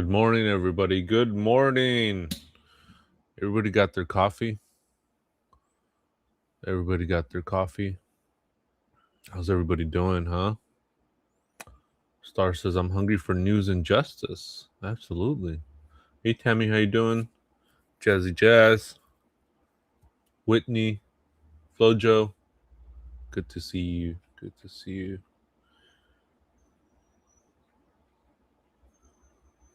Good morning, everybody. Good morning. Everybody got their coffee? Everybody got their coffee? How's everybody doing, huh? Star says, I'm hungry for news and justice. Absolutely. Hey, Tammy, how you doing? Jazzy Jazz. Whitney. Flojo. Good to see you. Good to see you.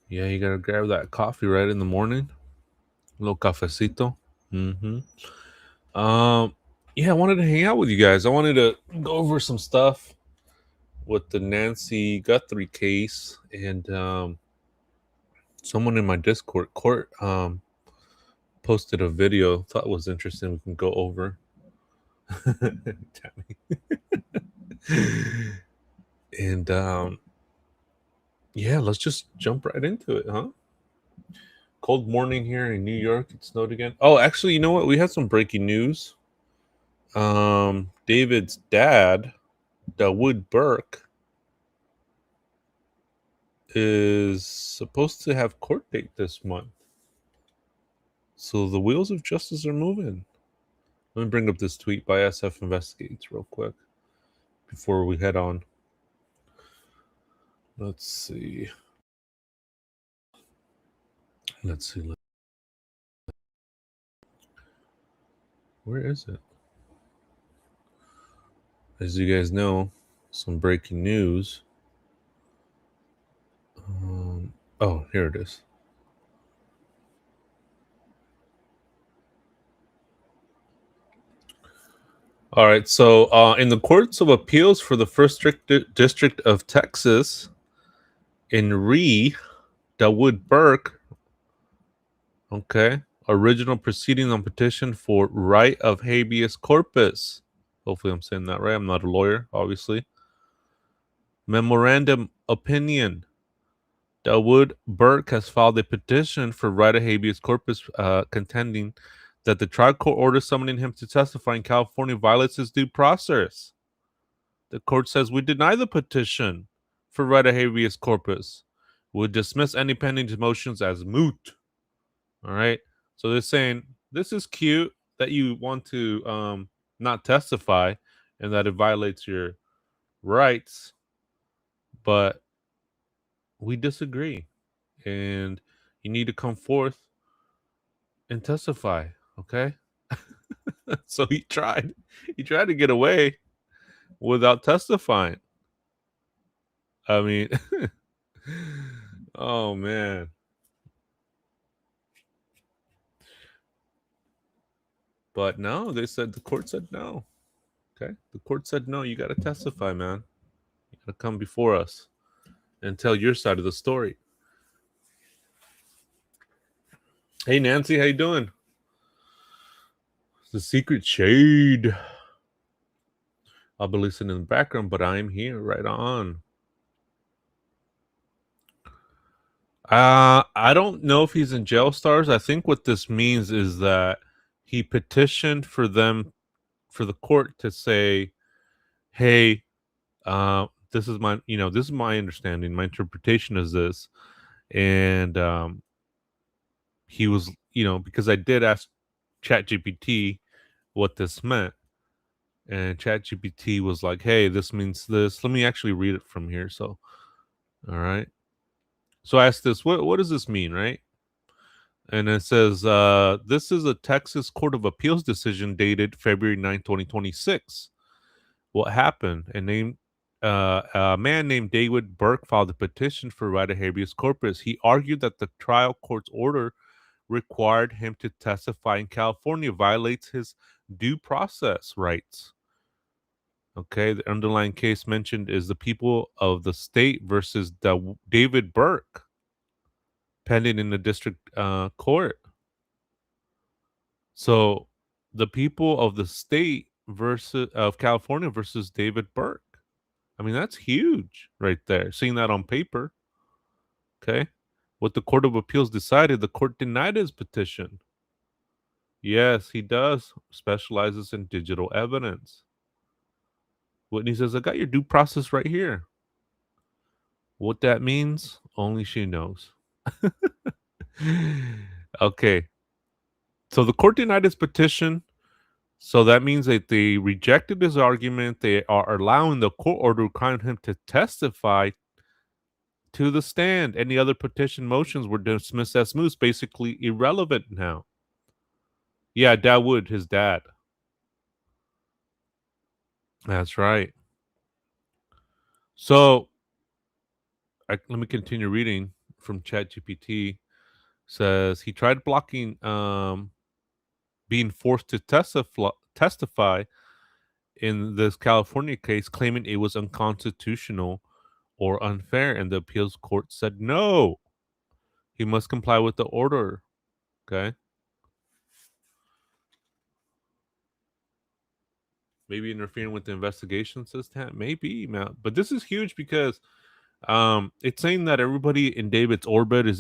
Yeah, you gotta grab that coffee right in the morning. A little cafecito. Mm-hmm. Yeah, I wanted to hang out with you guys. I wanted to go over some stuff with the Nancy Guthrie case, and someone in my Discord court posted a video. Thought it was interesting. We can go over. And yeah, let's just jump right into it, huh? Cold morning here in New York. It snowed again. Oh, actually, you know what? We had some breaking news. David's dad, Dawood Burke, is supposed to have court date this month. So the wheels of justice are moving. Let me bring up this tweet by SF Investigates real quick before we head on. Let's see. Where is it? As you guys know, some breaking news. Oh, here it is. All right. So, in the courts of appeals for the First District of Texas, in Dawood Burke, okay, original proceeding on petition for right of habeas corpus. Hopefully, I'm saying that right. I'm not a lawyer, obviously. Memorandum opinion. Dawood Burke has filed a petition for right of habeas corpus, contending that the trial court order summoning him to testify in California violates his due process. The court says we deny the petition for right of habeas corpus. We'll dismiss any pending motions as moot. All right. So they're saying this is cute that you want to not testify and that it violates your rights, but we disagree. And you need to come forth and testify, okay? So he tried to get away without testifying. I mean, oh man. But no, the court said no. Okay? The court said no, you got to testify, man. You got to come before us and tell your side of the story. Hey Nancy, how you doing? The secret shade. I'll be listening in the background, but I'm here right on. I don't know if he's in jail, Stars. I think what this means is that he petitioned for the court to say, "Hey, this is my understanding. My interpretation is this," and he was, because I did ask ChatGPT what this meant, and ChatGPT was like, "Hey, this means this." Let me actually read it from here. So, all right. So I asked this, what does this mean, right? And it says, this is a Texas Court of Appeals decision dated February 9, 2026. What happened? A man named Dawood Burke filed a petition for right of habeas corpus. He argued that the trial court's order required him to testify in California violates his due process rights. Okay, the underlying case mentioned is the people of the state versus David Burke, pending in the district court. So the people of the state of California versus David Burke. I mean, that's huge right there. Seeing that on paper. Okay. What the Court of Appeals decided, the court denied his petition. Yes, he does. Specializes in digital evidence. Whitney says, I got your due process right here. What that means, only she knows. Okay. So the court denied his petition. So that means that they rejected his argument. They are allowing the court order requiring him to testify to the stand. Any other petition motions were dismissed as moot, basically irrelevant now. Yeah, Dawood, his dad. That's right. So let me continue reading from ChatGPT. Says he tried blocking being forced to testify in this California case, claiming it was unconstitutional or unfair, and the appeals court said no. He must comply with the order. Okay. Maybe interfering with the investigation, says Tam. Maybe, man. But this is huge because it's saying that everybody in David's orbit is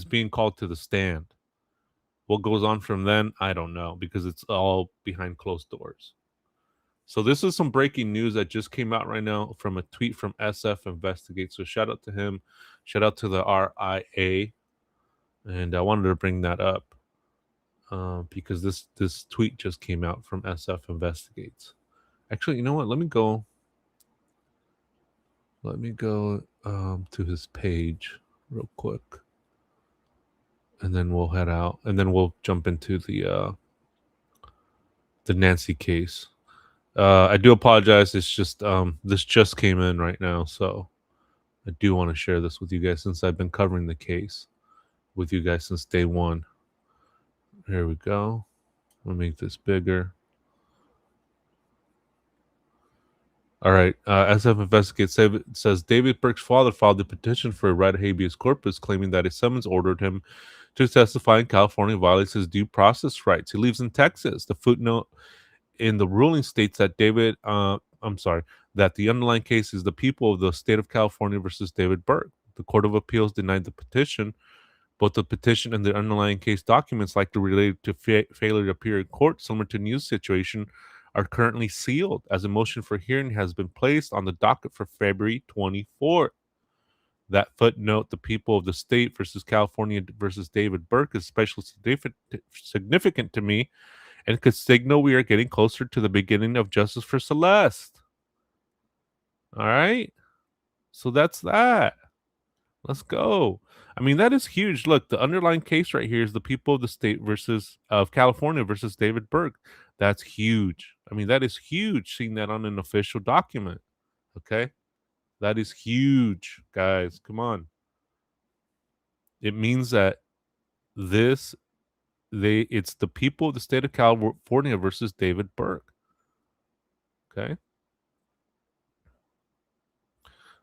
being called to the stand. What goes on from then, I don't know, because it's all behind closed doors. So this is some breaking news that just came out right now from a tweet from SF Investigate. So shout out to him, shout out to the RIA, and I wanted to bring that up because this tweet just came out from SF Investigates. Actually, you know what? Let me go to his page real quick, and then we'll head out, and then we'll jump into the Nancy case. I do apologize. It's just this just came in right now, so I do want to share this with you guys since I've been covering the case with you guys since day one. Here we go. I'll make this bigger. All right. SF Investigates says David Burke's father filed a petition for a writ of habeas corpus, claiming that a summons ordered him to testify in California violates his due process rights. He lives in Texas. The footnote in the ruling states that that the underlying case is the people of the state of California versus David Burke. The Court of Appeals denied the petition. Both the petition and the underlying case documents likely related to failure to appear in court, similar to New's situation, are currently sealed as a motion for hearing has been placed on the docket for February 24th. That footnote, the people of the state versus California versus David Burke, is especially significant to me and could signal we are getting closer to the beginning of justice for Celeste. All right. So that's that. Let's go. I mean, that is huge. Look, the underlying case right here is the people of the state versus of California versus David Burke. That's huge. I mean, that is huge seeing that on an official document. Okay. That is huge, guys. Come on. It means that it's the people of the state of California versus David Burke. Okay.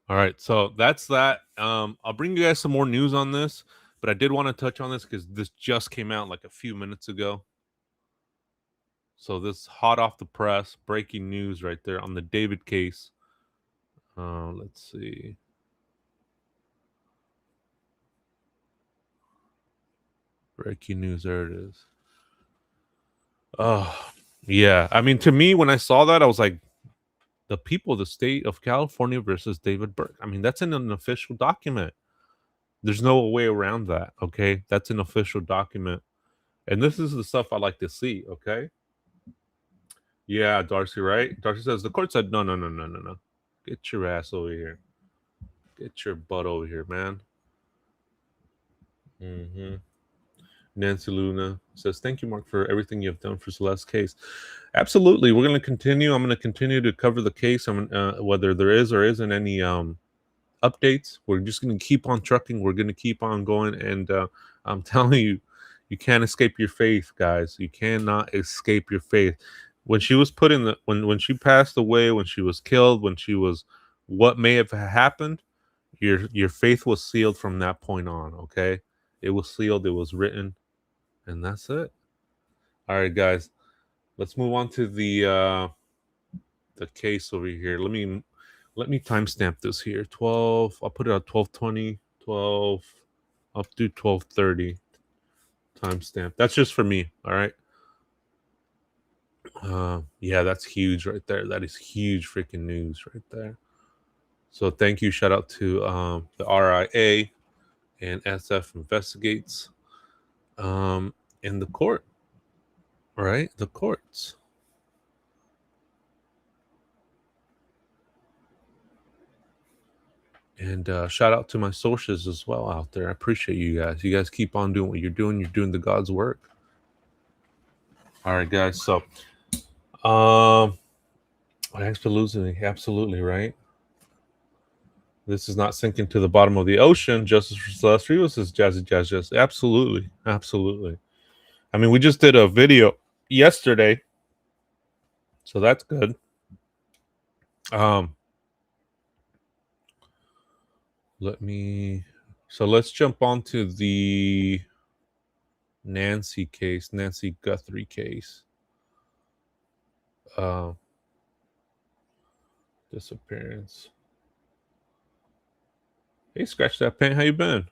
All right, so that's that. I'll bring you guys some more news on this, but I did want to touch on this because this just came out like a few minutes ago. So this hot off the press, breaking news right there on the David case. Let's see. Breaking news, there it is. Oh, yeah. I mean, to me, when I saw that, I was like, the people of the state of California versus David Burke. I mean, that's in an official document. There's no way around that. Okay. That's an official document. And this is the stuff I like to see. Okay. Yeah, Darcy, right? Darcy says the court said, no. Get your ass over here. Get your butt over here, man. Mm-hmm. Nancy Luna says, thank you, Mark, for everything you've done for Celeste's case. Absolutely. We're going to continue. I'm going to continue to cover the case. Whether there is or isn't any updates, we're just going to keep on trucking. We're going to keep on going. And I'm telling you, you can't escape your faith, guys. You cannot escape your faith. When she was put in the, when she passed away, when she was killed, when she was, what may have happened, your faith was sealed from that point on. Okay. It was sealed. It was written. And that's it. All right, guys. Let's move on to the case over here. Let me timestamp this here. 12. I'll put it at 12:20. 12. I'll do 12:30. Timestamp. That's just for me. All right. Yeah, that's huge right there. That is huge freaking news right there. So thank you. Shout out to the RIA and SF Investigates in the court, right? The courts. And shout out to my socials as well out there. I appreciate you guys. You guys keep on doing what you're doing. You're doing the God's work. All right, guys. So, absolutely right. This is not sinking to the bottom of the ocean. Justice for Celeste Rivas is jazzy jazz jazz. Absolutely, absolutely. I mean, we just did a video yesterday, so that's good. Um, let's jump on to the Nancy Guthrie case. Uh, disappearance. Hey, scratch that paint. How you been?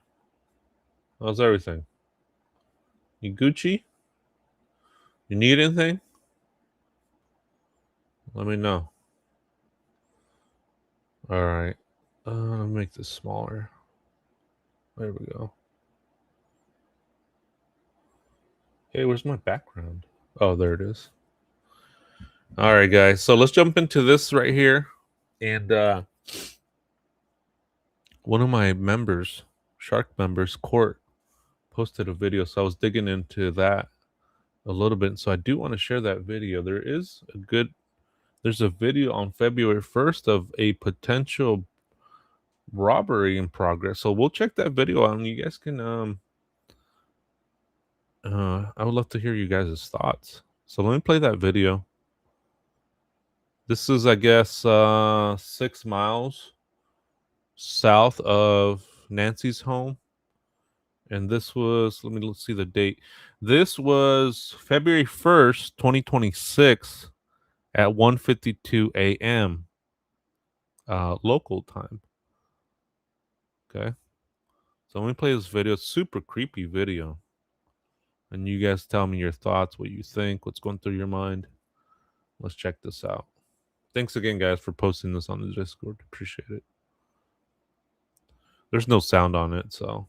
How's everything? You Gucci? You need anything? Let me know. All right. Make this smaller. There we go. Hey, where's my background? Oh, there it is. All right, guys. So let's jump into this right here. And one of my members, Shark members, Court, posted a video. So I was digging into that a little bit. So I do want to share that video. There's a video on February 1st of a potential robbery in progress. So we'll check that video out and you guys can I would love to hear you guys' thoughts. So let me play that video. This is, I guess, 6 miles south of Nancy's home. And this was, let's see the date. This was February 1st, 2026 at 1:52 a.m. Local time. Okay. So let me play this video. It's super creepy video. And you guys tell me your thoughts, what you think, what's going through your mind. Let's check this out. Thanks again, guys, for posting this on the Discord. Appreciate it. There's no sound on it, so.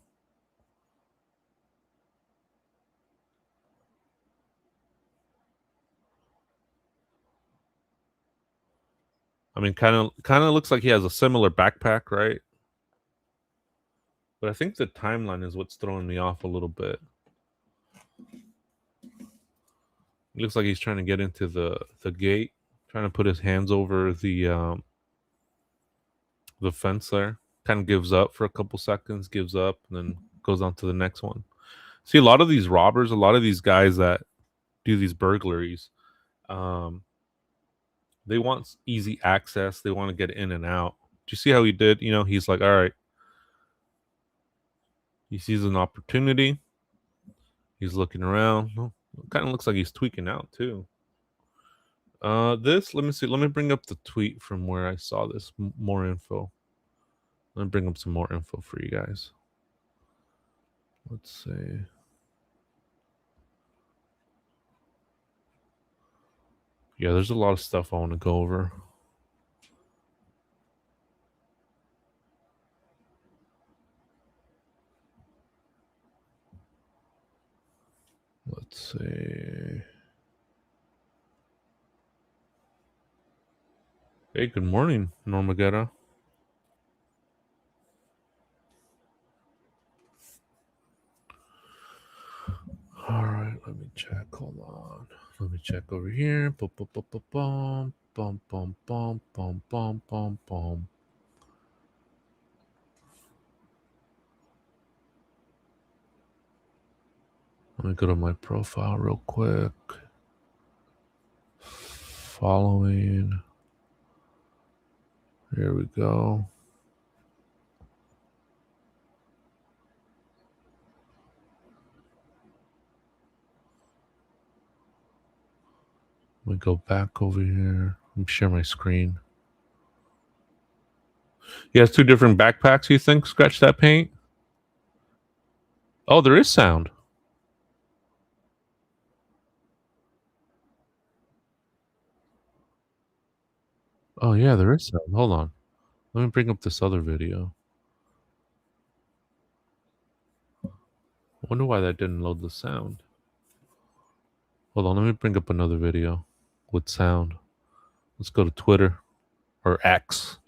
I mean, kind of looks like he has a similar backpack, right? But I think the timeline is what's throwing me off a little bit. It looks like he's trying to get into the gate, trying to put his hands over the fence there. Kind of gives up for a couple seconds, gives up, and then goes on to the next one. See, a lot of these robbers, a lot of these guys that do these burglaries, they want easy access. They want to get in and out. Do you see how he did? You know, he's like, all right. He sees an opportunity. He's looking around. Oh, kind of looks like he's tweaking out too. Let me see. Let me bring up the tweet from where I saw this. More info. Let me bring up some more info for you guys. Let's see. Yeah, there's a lot of stuff I want to go over. Let's see. Hey, good morning, Normagetta. All right, let me check. Hold on. Let me check over here. Bum, bum, bum, bum, bum, bum, bum, bum, bum, bum, bum. Let me go to my profile real quick. Following. Here we go. Let me go back over here. Let me share my screen. He has two different backpacks, you think? Scratch that paint? Oh, there is sound. Oh, yeah, there is sound. Hold on. Let me bring up this other video. I wonder why that didn't load the sound. Hold on, let me bring up another video with sound. Let's go to Twitter or X.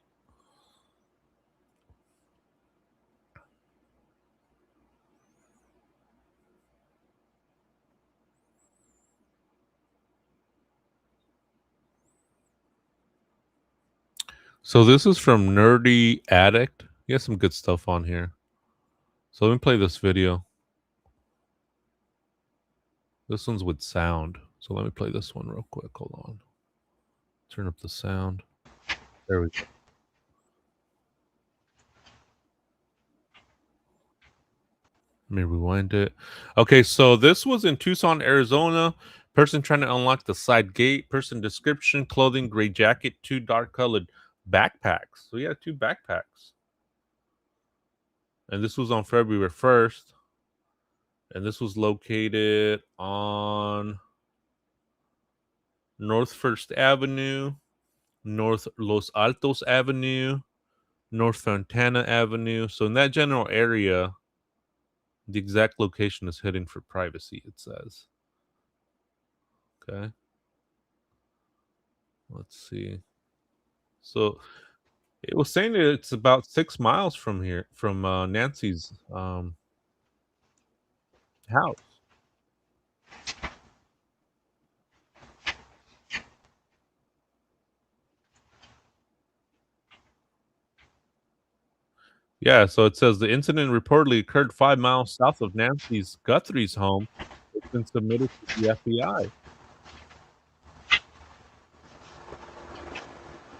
So this is from Nerdy Addict. He has some good stuff on here. So let me play this video. This one's with sound. So let me play this one real quick. Hold on. Turn up the sound. There we go. Let me rewind it. Okay, so this was in Tucson, Arizona. Person trying to unlock the side gate. Person description, clothing, gray jacket, 2 dark colored backpacks. So yeah, 2 backpacks. And this was on February 1st. And this was located on North First Avenue, North Los Altos Avenue, North Fontana Avenue. So in that general area, the exact location is hidden for privacy, it says. Okay. Let's see. So it was saying that it's about 6 miles from here, from Nancy's house. Yeah, so it says the incident reportedly occurred 5 miles south of Nancy's Guthrie's home. It's been submitted to the FBI.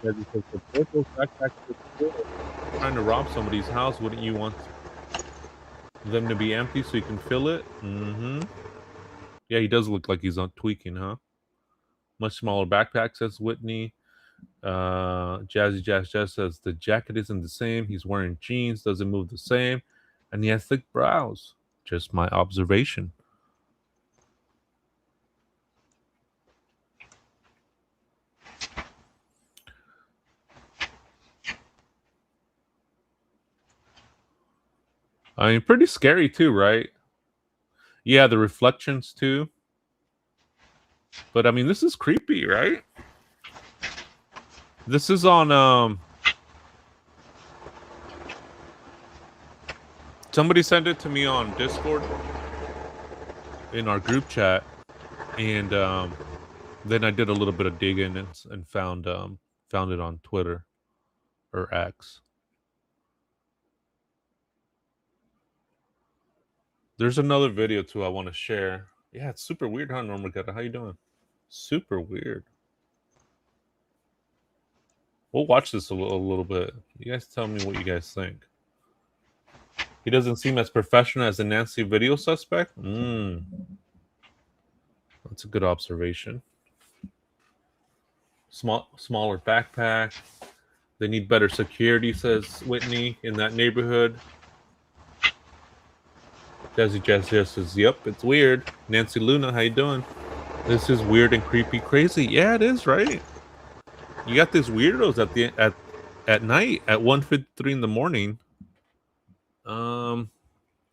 As it says, the both those backpacks were full. Trying to rob somebody's house, wouldn't you want them to be empty so you can fill it? Mm-hmm. Yeah, he does look like he's on tweaking, huh? Much smaller backpack, says Whitney. Jazzy Jazz says the jacket isn't the same. He's wearing jeans, doesn't move the same, and he has thick brows. Just my observation. I mean, pretty scary too, right? Yeah, the reflections too. But I mean, this is creepy, right? This is on somebody sent it to me on Discord in our group chat, and then I did a little bit of digging and found it on Twitter or X. There's another video too I want to share. Yeah, it's super weird, huh, Norma Gutta? How you doing? Super weird. We'll watch this a little bit. You guys tell me what you guys think. He doesn't seem as professional as the Nancy video suspect. That's a good observation. Smaller backpack. They need better security, says Whitney, in that neighborhood. Jazzy Jazz says, "Yep, it's weird." Nancy Luna, how you doing? This is weird and creepy, crazy. Yeah, it is, right? You got these weirdos at night at 1:53 in the morning,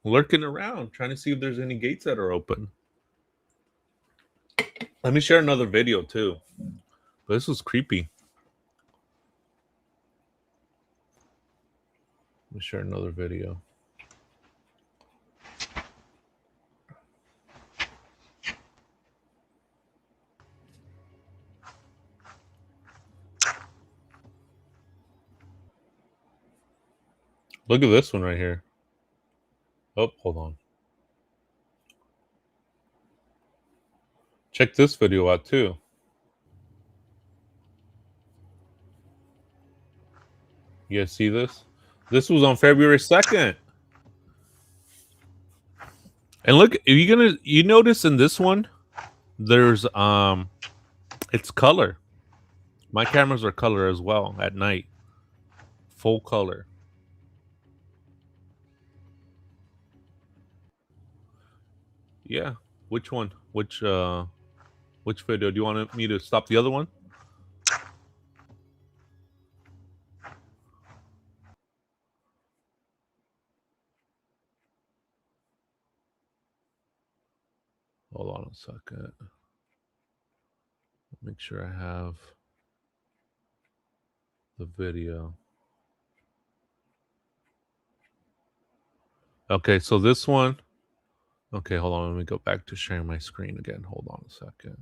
lurking around, trying to see if there's any gates that are open. Let me share another video too. But this was creepy. Let me share another video. Look at this one right here. Oh, hold on. Check this video out too. You guys see this? This was on February 2nd. And look, you notice in this one, there's it's color. My cameras are color as well at night. Full color. Yeah. Which one? Which video? Do you want me to stop the other one? Hold on a second. Make sure I have the video. Okay, so this one. Okay, hold on. Let me go back to sharing my screen again. Hold on a second.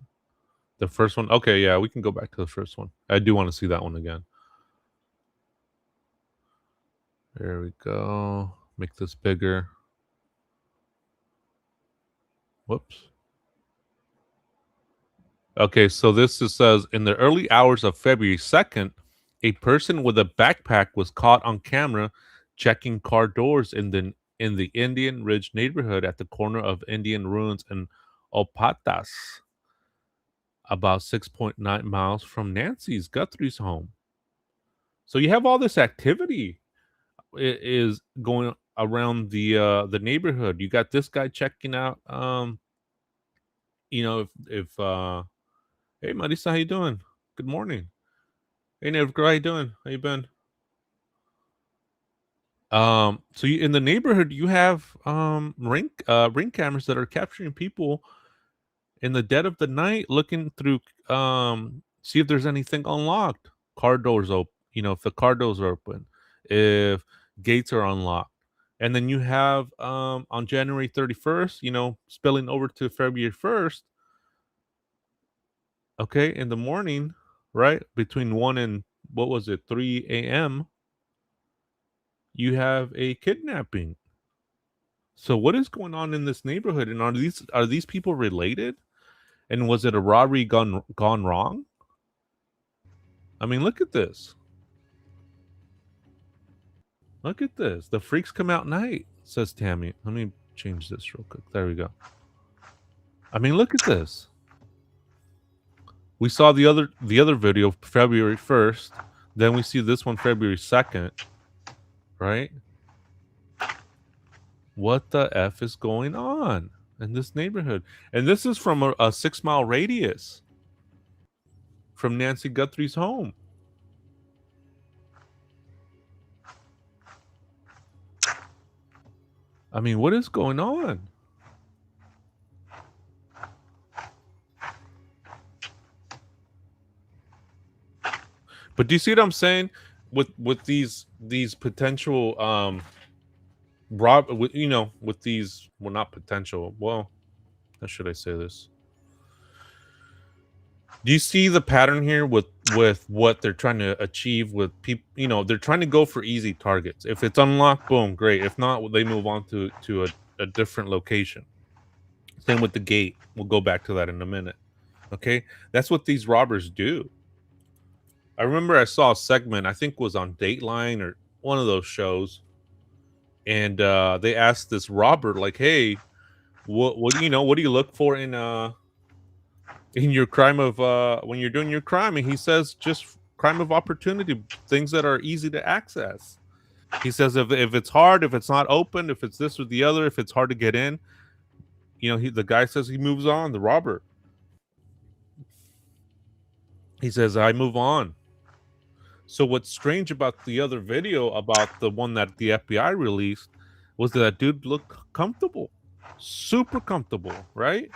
The first one. Okay, yeah, we can go back to the first one. I do want to see that one again. There we go. Make this bigger. Whoops. Okay, so says in the early hours of February 2nd, a person with a backpack was caught on camera checking car doors in the Indian Ridge neighborhood at the corner of Indian Ruins and Opatas, about 6.9 miles from Nancy's Guthrie's home. So you have all this activity is going around the neighborhood. You got this guy checking out if hey Marisa, how you doing? Good morning. Hey Neighbor, how you doing? How you been? So in the neighborhood, you have ring cameras that are capturing people in the dead of the night, looking through see if there's anything unlocked. Car doors open. If the car doors are open, if gates are unlocked, and then you have on January 31st, spilling over to February 1st. Okay, in the morning, right between 1 and what was it 3 a.m. you have a kidnapping. So what is going on in this neighborhood? And are these people related? And was it a robbery gone wrong? I mean, look at this. Look at this. The freaks come out night, says Tammy. Let me change this real quick. There we go. I mean, look at this. We saw the other video February 1st. Then we see this one February 2nd. Right? What the F is going on in this neighborhood? And this is from a 6-mile radius from Nancy Guthrie's home. I mean, what is going on? But do you see what I'm saying with these potential with these, well, not potential, well, how should I say this? Do you see the pattern here with what they're trying to achieve with people? They're trying to go for easy targets. If it's unlocked, boom, great. If not, they move on to a different location. Same with the gate. We'll go back to that in a minute. Okay, that's what these robbers do. I remember I saw a segment, I think was on Dateline or one of those shows, and they asked this robber, like, "Hey, what do you look for in your crime of when you're doing your crime?" And he says, "Just crime of opportunity, things that are easy to access." He says, if it's hard, if it's not open, if it's this or the other, if it's hard to get in, the guy says he moves on. The robber, he says, "I move on." So what's strange about the other video, about the one that the FBI released, was that dude looked comfortable, super comfortable, right?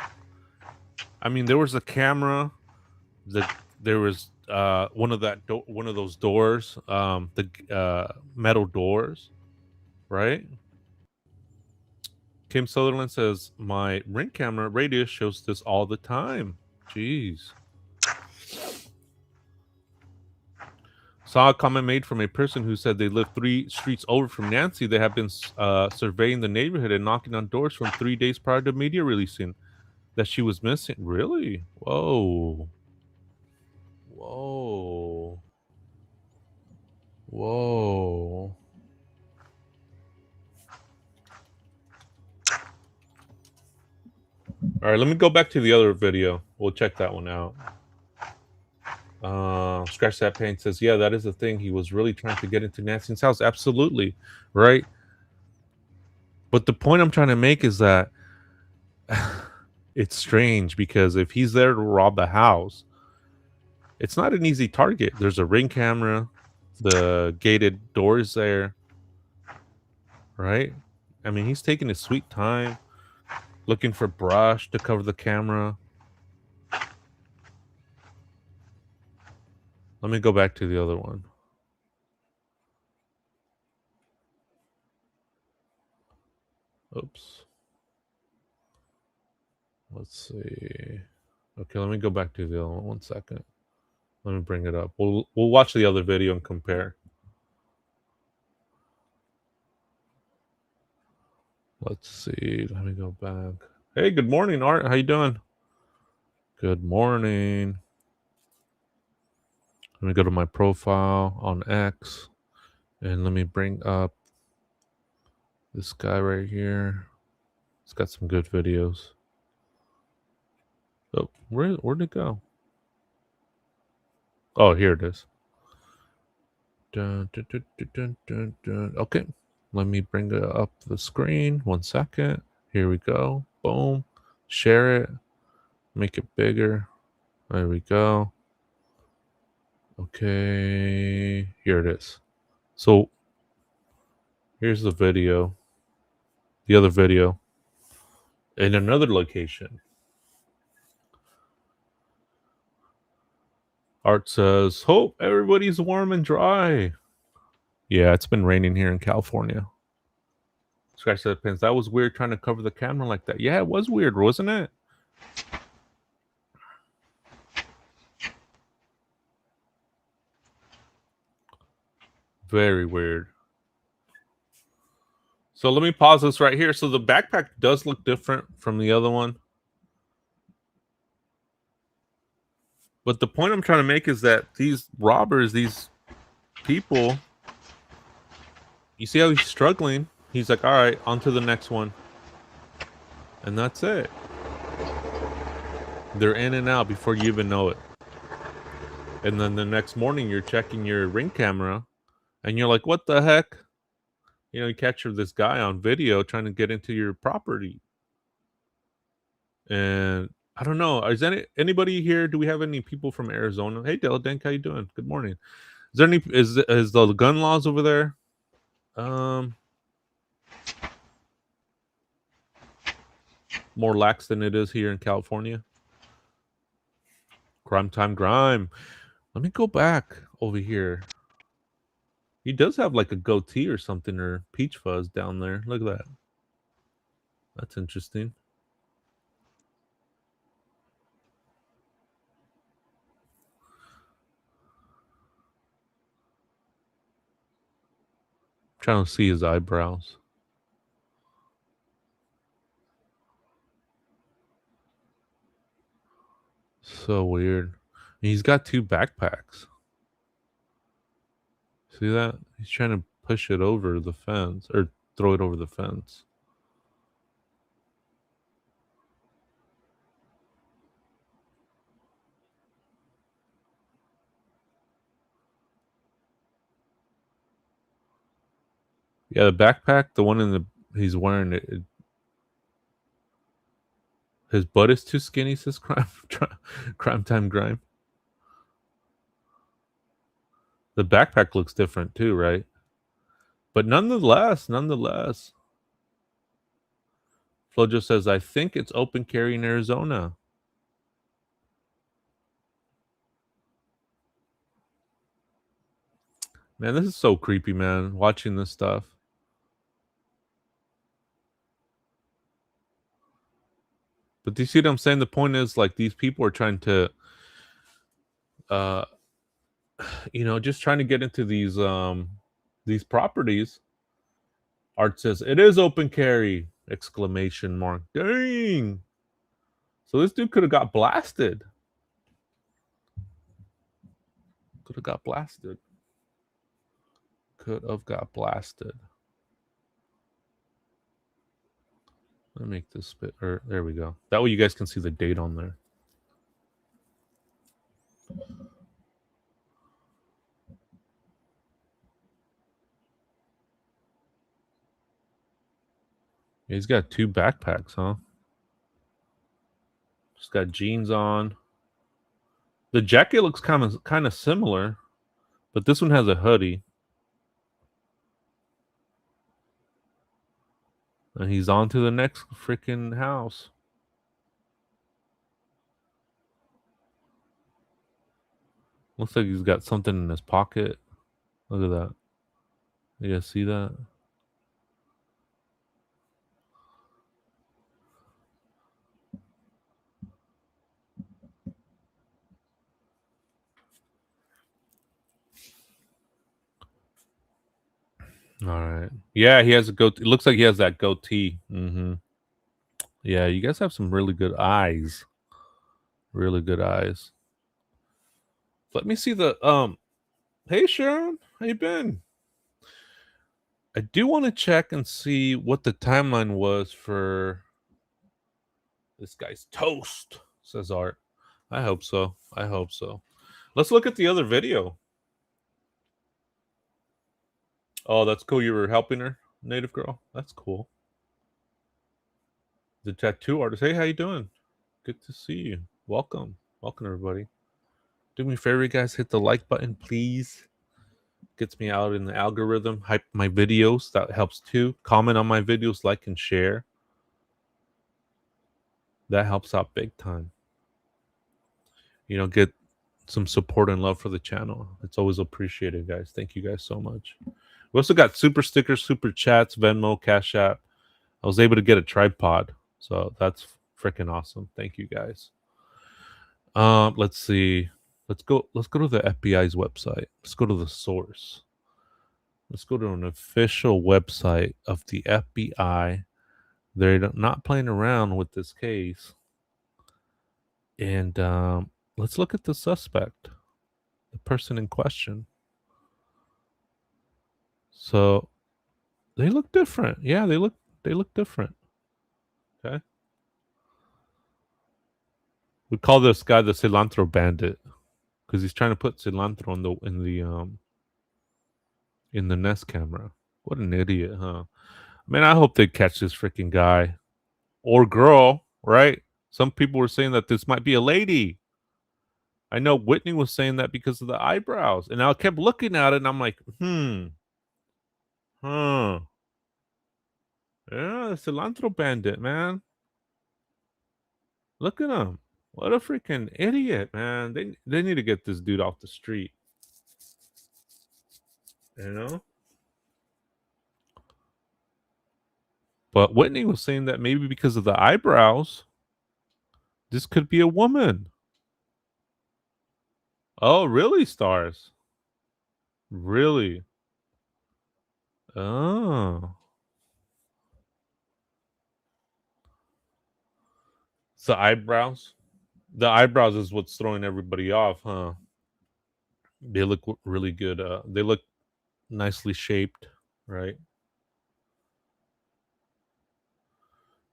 I mean, there was a camera, there was one of those doors, the metal doors, right? Kim Sutherland says, "My Ring camera radius shows this all the time." Jeez. Saw a comment made from a person who said they live 3 streets over from Nancy. They have been surveying the neighborhood and knocking on doors from 3 days prior to media releasing that she was missing. Really? Whoa. Whoa. Whoa. All right, let me go back to the other video. We'll check that one out. Scratch That Pain says, "Yeah, that is the thing. He was really trying to get into Nancy's house." Absolutely, right? But the point I'm trying to make is that it's strange, because if he's there to rob the house, it's not an easy target. There's a Ring camera, the gated doors there, right? I mean, he's taking his sweet time. Looking for brush to cover the camera. Let me go back to the other one. Oops. Let's see. Okay, let me go back to the other one. 1 second. Let me bring it up. We'll watch the other video and compare. Let's see. Let me go back. Hey, good morning, Art. How you doing? Good morning. Let me go to my profile on X, and let me bring up this guy right here. It's got some good videos. Oh, where'd it go? Oh, here it is. Dun, dun, dun, dun, dun, dun, dun. Okay, let me bring it up the screen. 1 second. Here we go. Boom. Share it. Make it bigger. There we go. Okay, here it is. So here's the video. The other video in another location. Art says, "Hope everybody's warm and dry." Yeah, it's been raining here in California. Scratch that pins. That was weird trying to cover the camera like that. Yeah, it was weird, wasn't it? Very weird. So let me pause this right here. So the backpack does look different from the other one. But the point I'm trying to make is that these robbers, these people, you see how he's struggling? He's like, all right, on to the next one. And that's it. They're in and out before you even know it. And then the next morning, you're checking your Ring camera, and you're like, what the heck? You know, you capture this guy on video trying to get into your property. And I don't know. Is anybody here? Do we have any people from Arizona? Hey, Dell Denk, how you doing? Good morning. Is there any? Is the gun laws over there? More lax than it is here in California. Crime time, grime. Let me go back over here. He does have like a goatee or something, or peach fuzz down there. Look at that. That's interesting. I'm trying to see his eyebrows. So weird. He's got 2 backpacks. See that? He's trying to push it over the fence, or throw it over the fence. Yeah, the backpack, the one he's wearing it. His butt is too skinny, says crime time grime. The backpack looks different too, right? But nonetheless, Flojo says, I think it's open carry in Arizona. Man, this is so creepy, man, watching this stuff. But do you see what I'm saying? The point is, like, these people are trying to, just trying to get into these properties. Art says, it is open carry! Exclamation mark. Dang! So this dude could have got blasted. Could have got blasted. Let me make this bit, or there we go. That way you guys can see the date on there. Yeah, he's got 2 backpacks, huh? Just got jeans on. The jacket looks kind of similar, but this one has a hoodie. And he's on to the next freaking house. Looks like he's got something in his pocket. Look at that. You guys see that? All right. Yeah, he has a goatee. It looks like he has that goatee. Mm-hmm. Yeah, you guys have some really good eyes. Really good eyes. Let me see the hey Sharon, how you been? I do want to check and see what the timeline was for this guy's toast, says Art. I hope so. I hope so. Let's look at the other video. Oh, that's cool. You were helping her, native girl. That's cool. The tattoo artist. Hey, how you doing? Good to see you. Welcome. Welcome, everybody. Do me a favor, guys. Hit the like button, please. Gets me out in the algorithm. Hype my videos. That helps too. Comment on my videos, like and share. That helps out big time. You know, get some support and love for the channel. It's always appreciated, guys. Thank you guys so much. We also got super stickers, super chats, Venmo, Cash App. I was able to get a tripod, so that's freaking awesome. Thank you guys. Let's see. Let's go to the FBI's website. Let's go to the source. Let's go to an official website of the FBI. They're not playing around with this case. And let's look at the suspect, the person in question. So they look different. Yeah, they look different. Okay. We call this guy the cilantro bandit because he's trying to put cilantro in the Nest camera. What an idiot, huh? I mean, I hope they catch this freaking guy or girl, right? Some people were saying that this might be a lady. I know Whitney was saying that because of the eyebrows. And I kept looking at it and I'm like, huh. Yeah, the cilantro bandit, man. Look at him. What a freaking idiot, man. They need to get this dude off the street. You know? But Whitney was saying that maybe because of the eyebrows, this could be a woman. Oh, really, Stars? Really? Oh. It's the eyebrows? The eyebrows is what's throwing everybody off, huh? They look really good. They look nicely shaped, right?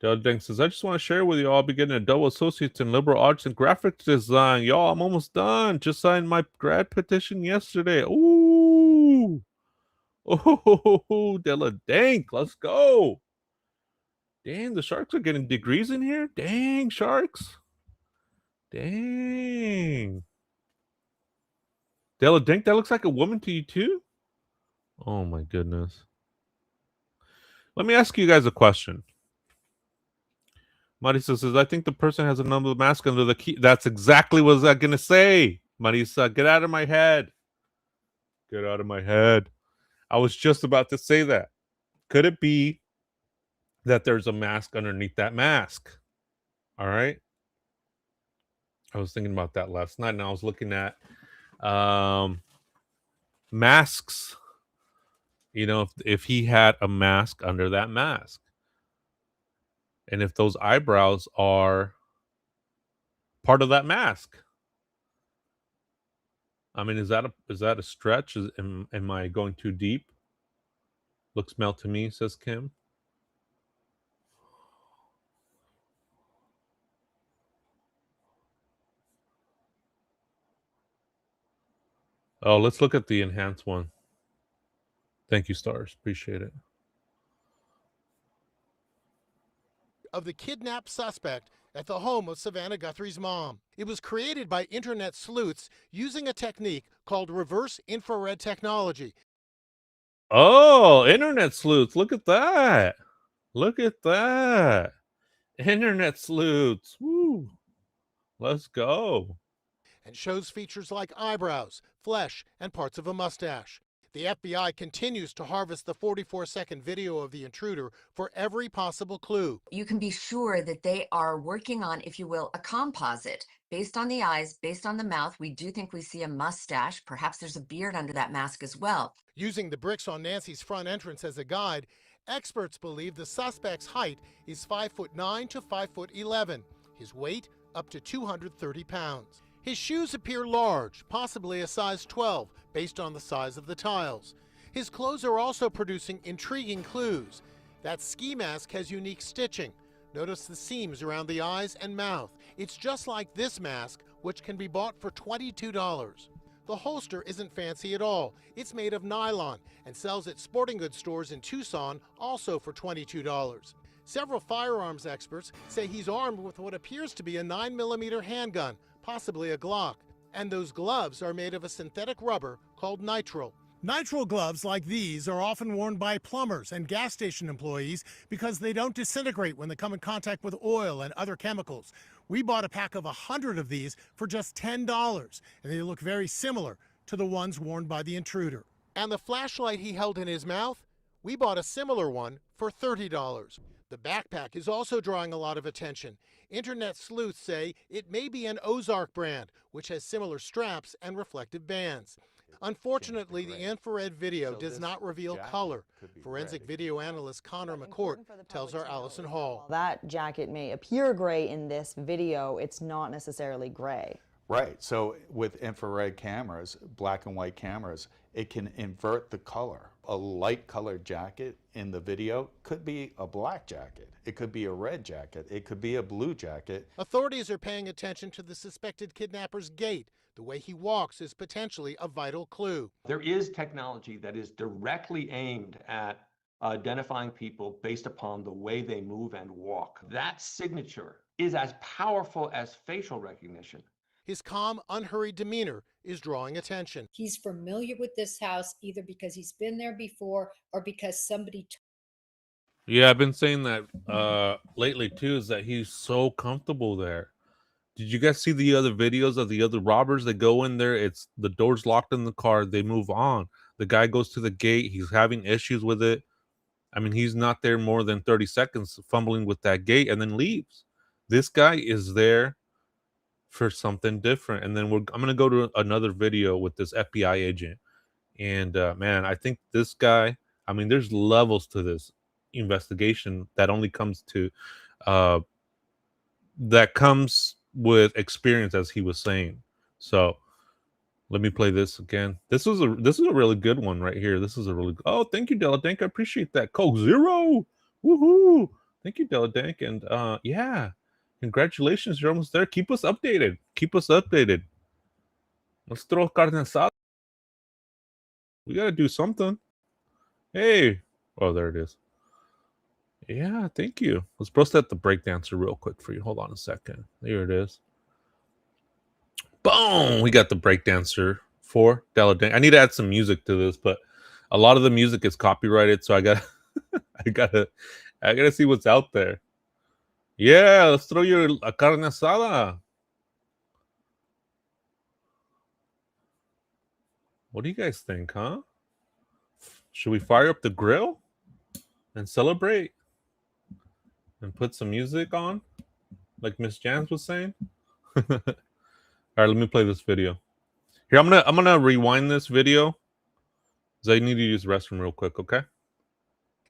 Dell Deng says, I just want to share with you all. I'll be getting a double associates in liberal arts and graphics design. Y'all, I'm almost done. Just signed my grad petition yesterday. Ooh. Oh, Della Dank. Let's go. Dang, the Sharks are getting degrees in here. Dang, Sharks. Dang. Della Dank, that looks like a woman to you too? Oh my goodness. Let me ask you guys a question. Marisa says, I think the person has another mask under the key. That's exactly what I was going to say. Marisa, get out of my head. Get out of my head. I was just about to say that. Could it be that there's a mask underneath that mask? All right. I was thinking about that last night, and I was looking at masks. You know, if he had a mask under that mask, and if those eyebrows are part of that mask. I mean, is that a stretch? Am I going too deep? Looks male to me, says Kim. Oh, let's look at the enhanced one. Thank you, Stars. Appreciate it. Of the kidnapped suspect at the home of Savannah Guthrie's mom. It was created by internet sleuths using a technique called reverse infrared technology. Oh, internet sleuths. Look at that. Look at that. Internet sleuths. Woo. Let's go. And shows features like eyebrows, flesh, and parts of a mustache. The FBI continues to harvest the 44-second video of the intruder for every possible clue. You can be sure that they are working on, if you will, a composite. Based on the eyes, based on the mouth, we do think we see a mustache. Perhaps there's a beard under that mask as well. Using the bricks on Nancy's front entrance as a guide, experts believe the suspect's height is 5'9" to 5'11". His weight up to 230 pounds. His shoes appear large, possibly a size 12, based on the size of the tiles. His clothes are also producing intriguing clues. That ski mask has unique stitching. Notice the seams around the eyes and mouth. It's just like this mask, which can be bought for $22. The holster isn't fancy at all. It's made of nylon and sells at sporting goods stores in Tucson, also for $22. Several firearms experts say he's armed with what appears to be a 9mm handgun, possibly a Glock. And those gloves are made of a synthetic rubber called nitrile. Nitrile gloves like these are often worn by plumbers and gas station employees because they don't disintegrate when they come in contact with oil and other chemicals. We bought a pack of 100 of these for just $10, and they look very similar to the ones worn by the intruder. And the flashlight he held in his mouth? We bought a similar one for $30. The backpack is also drawing a lot of attention. Internet sleuths say it may be an Ozark brand, which has similar straps and reflective bands. Unfortunately, the infrared video does not reveal color. Forensic video analyst Connor McCourt tells our Allison Hall. That jacket may appear gray in this video, it's not necessarily gray. Right, so with infrared cameras, black and white cameras, it can invert the color. A light colored jacket in the video could be a black jacket. It could be a red jacket. It could be a blue jacket. Authorities are paying attention to the suspected kidnapper's gait. The way he walks is potentially a vital clue. There is technology that is directly aimed at identifying people based upon the way they move and walk. That signature is as powerful as facial recognition. His calm, unhurried demeanor is drawing attention. He's familiar with this house either because he's been there before or because somebody Yeah, I've been saying that lately too, is that he's so comfortable there. Did you guys see the other videos of the other robbers that go in there? It's the door's locked in the car. They move on. The guy goes to the gate. He's having issues with it. I mean, he's not there more than 30 seconds fumbling with that gate and then leaves. This guy is there for something different. And then I'm going to go to another video with this FBI agent. And man, I think this guy, I mean, there's levels to this investigation that only comes to, that comes with experience, as he was saying. So let me play this again. This is a really good one right here. This is a really oh, thank you, Deladank. I appreciate that. Coke Zero. Woohoo. Thank you, Deladank. And yeah, congratulations, you're almost there. Keep us updated. Keep us updated. Let's throw carne asada. We gotta do something. Hey. Oh, there it is. Yeah, thank you. Let's post that the breakdancer real quick for you. Hold on a second. There it is. Boom! We got the breakdancer for Deladank. I need to add some music to this, but a lot of the music is copyrighted, so I gotta see what's out there. Yeah, let's throw you a carne asada. What do you guys think, huh? Should we fire up the grill and celebrate? And put some music on, like Miss Jans was saying. All right, let me play this video. Here, I'm gonna rewind this video because I need to use the restroom real quick. Okay.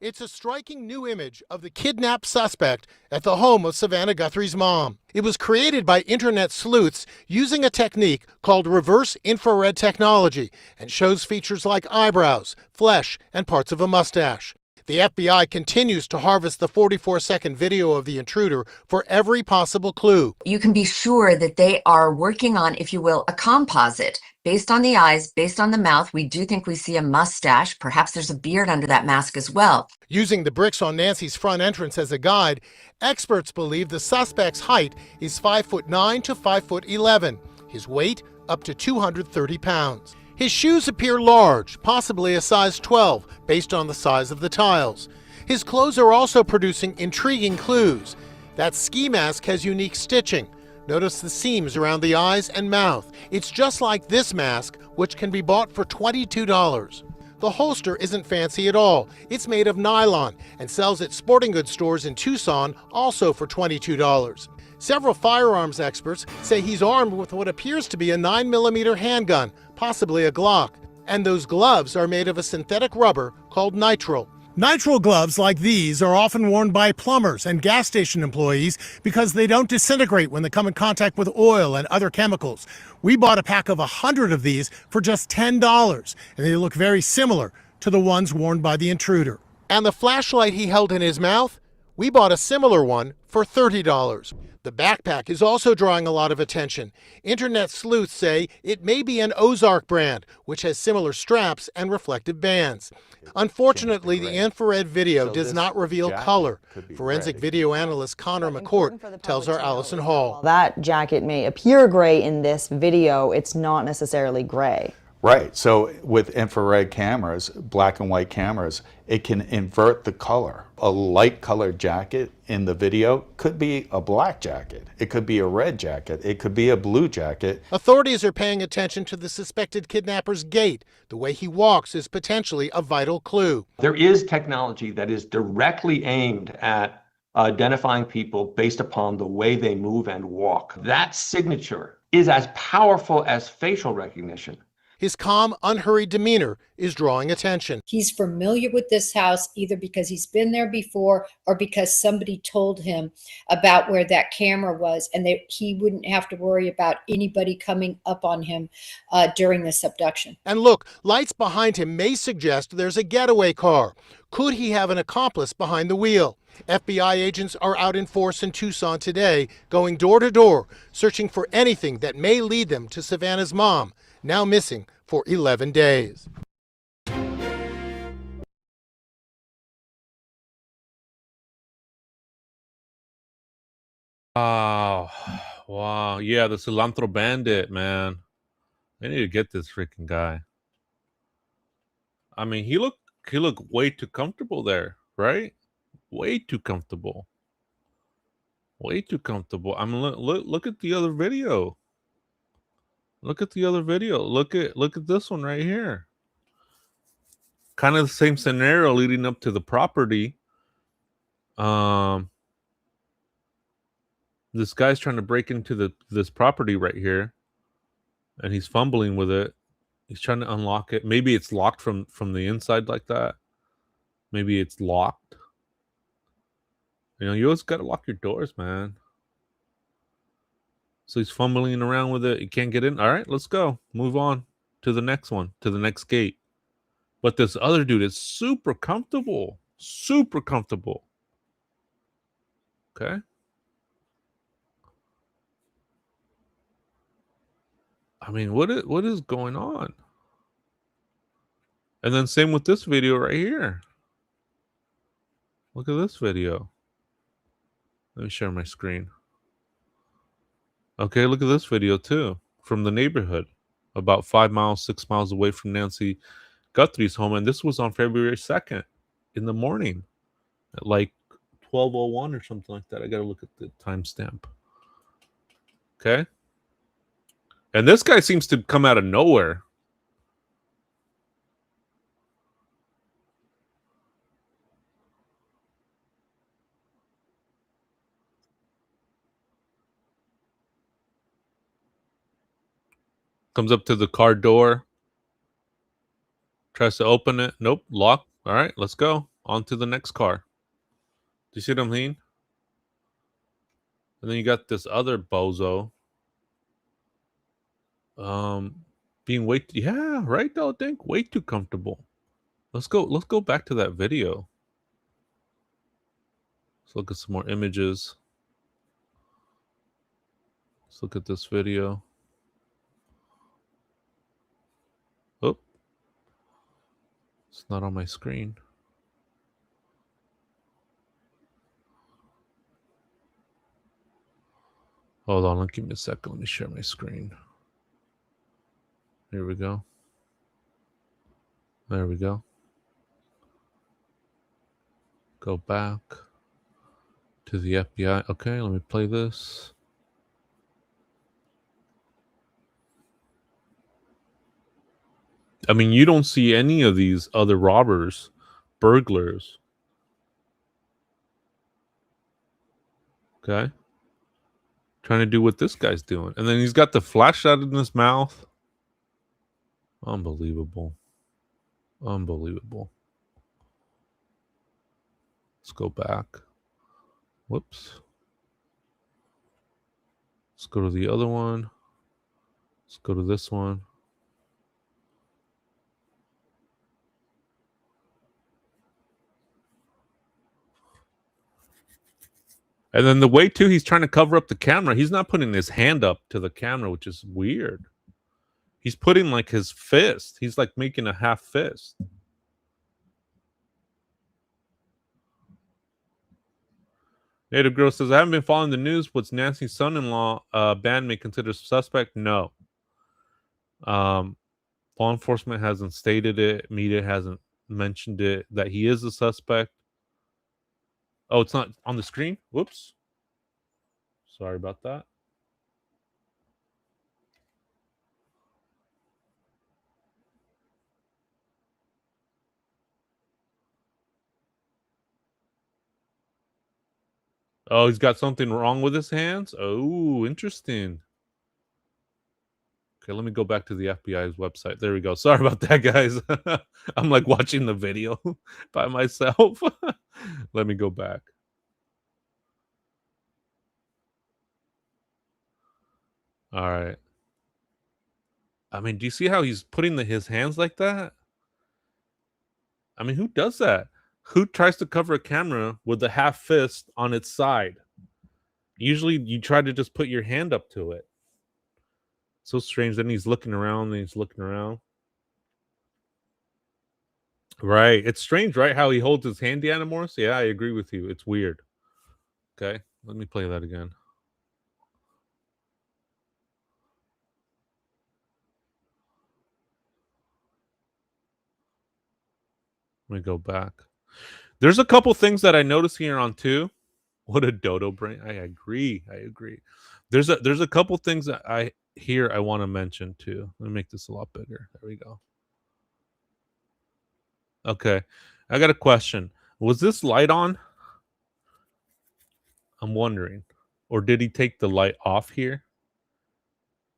It's a striking new image of the kidnapped suspect at the home of Savannah Guthrie's mom. It was created by internet sleuths using a technique called reverse infrared technology and shows features like eyebrows, flesh, and parts of a mustache. The FBI continues to harvest the 44-second video of the intruder for every possible clue. You can be sure that they are working on, if you will, a composite. Based on the eyes, based on the mouth, we do think we see a mustache. Perhaps there's a beard under that mask as well. Using the bricks on Nancy's front entrance as a guide, experts believe the suspect's height is 5'9" to 5'11". His weight up to 230 pounds. His shoes appear large, possibly a size 12, based on the size of the tiles. His clothes are also producing intriguing clues. That ski mask has unique stitching. Notice the seams around the eyes and mouth. It's just like this mask, which can be bought for $22. The holster isn't fancy at all. It's made of nylon and sells at sporting goods stores in Tucson, also for $22. Several firearms experts say he's armed with what appears to be a 9mm handgun, possibly a Glock. And those gloves are made of a synthetic rubber called nitrile. Nitrile gloves like these are often worn by plumbers and gas station employees because they don't disintegrate when they come in contact with oil and other chemicals. We bought a pack of 100 of these for just $10, and they look very similar to the ones worn by the intruder. And the flashlight he held in his mouth? We bought a similar one for $30. The backpack is also drawing a lot of attention. Internet sleuths say it may be an Ozark brand, which has similar straps and reflective bands. Unfortunately, the infrared video does not reveal color. Forensic video analyst Connor McCourt tells our Allison Hall. While that jacket may appear gray in this video, it's not necessarily gray. Right, so with infrared cameras, black and white cameras, it can invert the color. A light colored jacket in the video could be a black jacket. It could be a red jacket. It could be a blue jacket. Authorities are paying attention to the suspected kidnapper's gait. The way he walks is potentially a vital clue. There is technology that is directly aimed at identifying people based upon the way they move and walk. That signature is as powerful as facial recognition. His calm, unhurried demeanor is drawing attention. He's familiar with this house either because he's been there before or because somebody told him about where that camera was, and that he wouldn't have to worry about anybody coming up on him during this abduction. And look, lights behind him may suggest there's a getaway car. Could he have an accomplice behind the wheel? FBI agents are out in force in Tucson today, going door to door, searching for anything that may lead them to Savannah's mom, now missing for 11 days. Oh, wow. Yeah, the cilantro bandit, man. I need to get this freaking guy. I mean, he looked way too comfortable there, right? Way too comfortable. Way too comfortable. I mean, look at the other video. Look at the other video. Look at this one right here. Kind of the same scenario leading up to the property. This guy's trying to break into this property right here, and he's fumbling with it. He's trying to unlock it. Maybe it's locked from the inside like that. Maybe it's locked. You know, you always got to lock your doors, man. So he's fumbling around with it. He can't get in. All right, let's go. Move on to the next one, to the next gate. But this other dude is super comfortable. Super comfortable. Okay. I mean, what is going on? And then same with this video right here. Look at this video. Let me share my screen. Okay, look at this video too. From the neighborhood. About 5 miles, 6 miles away from Nancy Guthrie's home. And this was on February 2nd in the morning. At like 12:01 or something like that. I got to look at the timestamp. Okay. And this guy seems to come out of nowhere. Comes up to the car door. Tries to open it. Nope, locked. All right, let's go. On to the next car. Do you see what I mean? And then you got this other bozo. Being yeah, right, though, I think way too comfortable. Let's go back to that video. Let's look at some more images. Let's look at this video. Oh, it's not on my screen. Hold on, give me a second. Let me share my screen. Here we go. There we go. Go back to the FBI. Okay, let me play this. I mean, you don't see any of these other robbers, burglars. Okay. Trying to do what this guy's doing. And then he's got the flashlight in his mouth. Unbelievable. Unbelievable. Let's go back. Whoops. Let's go to the other one. Let's go to this one. And then the way, too, he's trying to cover up the camera. He's not putting his hand up to the camera, which is weird. He's putting, like, his fist. He's, like, making a half fist. Native Girl says, I haven't been following the news. What's Nancy's son-in-law band may consider suspect? No. Law enforcement hasn't stated it. Media hasn't mentioned it, that he is a suspect. Oh, it's not on the screen? Whoops. Sorry about that. Oh, he's got something wrong with his hands? Oh, interesting. Okay, let me go back to the FBI's website. There we go. Sorry about that, guys. I'm like watching the video by myself. Let me go back. All right. I mean, do you see how he's putting his hands like that? I mean, who does that? Who tries to cover a camera with a half fist on its side? Usually you try to just put your hand up to it. So strange. Then he's looking around and he's looking around. Right. It's strange, right? How he holds his hand, Morse. Yeah, I agree with you. It's weird. Okay. Let me play that again. Let me go back. There's a couple things that I notice here on 2. What a dodo brain. I agree. There's a couple things that I want to mention too. Let me make this a lot bigger. There we go. Okay. I got a question. Was this light on? I'm wondering. Or did he take the light off here?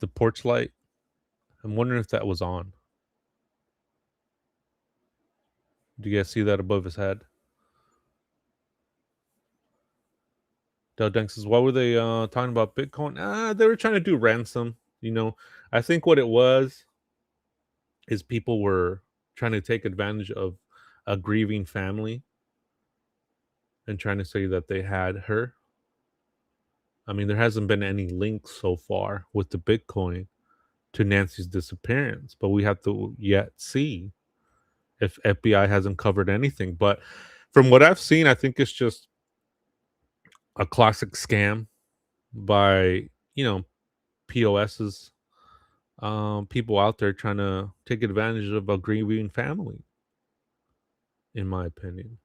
The porch light? I'm wondering if that was on. Do you guys see that above his head? Del Deng says, what were they talking about Bitcoin? They were trying to do ransom. You know, I think what it was is people were trying to take advantage of a grieving family and trying to say that they had her. I mean, there hasn't been any links so far with the Bitcoin to Nancy's disappearance, but we have to yet see if FBI hasn't covered anything. But from what I've seen, I think it's just a classic scam by, POSs, people out there trying to take advantage of a grieving family, in my opinion.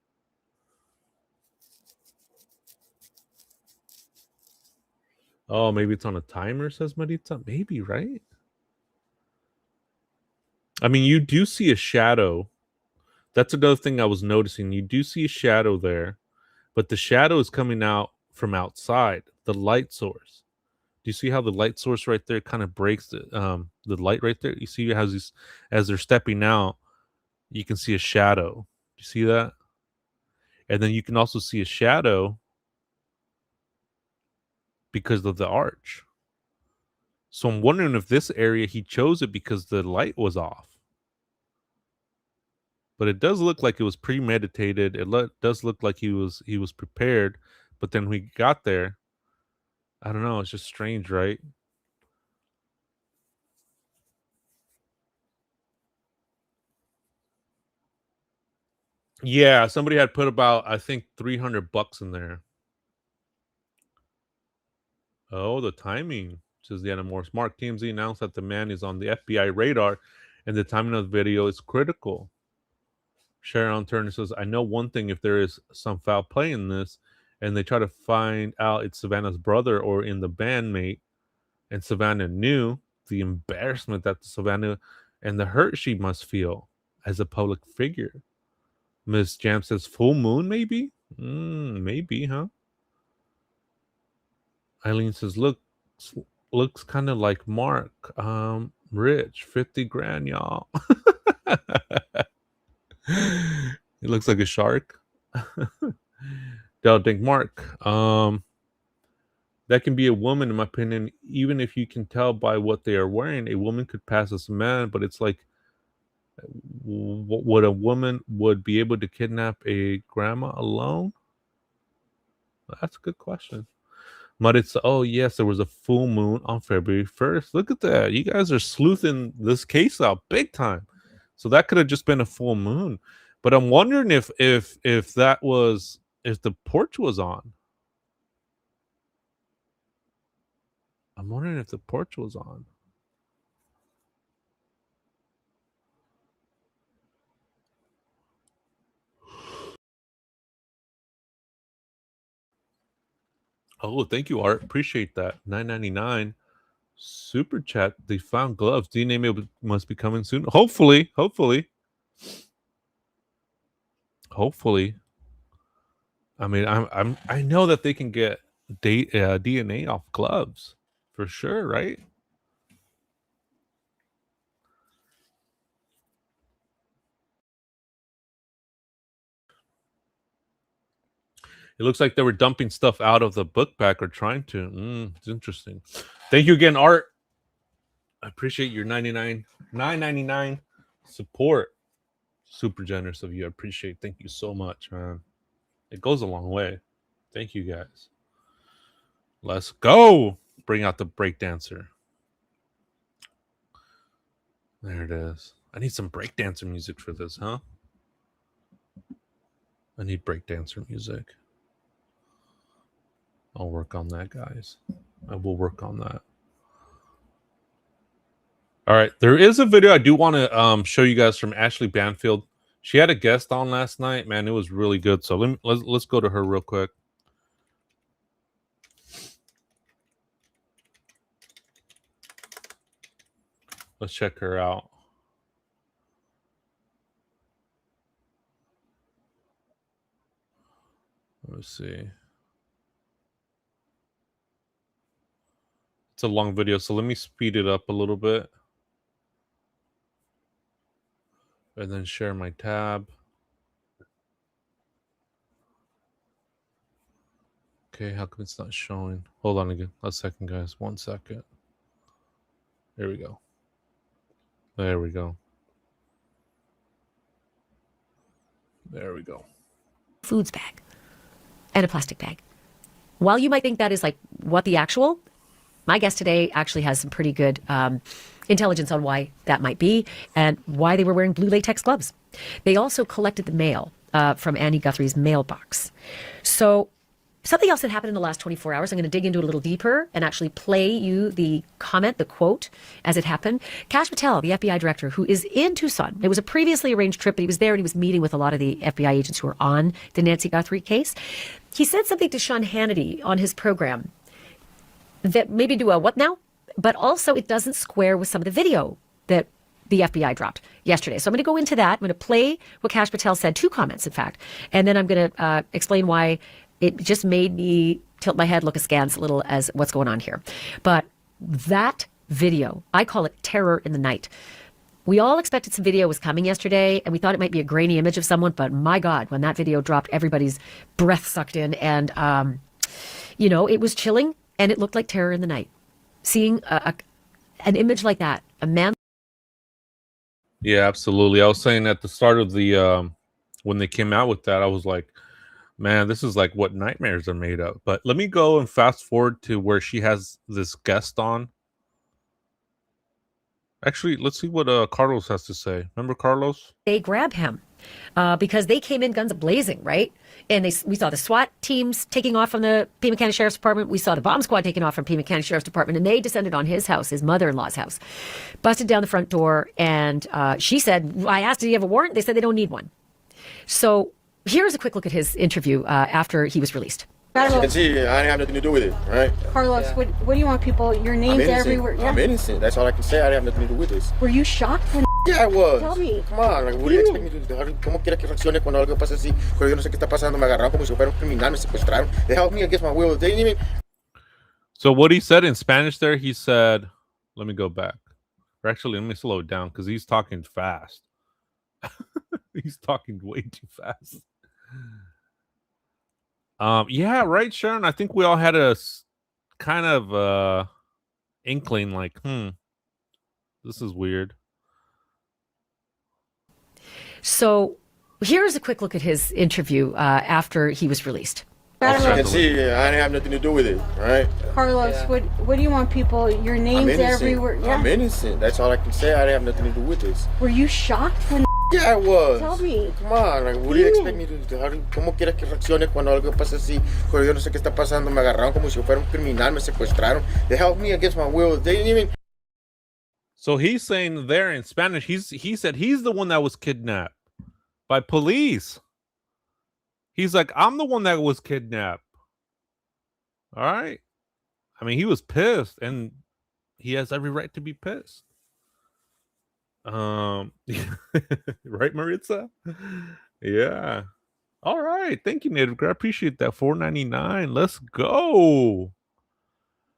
Oh, maybe it's on a timer, says Marita. Maybe, right? I mean, you do see a shadow. That's another thing I was noticing. You do see a shadow there, but the shadow is coming out from outside, the light source. Do you see how the light source right there kind of breaks the light right there? You see how as they're stepping out, you can see a shadow. Do you see that? And then you can also see a shadow because of the arch. So I'm wondering if this area he chose it because the light was off. But it does look like it was premeditated. It does look like he was prepared. But then when we got there, I don't know. It's just strange, right? Yeah, somebody had put about, I think, $300 in there. Oh, the timing, says the Morse. Mark TMZ announced that the man is on the FBI radar, and the timing of the video is critical. Sharon Turner says, I know one thing, if there is some foul play in this and they try to find out it's Savannah's brother or in the bandmate, and Savannah knew, the embarrassment that Savannah and the hurt she must feel as a public figure. Miss Jam says, full moon, maybe? Maybe, huh? Eileen says, looks kind of like Mark. Rich, 50 grand, y'all. It looks like a shark. Don't think Mark. That can be a woman, in my opinion. Even if you can tell by what they are wearing, a woman could pass as a man. But it's like, what a woman would be able to kidnap a grandma alone? That's a good question. But it's, oh yes, there was a full moon on February 1st. Look at that. You guys are sleuthing this case out big time. So that could have just been a full moon. But I'm wondering if the porch was on. I'm wondering if the porch was on. Oh, thank you, Art. Appreciate that. $9.99 super chat. They found gloves. DNA must be coming soon. Hopefully. I mean, I know that they can get DNA off gloves for sure, right? It looks like they were dumping stuff out of the book bag or trying to. It's interesting. Thank you again, Art. I appreciate your $9.99 support. Super generous of you. I appreciate it. Thank you so much, man. It goes a long way. Thank you, guys. Let's go. Bring out the breakdancer. There it is. I need some breakdancer music for this, huh? I need breakdancer music. I'll work on that, guys. I will work on that. All right. There is a video I do want to show you guys from Ashley Banfield. She had a guest on last night. Man, it was really good. So let's go to her real quick. Let's check her out. Let's see. It's a long video, so let me speed it up a little bit. And then share my tab. Okay, how come it's not showing? Hold on again. A second, guys. 1 second. There we go. There we go. There we go. Foods bag and a plastic bag. While you might think that is like what the actual, my guest today actually has some pretty good intelligence on why that might be and why they were wearing blue latex gloves. They also collected the mail from Annie Guthrie's mailbox. So something else that happened in the last 24 hours, I'm going to dig into it a little deeper and actually play you the comment, the quote, as it happened. Kash Patel, the FBI director, who is in Tucson. It was a previously arranged trip, but he was there and he was meeting with a lot of the FBI agents who were on the Nancy Guthrie case. He said something to Sean Hannity on his program that maybe do a what now? But also it doesn't square with some of the video that the FBI dropped yesterday. So I'm going to go into that. I'm going to play what Kash Patel said, 2 comments, in fact. And then I'm going to explain why it just made me tilt my head, look askance a little as what's going on here. But that video, I call it terror in the night. We all expected some video was coming yesterday, and we thought it might be a grainy image of someone, but my God, when that video dropped, everybody's breath sucked in, and, it was chilling, and it looked like terror in the night. Seeing an image like that, a man. Yeah, absolutely. I was saying at the start of the, when they came out with that, I was like, man, this is like what nightmares are made of. But let me go and fast forward to where she has this guest on. Actually, let's see what Carlos has to say. Remember Carlos? They grab him because they came in guns blazing, right? And we saw the SWAT teams taking off from the Pima County Sheriff's Department. We saw the bomb squad taking off from Pima County Sheriff's Department, and they descended on his house, his mother-in-law's house, busted down the front door. And she said, I asked, do you have a warrant? They said they don't need one. So here's a quick look at his interview after he was released. As you can see, I didn't have nothing to do with it, right? Carlos, what do you want people? Your name's everywhere. I'm innocent. That's all I can say. I didn't have nothing to do with this. Were you shocked when? Yeah, I was. Tell me. Come on, like, what do you expect me to do? ¿Cómo quiera que reaccione cuando algo pasa así? Pero yo no sé qué está pasando. Me agarraron como si fuera un criminal. Me secuestraron. They held me against my will. They didn't even. So what he said in Spanish there, he said, let me go back. Or actually, let me slow it down because he's talking fast. He's talking way too fast. Yeah, right, Sharon. I think we all had a kind of inkling like, this is weird. So here's a quick look at his interview after he was released. As you can see, I didn't have nothing to do with it, right? Carlos, what do you want people? Your name's everywhere. Yeah. I'm innocent. That's all I can say. I didn't have nothing to do with this. Were you shocked when? Yeah, I was. Tell me. Come on, like, what do you expect me to do? ¿Cómo quiera que reaccione cuando algo pasa así? Pero yo no sé qué está pasando. Me agarraron como si fuera un criminal. Me secuestraron. They held me against my will. They didn't even. So he's saying there in Spanish, he said he's the one that was kidnapped by police. He's like, I'm the one that was kidnapped. All right. I mean, he was pissed, and he has every right to be pissed. Right, Maritza? Yeah. All right. Thank you, Native Girl. I appreciate that. $4.99. Let's go.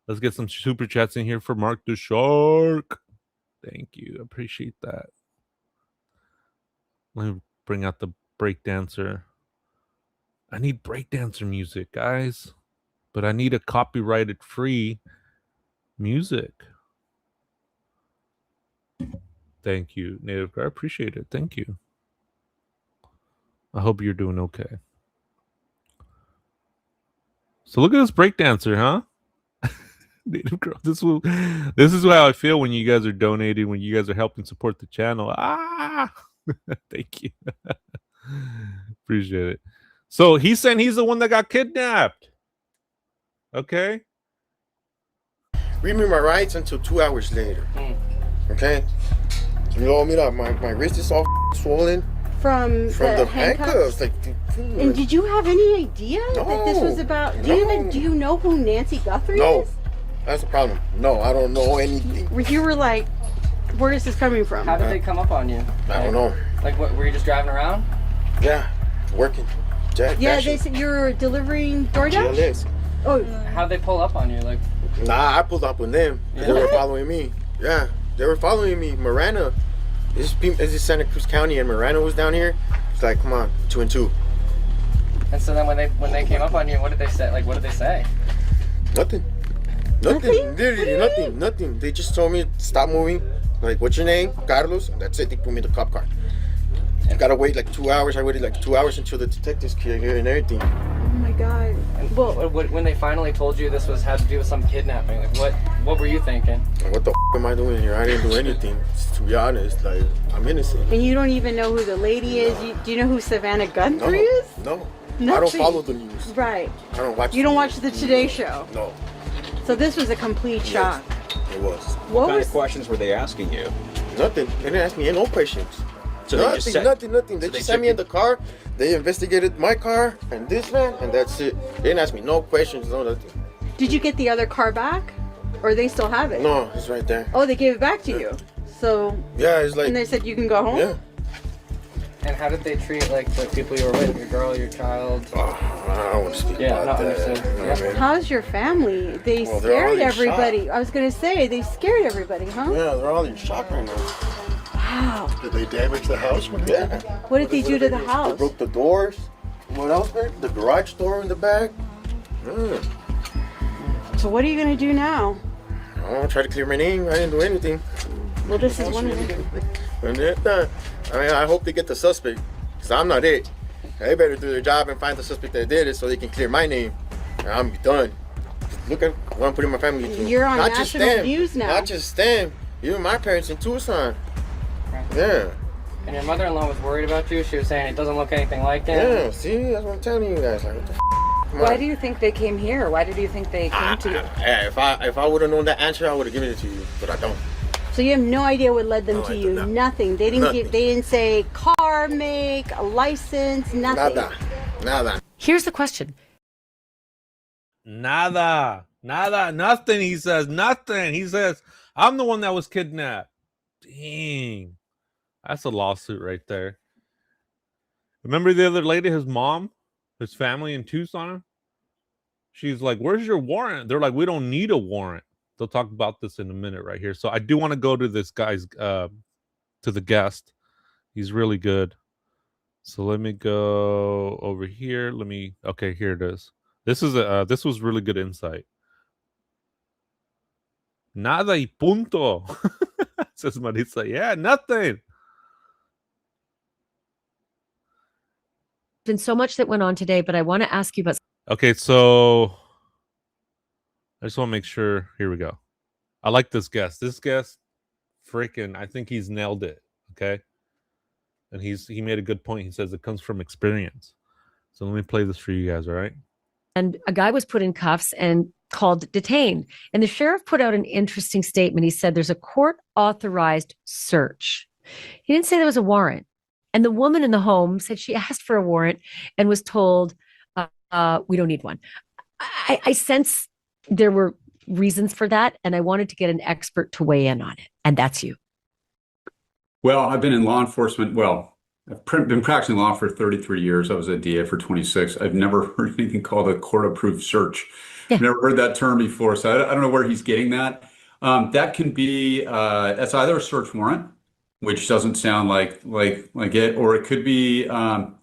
Let's get some super chats in here for Mark the Shark. Thank you. Appreciate that. Let me bring out the breakdancer. I need breakdancer music, guys. But I need a copyrighted free music. Thank you, Native Girl. I appreciate it. Thank you. I hope you're doing okay. So look at this breakdancer, huh? Native Girl. This is how I feel when you guys are donating, when you guys are helping support the channel. Thank you. Appreciate it. So he's saying he's the one that got kidnapped. Okay. Read me my rights until 2 hours later. Okay. You know, my wrist is all swollen from the handcuffs. Like, and did you have any idea that this was about? Do you know who Nancy Guthrie is? That's the problem. No, I don't know anything. You were like, where is this coming from? How did they come up on you? I don't know. Like, what, were you just driving around? Yeah, working. Yeah, they said you were delivering DoorDash? GLS. Oh. How'd they pull up on you? Like, nah, I pulled up on them. Yeah. They were following me. Yeah, they were following me. Marana, this is Santa Cruz County, and Marana was down here. It's like, come on, 2 and 2. And so then when they came up on you, what did they say? Like, what did they say? Nothing. Literally nothing. They just told me stop moving. Like, what's your name? Carlos. And that's it. They put me in the cop car. I gotta wait like 2 hours. I waited like 2 hours until the detectives came here and everything. Oh my God. Well, when they finally told you this had to do with some kidnapping, like what were you thinking? What the am I doing here? I didn't do anything. To be honest, like, I'm innocent. And you don't even know who the lady is. Do you know who Savannah Guthrie is? No. Nothing. I don't follow the news. Right. I don't watch. You don't watch the Today Show. No. So this was a complete shock. It was. What kind of questions were they asking you? Nothing. They didn't ask me no questions. So nothing. They just sat me in the car. They investigated my car and this man, and that's it. They didn't ask me no questions, no nothing. Did you get the other car back, or they still have it? No, it's right there. Oh, they gave it back to you. So. Yeah, it's like. And they said you can go home. Yeah. And how did they treat like the people you were with, your girl, your child? I don't want to speak about that. Yeah. How's your family? They scared everybody. I was gonna say they scared everybody, huh? Yeah, they're all in shock right now. Wow. Did they damage the house? Yeah. What did they do to the house? They broke the doors. What else, man? The garage door in the back. So what are you gonna do now? I'm gonna try to clear my name. I didn't do anything. Well, this is one of them. I mean, I hope they get the suspect, because I'm not it. They better do their job and find the suspect that did it so they can clear my name. And I'm done. Look at what I'm putting my family through. You're on national news now. Not just them. Even my parents in Tucson. Yeah. And your mother-in-law was worried about you? She was saying it doesn't look anything like it? Yeah, see? That's what I'm telling you guys. Like, what the Why do you think they came here? Why did you think they came to you? If I would have known that answer, I would have given it to you, but I don't. So you have no idea what led them No, to I do you? not. Nothing. They didn't Nothing. they didn't say car make, a license, nothing. Nada. Here's the question. Nada, nothing. He says nothing. He says, I'm the one that was kidnapped. Dang. That's a lawsuit right there. Remember the other lady, his mom, his family in Tucson? She's like, where's your warrant? They're like, we don't need a warrant. They'll talk about this in a minute right here. So I do want to go to this guy's, to the guest. He's really good. So let me go over here. Okay, here it is. This was really good insight. Nada y punto. Says Marisa. Yeah, nothing. Been so much that went on today, but I want to ask you about. Okay, so I just want to make sure. Here we go. I like this guest. This guest, freaking, I think he's nailed it. Okay, and he made a good point. He says it comes from experience. So let me play this for you guys. All right. And a guy was put in cuffs and called detained. And the sheriff put out an interesting statement. He said there's a court authorized search. He didn't say there was a warrant. And the woman in the home said she asked for a warrant and was told, we don't need one. I sense there were reasons for that. And I wanted to get an expert to weigh in on it. And that's you. Well, I've been in law enforcement. Well, I've been practicing law for 33 years. I was a DA for 26. I've never heard anything called a court-approved search. Yeah. I've never heard that term before, so I don't know where he's getting that. That can be that's either a search warrant, which doesn't sound like it, or it could be what's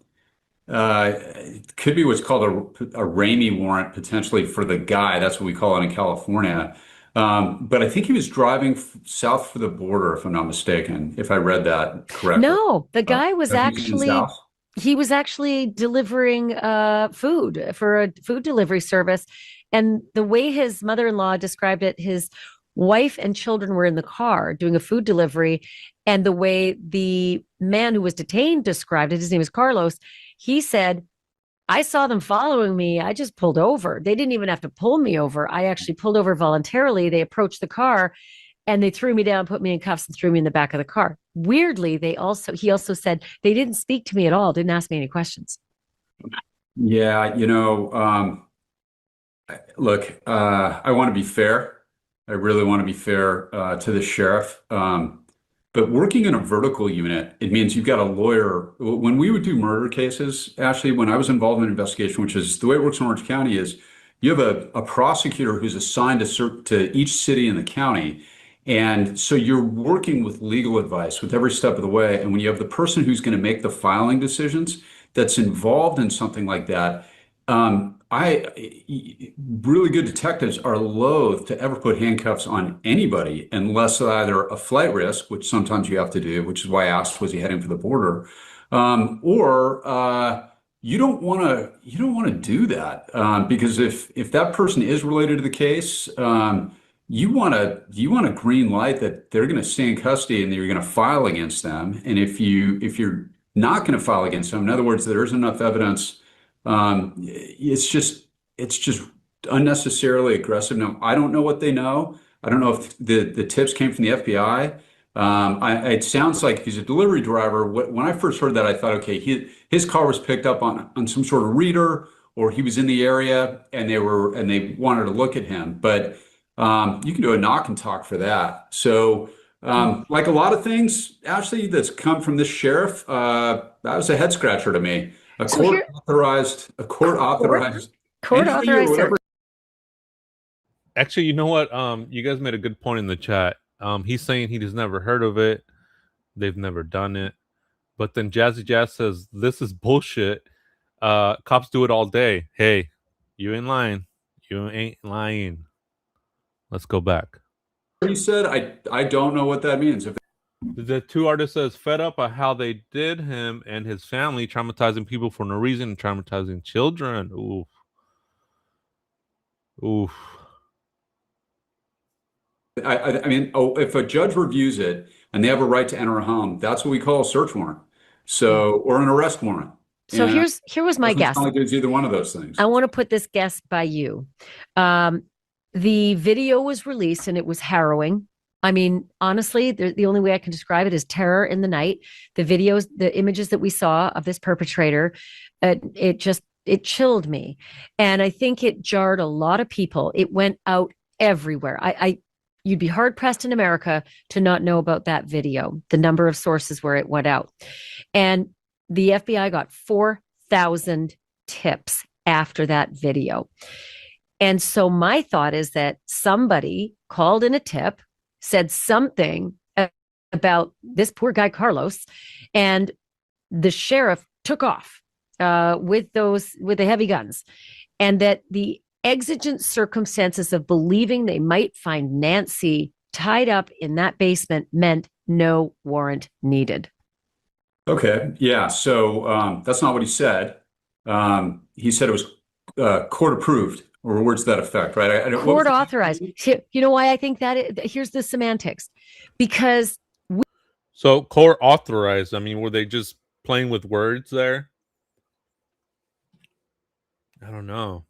called a Ramey warrant, potentially for the guy. That's what we call it in California. But I think he was driving south for the border, if I'm not mistaken, if I read that correctly. No, the guy was he was actually delivering food for a food delivery service. And the way his mother-in-law described it, his wife and children were in the car doing a food delivery. And the way the man who was detained described it, his name is Carlos, he said, I saw them following me. I just pulled over. They didn't even have to pull me over. I actually pulled over voluntarily. They approached the car and they threw me down, put me in cuffs and threw me in the back of the car. Weirdly, he also said they didn't speak to me at all, didn't ask me any questions. Yeah, look, I want to be fair. I really want to be fair to the sheriff. But working in a vertical unit, it means you've got a lawyer. When we would do murder cases, actually, when I was involved in an investigation, which is the way it works in Orange County, is you have a prosecutor who's assigned to each city in the county. And so you're working with legal advice with every step of the way. And when you have the person who's going to make the filing decisions that's involved in something like that, really good detectives are loath to ever put handcuffs on anybody unless either a flight risk, which sometimes you have to do, which is why I asked, was he heading for the border? Or you don't want to do that because if that person is related to the case, you want a green light that they're going to stay in custody and that you're going to file against them. And if you're not going to file against them, in other words, there isn't enough evidence. It's just unnecessarily aggressive. Now, I don't know what they know. I don't know if the tips came from the FBI. It sounds like he's a delivery driver. When I first heard that, I thought, okay, his car was picked up on some sort of reader, or he was in the area and they wanted to look at him. But you can do a knock and talk for that. So, like a lot of things, Ashley, that's come from this sheriff, that was a head scratcher to me. A court authorized search. Actually, you know what? You guys made a good point in the chat. He's saying he's never heard of it. They've never done it. But then Jazzy Jazz says, this is bullshit. Cops do it all day. Hey, you ain't lying. You ain't lying. Let's go back. He said, I don't know what that means. The two artists says fed up at how they did him and his family, traumatizing people for no reason, traumatizing children. Oof. Oof. I mean, if a judge reviews it and they have a right to enter a home, that's what we call a search warrant. So, or an arrest warrant. So here was my guess. It's either one of those things. I want to put this guess by you. The video was released and it was harrowing. I mean, honestly, the only way I can describe it is terror in the night. The videos, the images that we saw of this perpetrator, it chilled me. And I think it jarred a lot of people. It went out everywhere. You'd be hard pressed in America to not know about that video, the number of sources where it went out. And the FBI got 4,000 tips after that video. And so my thought is that somebody called in a tip, said something about this poor guy, Carlos, and the sheriff took off with the heavy guns, and that the exigent circumstances of believing they might find Nancy tied up in that basement meant no warrant needed. Okay. Yeah. So that's not what he said. He said it was court approved, or words to that effect, right? Court authorized. You know why I think that? Here's the semantics. Because so court authorized, I mean, were they just playing with words there? I don't know.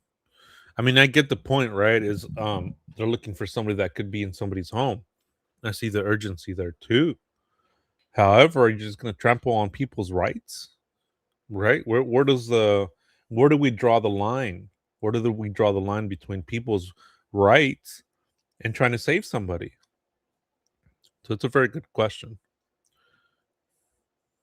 I mean, I get the point, right? Is they're looking for somebody that could be in somebody's home. I see the urgency there too. However, you're just going to trample on people's rights, right? Where do we draw the line? Where do we draw the line between people's rights and trying to save somebody? So it's a very good question.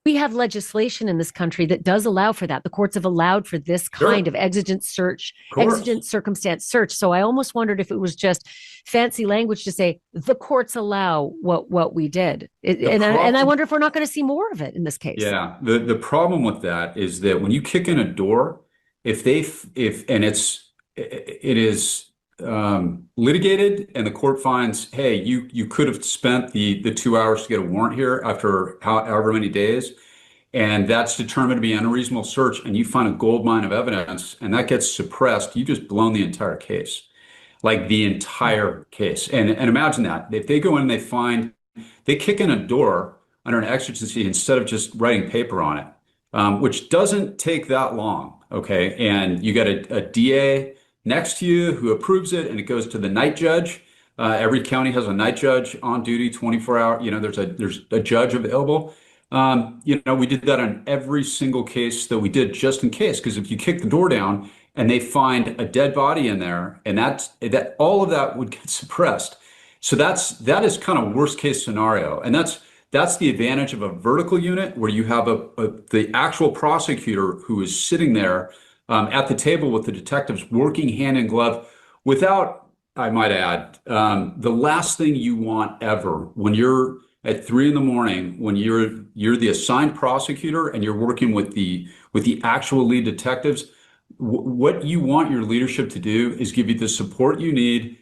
we have legislation in this country that does allow for that. The courts have allowed for this kind of exigent search, exigent circumstance search. So I almost wondered if it was just fancy language to say the courts allow what we did. And I wonder if we're not going to see more of it in this case. Yeah. The problem with that is that when you kick in a door, it is litigated and the court finds, hey, you could have spent the 2 hours to get a warrant here after however many days, and that's determined to be an unreasonable search, and you find a gold mine of evidence and that gets suppressed, you've just blown the entire case, like the entire case. And imagine that if they go in and they kick in a door under an exigency instead of just writing paper on it, which doesn't take that long. Okay. And you got a DA next to you who approves it, and it goes to the night judge. Every county has a night judge on duty, 24 hour. There's a judge available. We did that on every single case that we did, just in case, because if you kick the door down and they find a dead body in there, and that all of that would get suppressed. So that is kind of worst case scenario, and that's the advantage of a vertical unit where you have the actual prosecutor who is sitting there at the table with the detectives working hand in glove without, I might add, the last thing you want ever when you're at 3 a.m, when you're the assigned prosecutor and you're working with the actual lead detectives, what you want your leadership to do is give you the support you need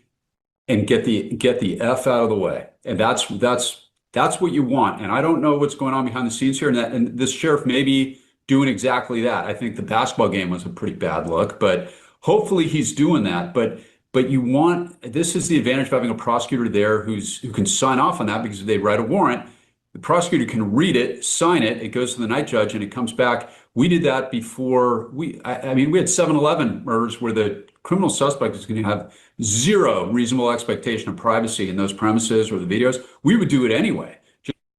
and get the F out of the way. And that's what you want. And I don't know what's going on behind the scenes here. And this sheriff may be doing exactly that. I think the basketball game was a pretty bad look, but hopefully he's doing that. But this is the advantage of having a prosecutor there who can sign off on that, because if they write a warrant, the prosecutor can read it, sign it, it goes to the night judge, and it comes back. We did that before. We had 7-Eleven murders where the criminal suspect is going to have zero reasonable expectation of privacy in those premises or the videos. We would do it anyway,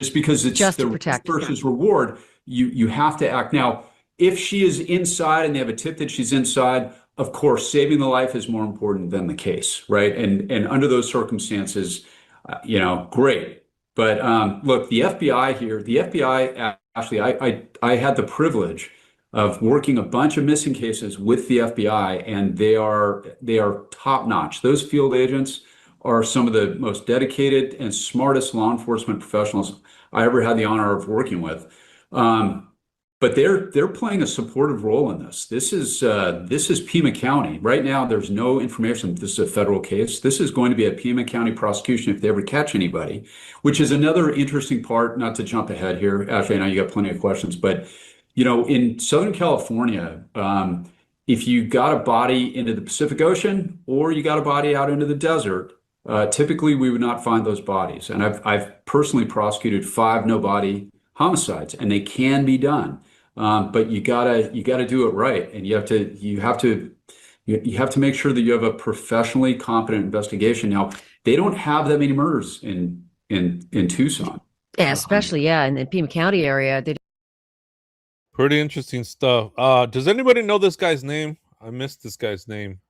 just because it's just the to protect versus reward. You have to act. Now, if she is inside and they have a tip that she's inside, of course, saving the life is more important than the case, right? And under those circumstances, great. But look, the FBI here, actually, I had the privilege of working a bunch of missing cases with the FBI, and they are top notch. Those field agents are some of the most dedicated and smartest law enforcement professionals I ever had the honor of working with. But they're playing a supportive role in this. This is Pima County. Right now, there's no information that this is a federal case. This is going to be a Pima County prosecution if they ever catch anybody, which is another interesting part, not to jump ahead here. Actually, I know you got plenty of questions, but in Southern California, if you got a body into the Pacific Ocean or you got a body out into the desert, typically we would not find those bodies. And I've personally prosecuted 5 no-body homicides, and they can be done. But you gotta do it right, and you have to make sure that you have a professionally competent investigation. Now, they don't have that many murders in in Tucson. Yeah, especially in the Pima County area. Pretty interesting stuff. Does anybody know this guy's name? I missed this guy's name.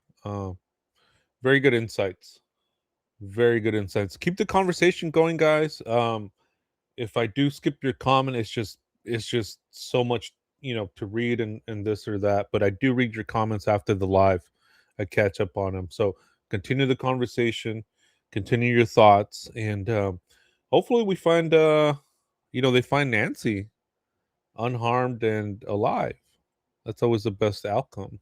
Very good insights. Very good insights. Keep the conversation going, guys. If I do skip your comment, it's just so much, to read and this or that. But I do read your comments after the live. I catch up on them. So continue the conversation, continue your thoughts, and hopefully we find they find Nancy unharmed and alive. That's always the best outcome.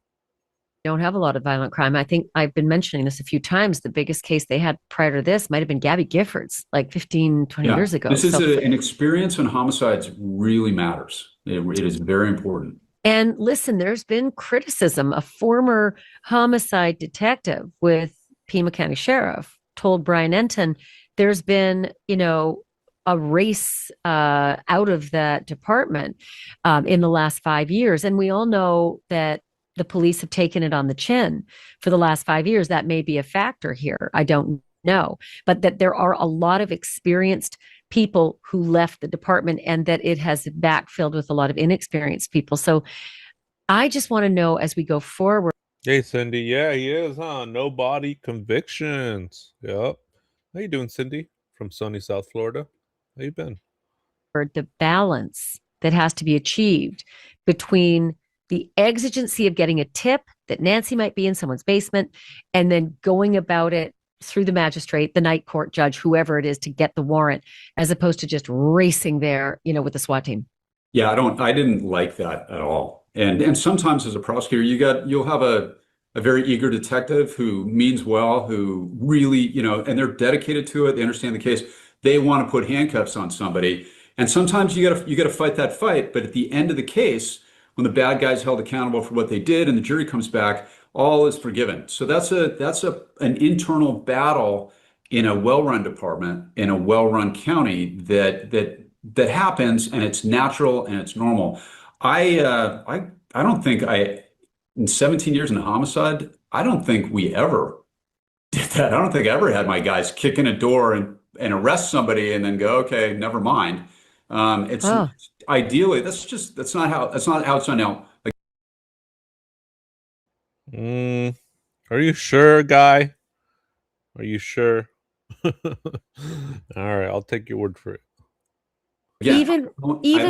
Don't have a lot of violent crime. I think I've been mentioning this a few times. The biggest case they had prior to this might have been Gabby Giffords, like 15, 20 years ago. This is an experience in homicides really matters. It is very important. And listen, there's been criticism. A former homicide detective with Pima County Sheriff told Brian Enton there's been, a race out of that department in the last 5 years. And we all know that the police have taken it on the chin for the last 5 years. That may be a factor here. I don't know. But that there are a lot of experienced people who left the department and that it has backfilled with a lot of inexperienced people. So I just want to know as we go forward. Hey, Cindy. Yeah, he is, huh? No body convictions. Yep. How you doing, Cindy? From sunny South Florida. How you been? The balance that has to be achieved between the exigency of getting a tip that Nancy might be in someone's basement and then going about it through the magistrate, the night court judge, whoever it is, to get the warrant, as opposed to just racing there, with the SWAT team. Yeah, I didn't like that at all. And sometimes as a prosecutor, you'll have a very eager detective who means well, who really, and they're dedicated to it. They understand the case. They want to put handcuffs on somebody. And sometimes you gotta fight that fight. But at the end of the case, when the bad guy's held accountable for what they did and the jury comes back, all is forgiven. So that's an internal battle in a well-run department, in a well-run county that happens, and it's natural and it's normal. I don't think in 17 years in homicide, I don't think we ever did that. I don't think I ever had my guys kick in a door and arrest somebody and then go, okay, never mind. Ideally, that's not how it's done now. Are you sure, guy? Are you sure? All right, I'll take your word for it. Yeah, even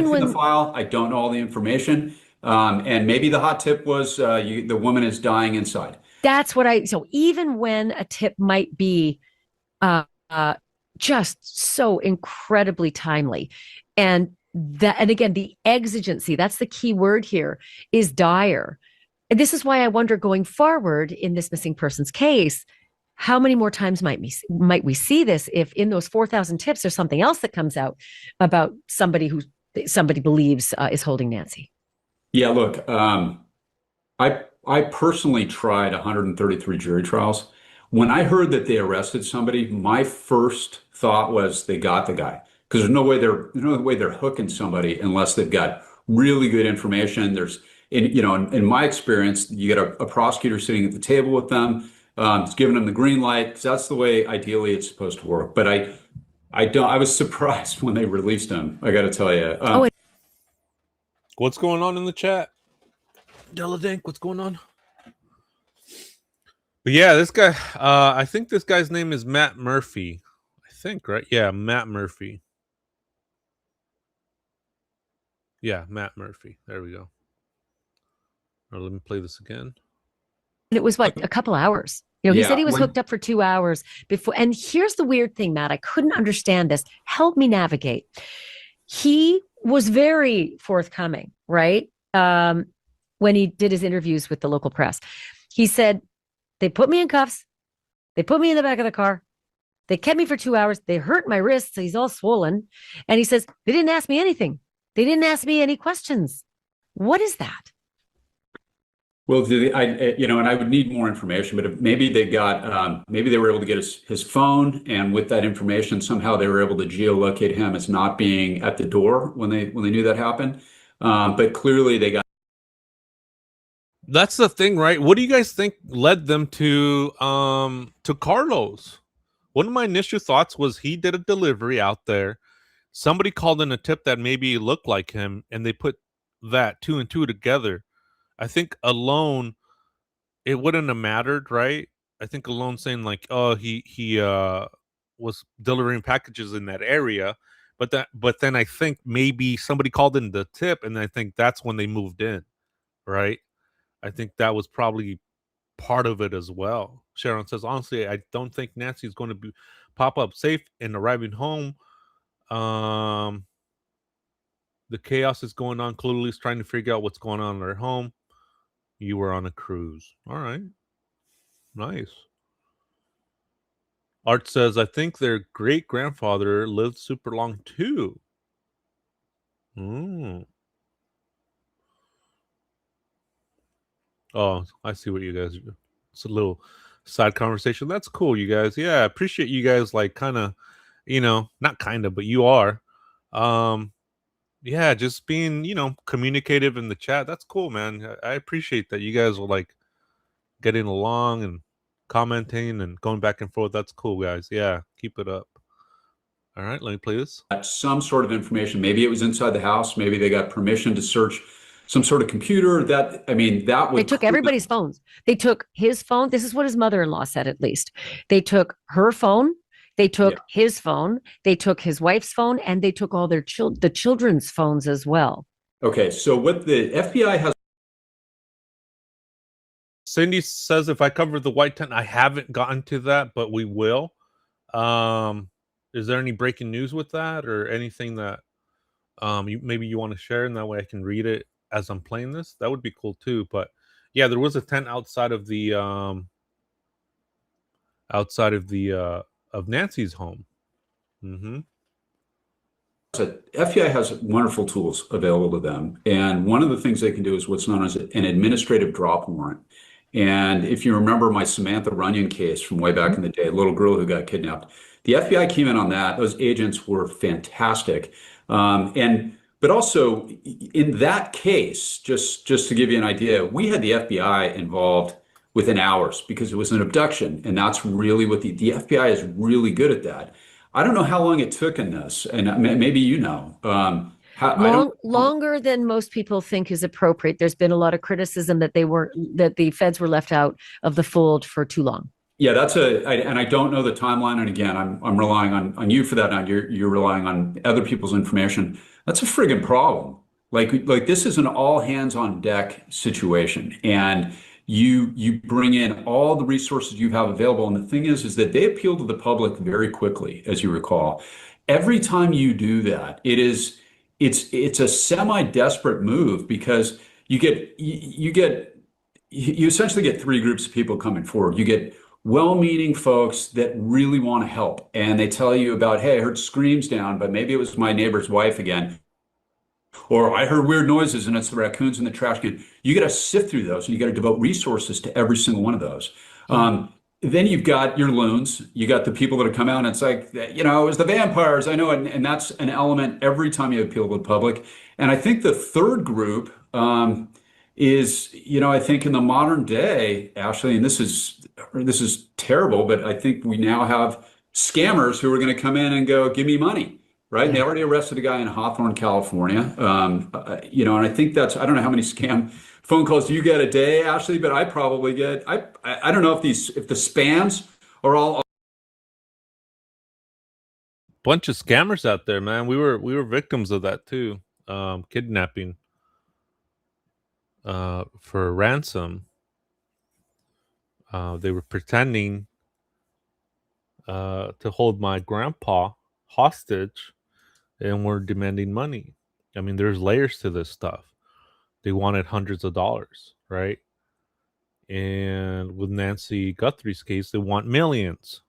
when the file, I don't know all the information, and maybe the hot tip was the woman is dying inside. That's what so even when a tip might be just so incredibly timely, and again, the exigency, that's the key word here, is dire. And this is why I wonder, going forward in this missing persons case, how many more times might we see this if in those 4,000 tips there's something else that comes out about somebody who somebody believes is holding Nancy? Yeah, look, I personally tried 133 jury trials. When I heard that they arrested somebody, my first thought was they got the guy, because there's no way they're hooking somebody unless they've got really good information. In my experience, you get a prosecutor sitting at the table with them, giving them the green light, because that's the way ideally it's supposed to work. But I was surprised when they released him, I got to tell you. What's going on in the chat? Deladink, what's going on? But yeah, this guy, I think this guy's name is Matt Murphy. I think, right? Yeah, Matt Murphy. Yeah, Matt Murphy. There we go. Let me play this again. And it was a couple hours. He said he was hooked up for 2 hours before. And here's the weird thing, Matt. I couldn't understand this. Help me navigate. He was very forthcoming, right? When he did his interviews with the local press. He said, they put me in cuffs. They put me in the back of the car. They kept me for 2 hours. They hurt my wrists. He's all swollen. And he says, they didn't ask me anything. They didn't ask me any questions. What is that? Well, and I would need more information, but maybe they were able to get his phone, and with that information, somehow they were able to geolocate him as not being at the door when they knew that happened. But clearly they got. That's the thing, right? What do you guys think led them to Carlos? one of my initial thoughts was he did a delivery out there. Somebody called in a tip that maybe looked like him, and they put that 2 and 2 together. I think alone, it wouldn't have mattered, right? I think alone saying like, oh, he was delivering packages in that area, but then I think maybe somebody called in the tip, and I think that's when they moved in, right? I think that was probably part of it as well. Sharon says, honestly, I don't think Nancy is going to pop up safe and arriving home. The chaos is going on. Clearly, is trying to figure out what's going on in their home. You were on a cruise. All right. Nice. Art says, I think their great grandfather lived super long too. Oh, I see what you guys do. It's a little side conversation. That's cool, you guys. Yeah, I appreciate you guys, like, kind of, not kind of, but you are. Yeah, just being, communicative in the chat. That's cool, man. I appreciate that you guys are like getting along and commenting and going back and forth. That's cool, guys. Yeah, keep it up. All right, let me play this. Some sort of information. Maybe it was inside the house. Maybe they got permission to search some sort of computer. That would. They took everybody's phones. They took his phone. This is what his mother-in-law said, at least. They took her phone. They took his phone. They took his wife's phone, and they took all their the children's phones as well. Okay, so what the FBI has. Cindy says, if I cover the white tent, I haven't gotten to that, but we will. Is there any breaking news with that, or anything that maybe you want to share, and that way I can read it as I'm playing this? That would be cool too. But yeah, there was a tent outside of the of Nancy's home. So FBI has wonderful tools available to them, and one of the things they can do is what's known as an administrative drop warrant. And if you remember my Samantha Runyon case from way back in the day, a little girl who got kidnapped, the FBI came in on that. Those agents were fantastic. But also in that case, just to give you an idea, we had the FBI involved within hours because it was an abduction. And that's really what the FBI is really good at that. I don't know how long it took in this, and maybe you know. Longer than most people think is appropriate. There's been a lot of criticism that the feds were left out of the fold for too long. Yeah, and I don't know the timeline. And again, I'm relying on you for that. Now you're relying on other people's information. That's a friggin' problem. Like this is an all hands on deck situation, and you bring in all the resources you have available. And the thing is that they appeal to the public very quickly, as you recall. Every time you do that, it's a semi-desperate move, because you essentially get three groups of people coming forward. You get well-meaning folks that really want to help, and they tell you about, hey, I heard screams down, but maybe it was my neighbor's wife again, or I heard weird noises and it's the raccoons in the trash can. You got to sift through those, and you got to devote resources to every single one of those. Then you've got your loons. You got the people that have come out, and it's like, it was the vampires. I know, and that's an element every time you appeal to the public. And I think the third group is, I think in the modern day, Ashley, and this is terrible, but I think we now have scammers who are going to come in and go, give me money, right? And they already arrested a guy in Hawthorne, California. And I think I don't know how many scam phone calls you get a day, Ashley, but I probably get, I don't know if the spams are all. Bunch of scammers out there, man. We were victims of that too. Kidnapping for ransom. They were pretending to hold my grandpa hostage, and were demanding money. I mean, there's layers to this stuff. They wanted hundreds of dollars, right? And with Nancy Guthrie's case, they want millions.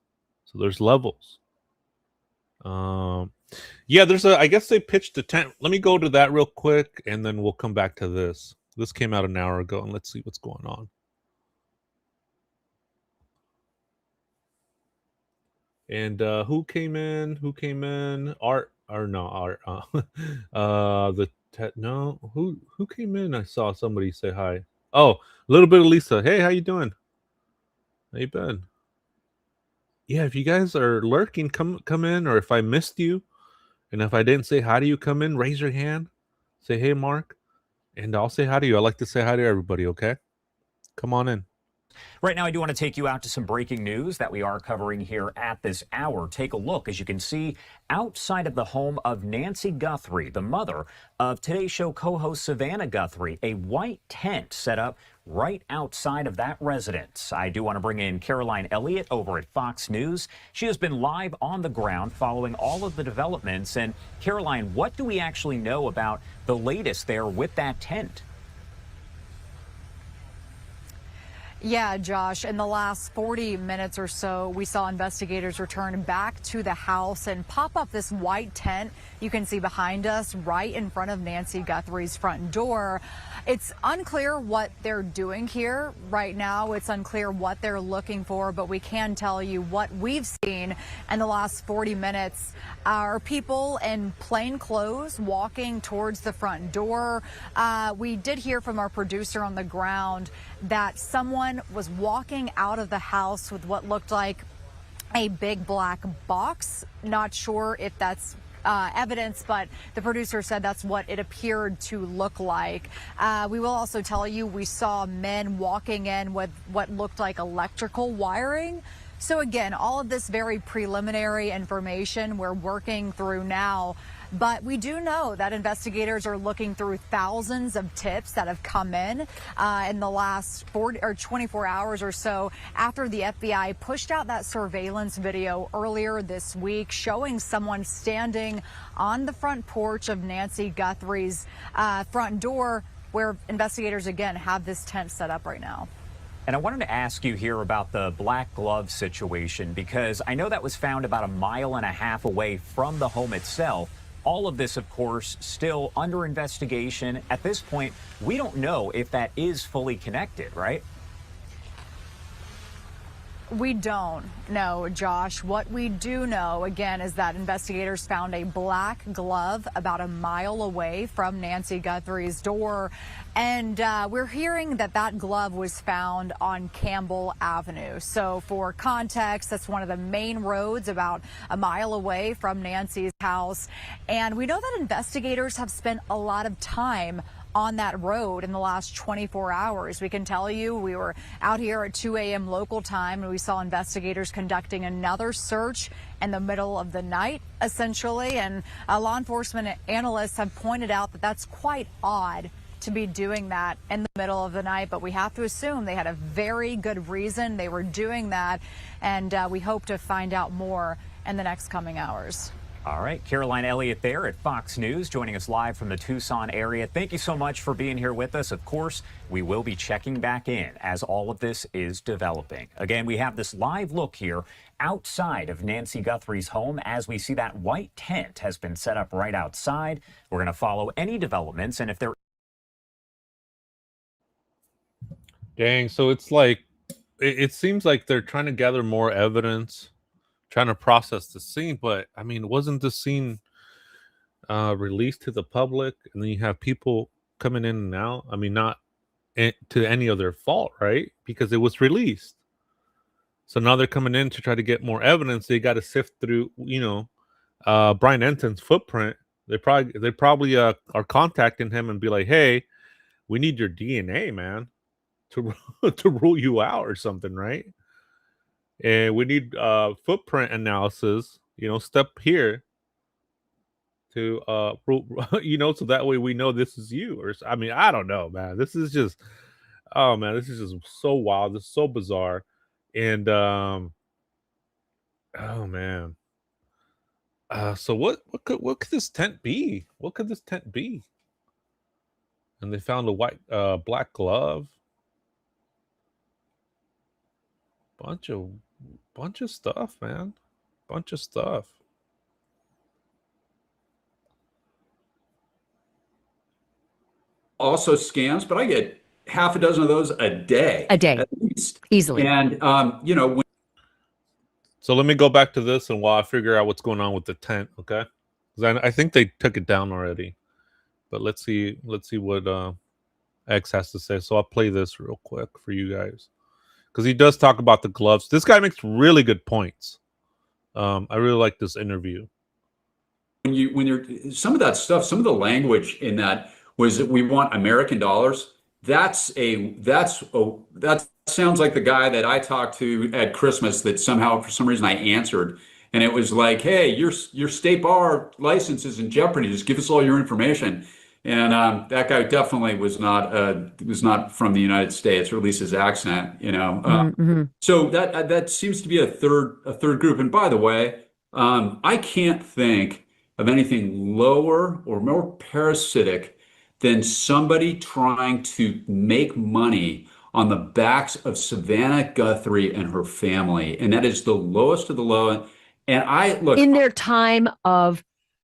So there's levels. Yeah, I guess they pitched a tent. Let me go to that real quick, and then we'll come back to this. This came out an hour ago, and let's see what's going on. And who came in? Art. Who came in? I saw somebody say hi. Oh, a little bit of Lisa. Hey, how you doing? How you been? yeah, if you guys are lurking, come in, or if I missed you, and if I didn't say hi to you, come in, raise your hand, say hey, Mark, and I'll say hi to you. I like to say hi to everybody. Okay, come on in. Right now, I do want to take you out to some breaking news that we are covering here at this hour. Take a look, as you can see, outside of the home of Nancy Guthrie, the mother of Today's Show co-host Savannah Guthrie, a white tent set up right outside of that residence. I do want to bring in Caroline Elliott over at Fox News. She has been live on the ground following all of the developments. And Caroline, what do we actually know about the latest there with that tent? Yeah, Josh, in the last 40 minutes or so, we saw investigators return back to the house and pop up this white tent you can see behind us right in front of Nancy Guthrie's front door. It's unclear what they're doing here right now. It's unclear what they're looking for, but we can tell you what we've seen in the last 40 minutes are people in plain clothes walking towards the front door. We did hear from our producer on the ground that someone was walking out of the house with what looked like a big black box. Not sure if that's evidence, but the producer said that's what it appeared to look like. We will also tell you we saw men walking in with what looked like electrical wiring. So again, all of this very preliminary information we're working through now. But we do know that investigators are looking through thousands of tips that have come in the last 24 hours or so after the FBI pushed out that surveillance video earlier this week showing someone standing on the front porch of Nancy Guthrie's front door, where investigators again have this tent set up right now. And I wanted to ask you here about the black glove situation, because I know that was found about 1.5 miles away from the home itself. All of this, of course, still under investigation. At this point, we don't know if that is fully connected, right? We don't know, Josh. What we do know, again, is that investigators found a black glove about 1 mile away from Nancy Guthrie's door. And we're hearing that that glove was found on Campbell Avenue. So for context, that's one of the main roads about 1 mile away from Nancy's house. And we know that investigators have spent a lot of time on that road in the last 24 hours. We can tell you we were out here at 2 a.m. local time, and we saw investigators conducting another search in the middle of the night, essentially. And law enforcement analysts have pointed out that that's quite odd to be doing that in the middle of the night, but we have to assume they had a very good reason they were doing that, and we hope to find out more in the next coming hours. All right, Caroline Elliott there at Fox News, joining us live from the Tucson area. Thank you so much for being here with us. Of course, we will be checking back in as all of this is developing. Again, we have this live look here outside of Nancy Guthrie's home as we see that white tent has been set up right outside. We're going to follow any developments, and if there... Dang, so it's like, it seems like they're trying to gather more evidence, trying to process the scene, but I mean, wasn't the scene released to the public, and then you have people coming in and out? I mean, not to any of their fault, right? Because it was released. So now they're coming in to try to get more evidence. They got to sift through, Brian Enton's footprint. They probably are contacting him and be like, hey, we need your DNA, man, to to rule you out or something, right? And we need footprint analysis, step here to so that way we know this is you. Or I mean, I don't know, man. This is just, oh man, this is just so wild. This is so bizarre. And oh man. So what could this tent be? What could this tent be? And they found a white black glove. Bunch of stuff, man. Bunch of stuff. Also scams, but I get half a dozen of those a day. A day. At least. Easily. And, when... So let me go back to this and while I figure out what's going on with the tent, okay? Because I think they took it down already. But let's see what X has to say. So I'll play this real quick for you guys. because he does talk about the gloves. This guy makes really good points. I really like this interview. When you're some of that stuff, some of the language in that was that we want American dollars. That sounds like the guy that I talked to at Christmas that somehow for some reason I answered, and it was like, hey, your state bar license is in jeopardy. Just give us all your information. And that guy definitely was not from the United States, or at least his accent, you know. So that seems to be a third group. And by the way, I can't think of anything lower or more parasitic than somebody trying to make money on the backs of Savannah Guthrie and her family. And that is the lowest of the low. And I look in their time of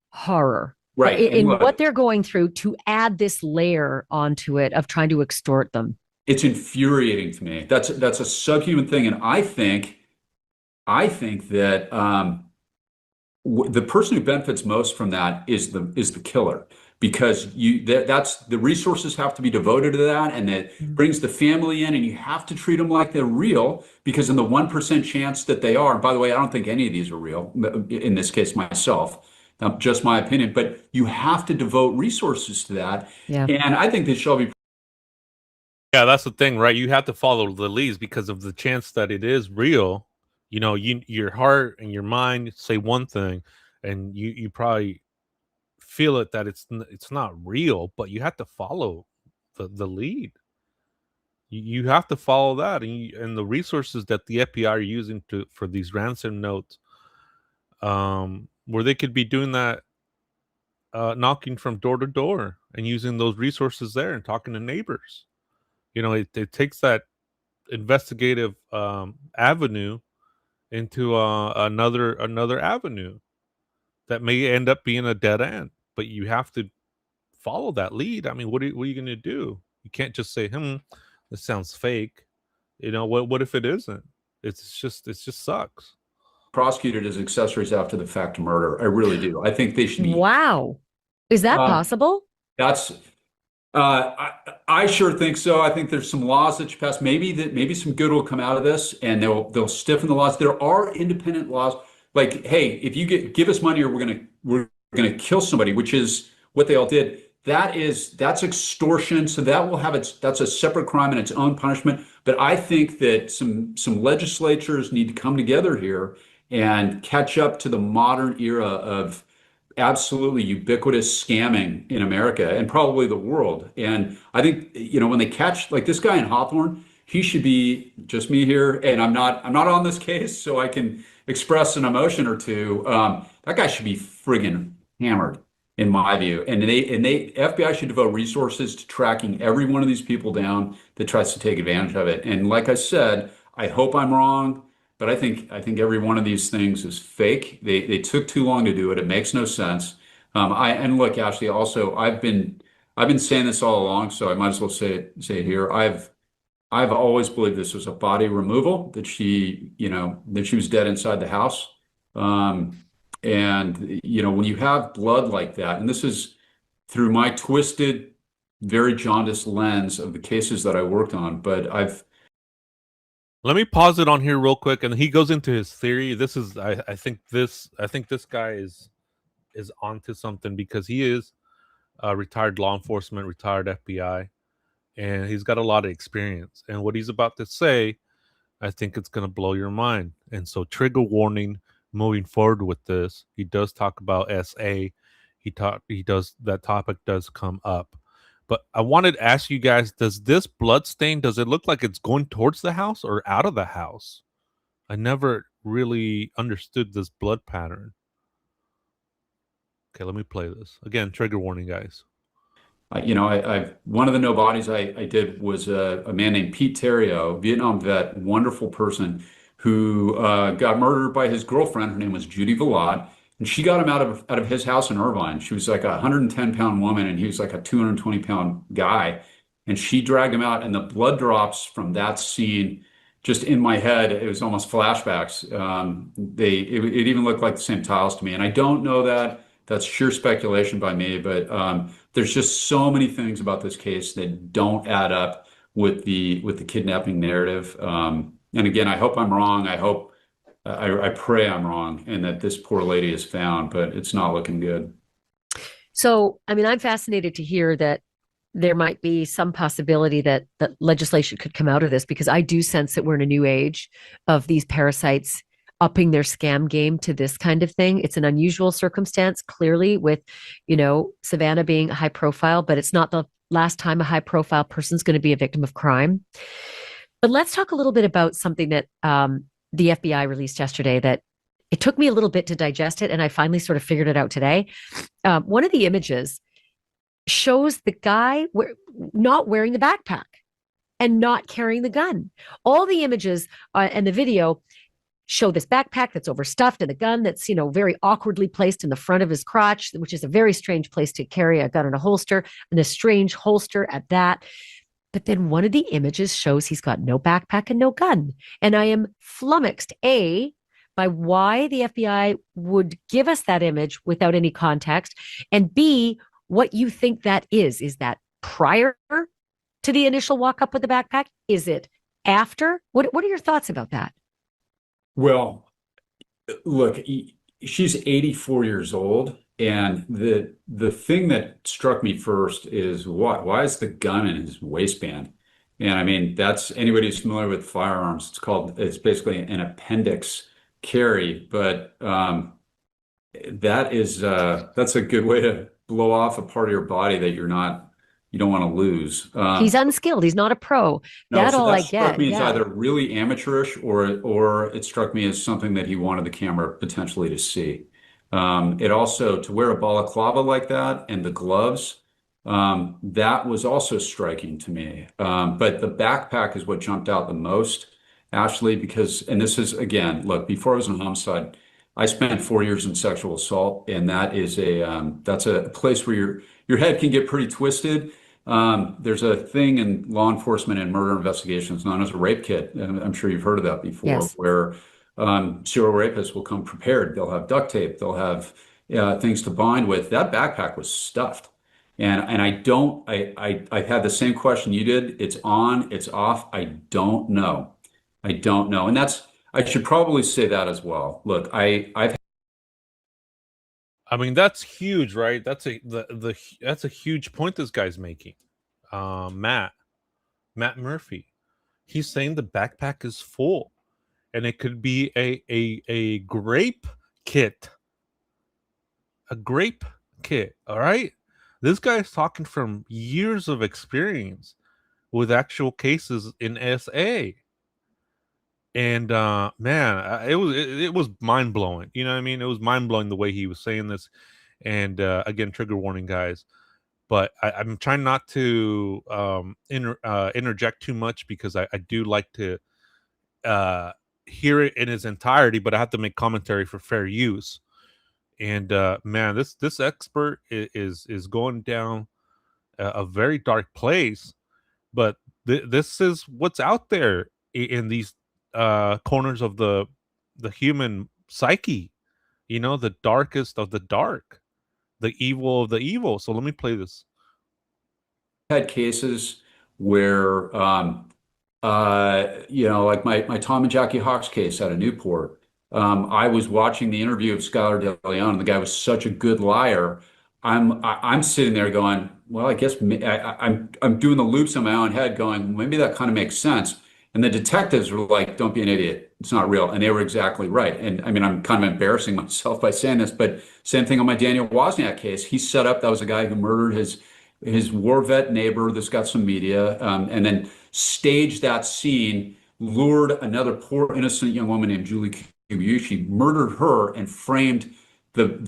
horror, right? In what they're going through, to add this layer onto it of trying to extort them. It's infuriating to me. That's a subhuman thing. And I think that the person who benefits most from that is the killer, because that's the resources have to be devoted to that, and that brings the family in, and you have to treat them like they're real, because in the 1% chance that they are, and by the way, I don't think any of these are real in this case myself, just my opinion, but you have to devote resources to that. Yeah. And I think they shall be. Yeah, that's the thing, right? You have to follow the leads because of the chance that it is real. You know, your heart and your mind say one thing, and you probably feel it that it's not real, but you have to follow the lead. You have to follow that, and the resources that the FBI are using for these ransom notes, where they could be doing that, knocking from door to door and using those resources there and talking to neighbors. You know, it takes that investigative avenue into another avenue that may end up being a dead end, but you have to follow that lead. I mean, what are you going to do? You can't just say, this sounds fake. You know, what if it isn't? It just sucks. Prosecuted as accessories after the fact murder. I really do. I think they should be. Wow. Is that possible? That's I sure think so. I think there's some laws that you pass. Maybe some good will come out of this, and they'll stiffen the laws. There are independent laws, like, hey, if you give us money, or we're gonna kill somebody, which is what they all did. That's extortion. So that's a separate crime in its own punishment. But I think that some legislatures need to come together here and catch up to the modern era of absolutely ubiquitous scamming in America and probably the world. And I think, you know, when they catch like this guy in Hawthorne, he should be, just me here, and I'm not on this case, so I can express an emotion or two. That guy should be friggin' hammered, in my view. And FBI should devote resources to tracking every one of these people down that tries to take advantage of it. And like I said, I hope I'm wrong, but I think every one of these things is fake. They took too long to do it. It makes no sense. And look, Ashley, also I've been saying this all along, so I might as well say it here. I've always believed this was a body removal, that she was dead inside the house. And you know, when you have blood like that, and this is through my twisted, very jaundiced lens of the cases that I worked on, but let me pause it on here real quick, and he goes into his theory. This is, I think this guy is onto something, because he is retired law enforcement, retired FBI, and he's got a lot of experience. And what he's about to say, I think it's going to blow your mind. And so, trigger warning moving forward with this. He does talk about SA. That topic does come up. But I wanted to ask you guys, does this blood stain, does it look like it's going towards the house or out of the house? I never really understood this blood pattern. Okay, let me play this. Again, trigger warning, guys. You know, one of the no bodies I did was a man named Pete Terrio, Vietnam vet, wonderful person, who got murdered by his girlfriend. Her name was Judy Villat. And she got him out of his house in Irvine. She was like a 110-pound woman, and he was like a 220-pound guy. And she dragged him out, and the blood drops from that scene, just in my head, it was almost flashbacks. It even looked like the same tiles to me. And I don't know that. That's sheer speculation by me. But there's just so many things about this case that don't add up with the kidnapping narrative. And again, I hope I'm wrong. I pray I'm wrong and that this poor lady is found, but it's not looking good. So, I mean, I'm fascinated to hear that there might be some possibility that legislation could come out of this, because I do sense that we're in a new age of these parasites upping their scam game to this kind of thing. It's an unusual circumstance, clearly, with, Savannah being high profile, but it's not the last time a high profile person is going to be a victim of crime. But let's talk a little bit about something that the FBI released yesterday that it took me a little bit to digest it, and I finally sort of figured it out today. One of the images shows the guy not wearing the backpack and not carrying the gun. All the images and the video show this backpack that's overstuffed and a gun that's, very awkwardly placed in the front of his crotch, which is a very strange place to carry a gun in a holster, and a strange holster at that. But then one of the images shows he's got no backpack and no gun. And I am flummoxed, A, by why the FBI would give us that image without any context, and B, what you think that is. Is that prior to the initial walk up with the backpack? Is it after? What are your thoughts about that? Well, look, she's 84 years old. And the thing that struck me first is why is the gun in his waistband? And I mean, that's anybody who's familiar with firearms. It's basically an appendix carry, but that's a good way to blow off a part of your body that you don't want to lose. He's unskilled. He's not a pro. No, so I that struck get. me as either really amateurish or it struck me as something that he wanted the camera potentially to see. It also, to wear a balaclava like that and the gloves, that was also striking to me. But the backpack is what jumped out the most, Ashley, and this is, again, look, before I was in homicide, I spent 4 years in sexual assault, and that's a place where your head can get pretty twisted. There's a thing in law enforcement and murder investigations known as a rape kit, and I'm sure you've heard of that before, yes, where serial rapists will come prepared. They'll have duct tape. They'll have things to bind with. That backpack was stuffed, and I had the same question you did. It's on, it's off. I don't know, and I should probably say that as well. Look, I mean, that's huge, right? That's a huge point this guy's making. Matt Murphy, he's saying the backpack is full, and it could be a grape kit. A grape kit, all right? This guy's talking from years of experience with actual cases in SA. And man, it was mind blowing. You know what I mean? It was mind blowing the way he was saying this. And again, trigger warning, guys. But I'm trying not to interject too much, because I do like to hear it in its entirety, but I have to make commentary for fair use. And man, this expert is going down a very dark place. But this is what's out there in these corners of the human psyche, the darkest of the dark, the evil of the evil. So let me play this. Had cases where like my Tom and Jackie Hawks case out of Newport. I was watching the interview of Skylar De Leon, and the guy was such a good liar. I'm sitting there going, well, I guess I'm doing the loops in my own head going, maybe that kind of makes sense. And the detectives were like, don't be an idiot. It's not real. And they were exactly right. And I mean, I'm kind of embarrassing myself by saying this, but same thing on my Daniel Wozniak case. He set up, that was a guy who murdered his war vet neighbor that's got some media, and then staged that scene, lured another poor innocent young woman named Julie Kibuishi, murdered her, and framed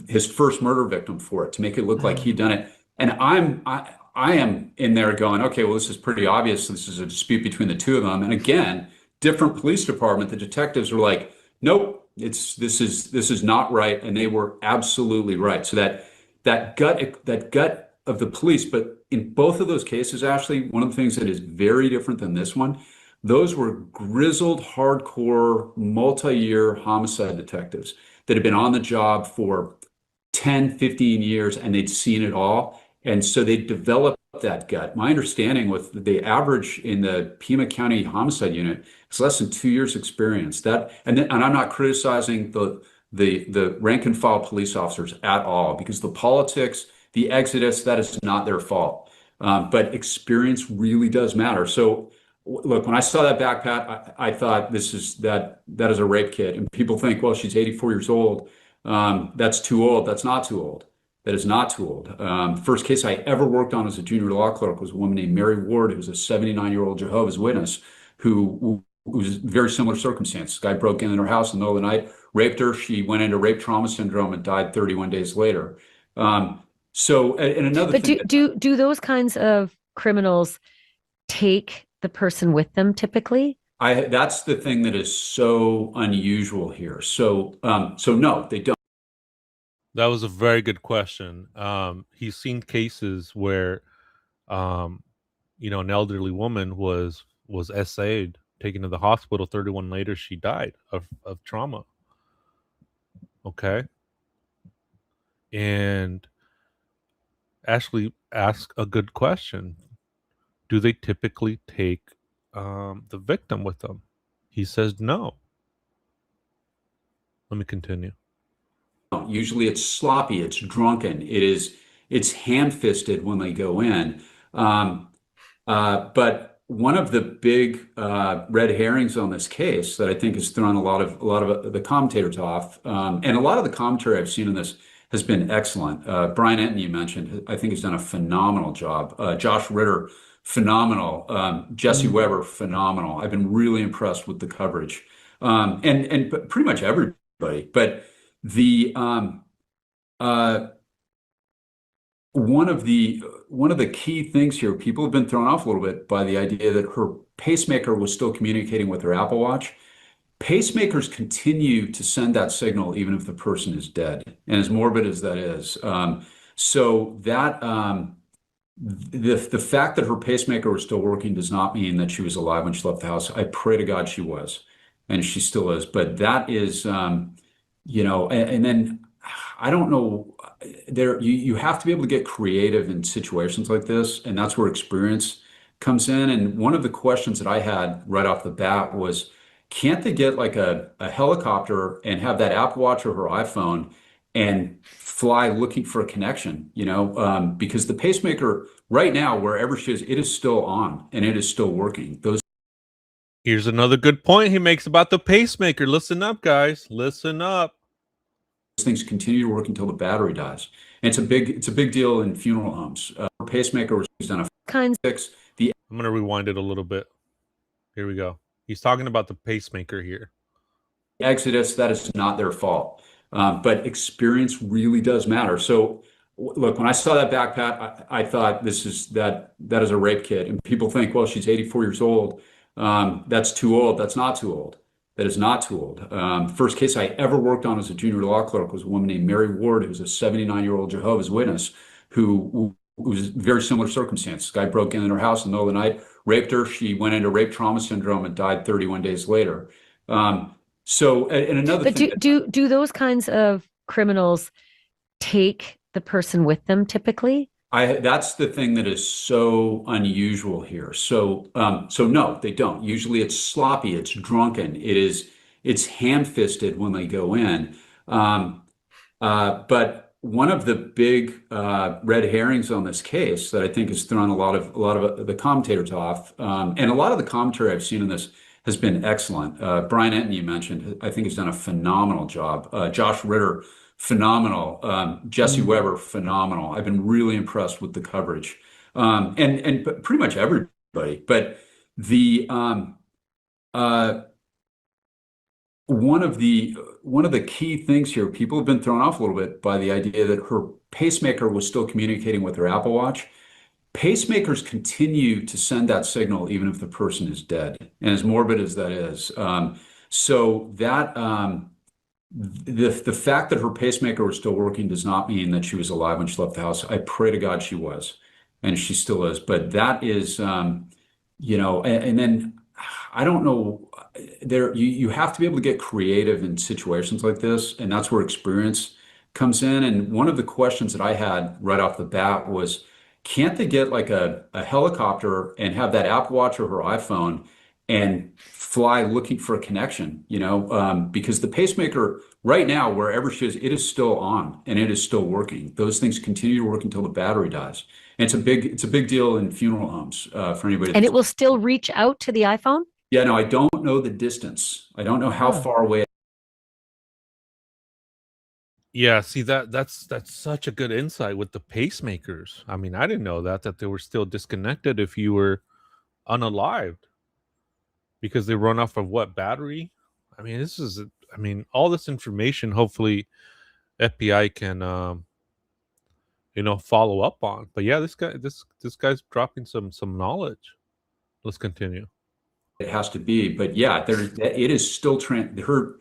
his first murder victim for it to make it look like he'd done it. And I am in there going, okay, well, this is pretty obvious. This is a dispute between the two of them. And again, different police department. The detectives were like, nope, this is not right, and they were absolutely right. So that gut of the police. But in both of those cases, Ashley, one of the things that is very different than this one, those were grizzled, hardcore, multi-year homicide detectives that had been on the job for 10, 15 years, and they'd seen it all. And so they developed that gut. My understanding with the average in the Pima County Homicide Unit is less than 2 years experience. And I'm not criticizing the rank and file police officers at all, because the politics, the exodus, that is not their fault. But experience really does matter. So look, when I saw that backpack, I thought that is a rape kit. And people think, well, she's 84 years old. That's too old. That's not too old. That is not too old. First case I ever worked on as a junior law clerk was a woman named Mary Ward, who was a 79-year-old Jehovah's Witness who was very similar circumstances. This guy broke into her house in the middle of the night, raped her. She went into rape trauma syndrome and died 31 days later. And another But thing. do those kinds of criminals take the person with them typically? That's the thing that is so unusual here. So no, they don't. That was a very good question. He's seen cases where, an elderly woman was SA'd, taken to the hospital. 31 later, she died of trauma. Okay. And Ashley asked a good question. Do they typically take the victim with them? He says no. Let me continue. Usually it's sloppy, it's drunken, it's ham-fisted when they go in. But one of the big red herrings on this case that I think has thrown a lot of the commentators off, and a lot of the commentary I've seen in this has been excellent. Brian Enton, you mentioned, I think has done a phenomenal job. Josh Ritter, phenomenal. Jesse Weber, phenomenal. I've been really impressed with the coverage, and pretty much everybody. But one of the key things here, people have been thrown off a little bit by the idea that her pacemaker was still communicating with her Apple Watch. Pacemakers continue to send that signal even if the person is dead, and as morbid as that is. So that the fact that her pacemaker was still working does not mean that she was alive when she left the house. I pray to God she was, and she still is. But that is, and then I don't know. You have to be able to get creative in situations like this, and that's where experience comes in. And one of the questions that I had right off the bat was, can't they get like a helicopter and have that Apple Watch or her iPhone and fly looking for a connection? Because the pacemaker right now, wherever she is, it is still on and it is still working. Here's another good point he makes about the pacemaker. Listen up, guys. Listen up. Things continue to work until the battery dies. And it's a big deal in funeral homes. Pacemaker was used on a fix. I'm going to rewind it a little bit. Here we go. He's talking about the pacemaker here. Exodus, that is not their fault. But experience really does matter. So look, when I saw that backpack, I thought that is a rape kit. And people think, well, she's 84 years old. That's too old. That's not too old. That is not too old. First case I ever worked on as a junior law clerk was a woman named Mary Ward, who was a 79-year-old Jehovah's Witness who was very similar circumstances. This guy broke into her house in the middle of the night, raped her. She went into rape trauma syndrome and died 31 days later. But do those kinds of criminals take the person with them typically? That's the thing that is so unusual here. So no, they don't. Usually it's sloppy, it's drunken, it's ham-fisted when they go in. But one of the big red herrings on this case that I think has thrown a lot of the commentators off, and a lot of the commentary I've seen in this has been excellent. Brian Enton, you mentioned, I think has done a phenomenal job. Josh Ritter, phenomenal. Jesse Weber, phenomenal. I've been really impressed with the coverage, and pretty much everybody. But one of the key things here, people have been thrown off a little bit by the idea that her pacemaker was still communicating with her Apple Watch. Pacemakers continue to send that signal even if the person is dead, and as morbid as that is. So that the fact that her pacemaker was still working does not mean that she was alive when she left the house. I pray to God she was, and she still is. But that is, and then I don't know. You have to be able to get creative in situations like this, and that's where experience comes in. And one of the questions that I had right off the bat was, can't they get like a helicopter and have that Apple Watch or her iPhone and fly looking for a connection, because the pacemaker right now, wherever she is, it is still on and it is still working. Those things continue to work until the battery dies. And it's a big deal in funeral homes for anybody. And it will still reach out to the iPhone? Yeah, no, I don't know the distance. I don't know how far away. Yeah, see that's such a good insight with the pacemakers. I mean, I didn't know that they were still disconnected if you were unalived because they run off of what battery? I mean, all this information hopefully FBI can follow up on. But yeah, this guy's dropping some knowledge. Let's continue. It has to be, but yeah, it is still her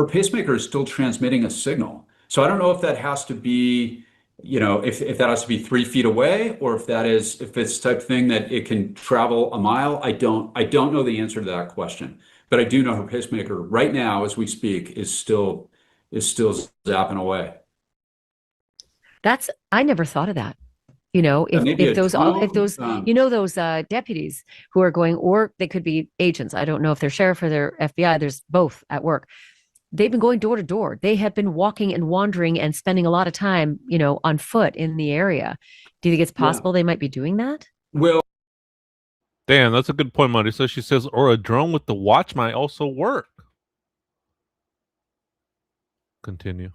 pacemaker is still transmitting a signal. So I don't know if that has to be, if that has to be 3 feet away, or if it's type of thing that it can travel a mile. I don't know the answer to that question, but I do know her pacemaker right now, as we speak, is still zapping away. I never thought of that. If those deputies who are going, or they could be agents. I don't know if they're sheriff or they're FBI. There's both at work. They've been going door to door. They have been walking and wandering and spending a lot of time, on foot in the area. Do you think it's possible they might be doing that? Well, Dan, that's a good point, Marisa. She says, or a drone with the watch might also work. Continue.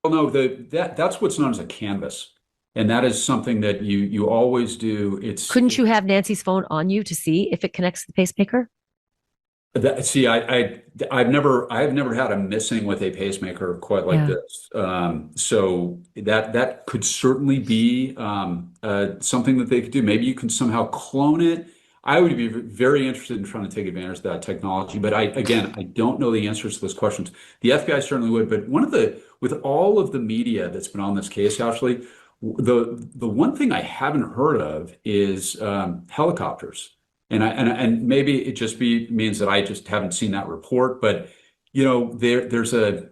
Well, no, that's what's known as a canvas. And that is something that you always do. Couldn't you have Nancy's phone on you to see if it connects to the pacemaker? I've never had a missing with a pacemaker quite like this. So that could certainly be something that they could do. Maybe you can somehow clone it. I would be very interested in trying to take advantage of that technology. But I don't know the answers to those questions. The FBI certainly would. But with all of the media that's been on this case, Ashley, the one thing I haven't heard of is helicopters. And maybe it just means that I just haven't seen that report. But there's a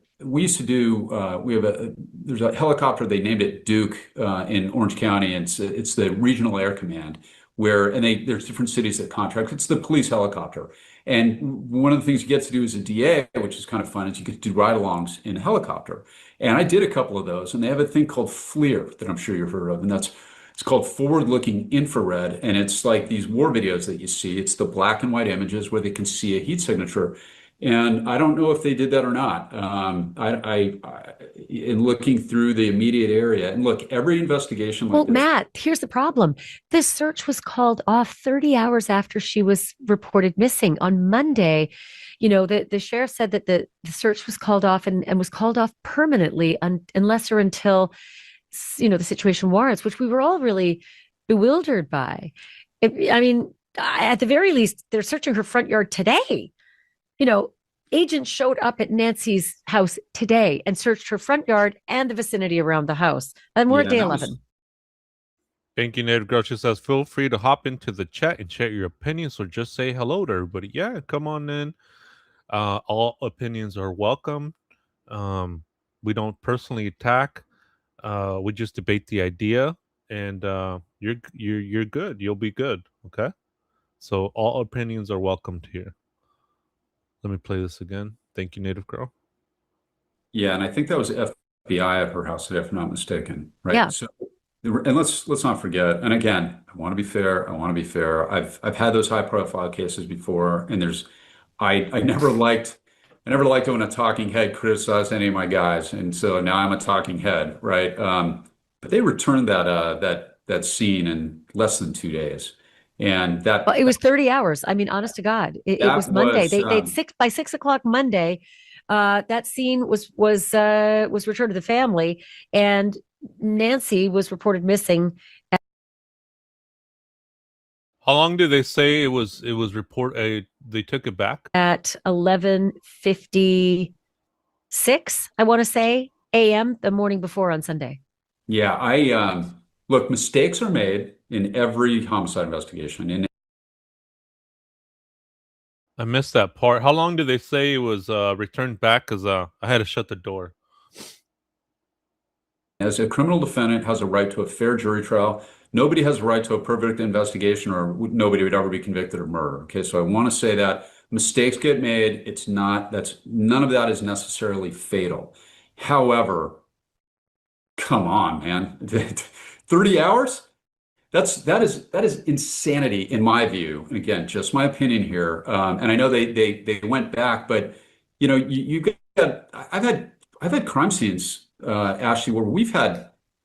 helicopter. They named it Duke in Orange County. And it's the Regional Air Command there's different cities that contract. It's the police helicopter. And one of the things you get to do as a DA, which is kind of fun, is you get to do ride-alongs in a helicopter. And I did a couple of those, and they have a thing called FLIR that I'm sure you've heard of, and it's called forward-looking infrared, and it's like these war videos that you see. It's the black and white images where they can see a heat signature. And I don't know if they did that or not. In looking through the immediate area, and look, every investigation like this. Matt, here's the problem. This search was called off 30 hours after she was reported missing on Monday. The sheriff said that the search was called off and was called off permanently unless or until, the situation warrants, which we were all really bewildered by. At the very least, they're searching her front yard today. Agents showed up at Nancy's house today and searched her front yard and the vicinity around the house. And we're at day 11. Thank you, Native Girl. She says, feel free to hop into the chat and share your opinions or just say hello to everybody. Yeah, come on in. All opinions are welcome. We don't personally attack. We just debate the idea, and you're good. You'll be good. Okay. So all opinions are welcomed here. Let me play this again. Thank you, Native Girl. Yeah, and I think that was FBI at her house today, if I'm not mistaken. Right. Yeah. So, and let's not forget. And again, I want to be fair. I've had those high profile cases before, and I never liked when a talking head criticized any of my guys, and so now I'm a talking head, right? But they returned that scene in less than 2 days. And it was 30 hours. I mean, honest to God, it was Monday. By 6 o'clock Monday, that scene was returned to the family, and Nancy was reported missing. How long did they say it was reported? They took it back at 11:56. I want to say a.m. the morning before on Sunday. Yeah, look, mistakes are made in every homicide investigation. I missed that part. How long did they say it was returned back? Because I had to shut the door. As a criminal defendant has a right to a fair jury trial, Nobody has a right to a perfect investigation, or nobody would ever be convicted of murder. Okay, so I want to say that mistakes get made. It's not, that's, none of that is necessarily fatal. However, come on, man. 30 hours? That is insanity in my view. And again, just my opinion here. And I know they went back, but you know, you got, I've had crime scenes, Ashley, where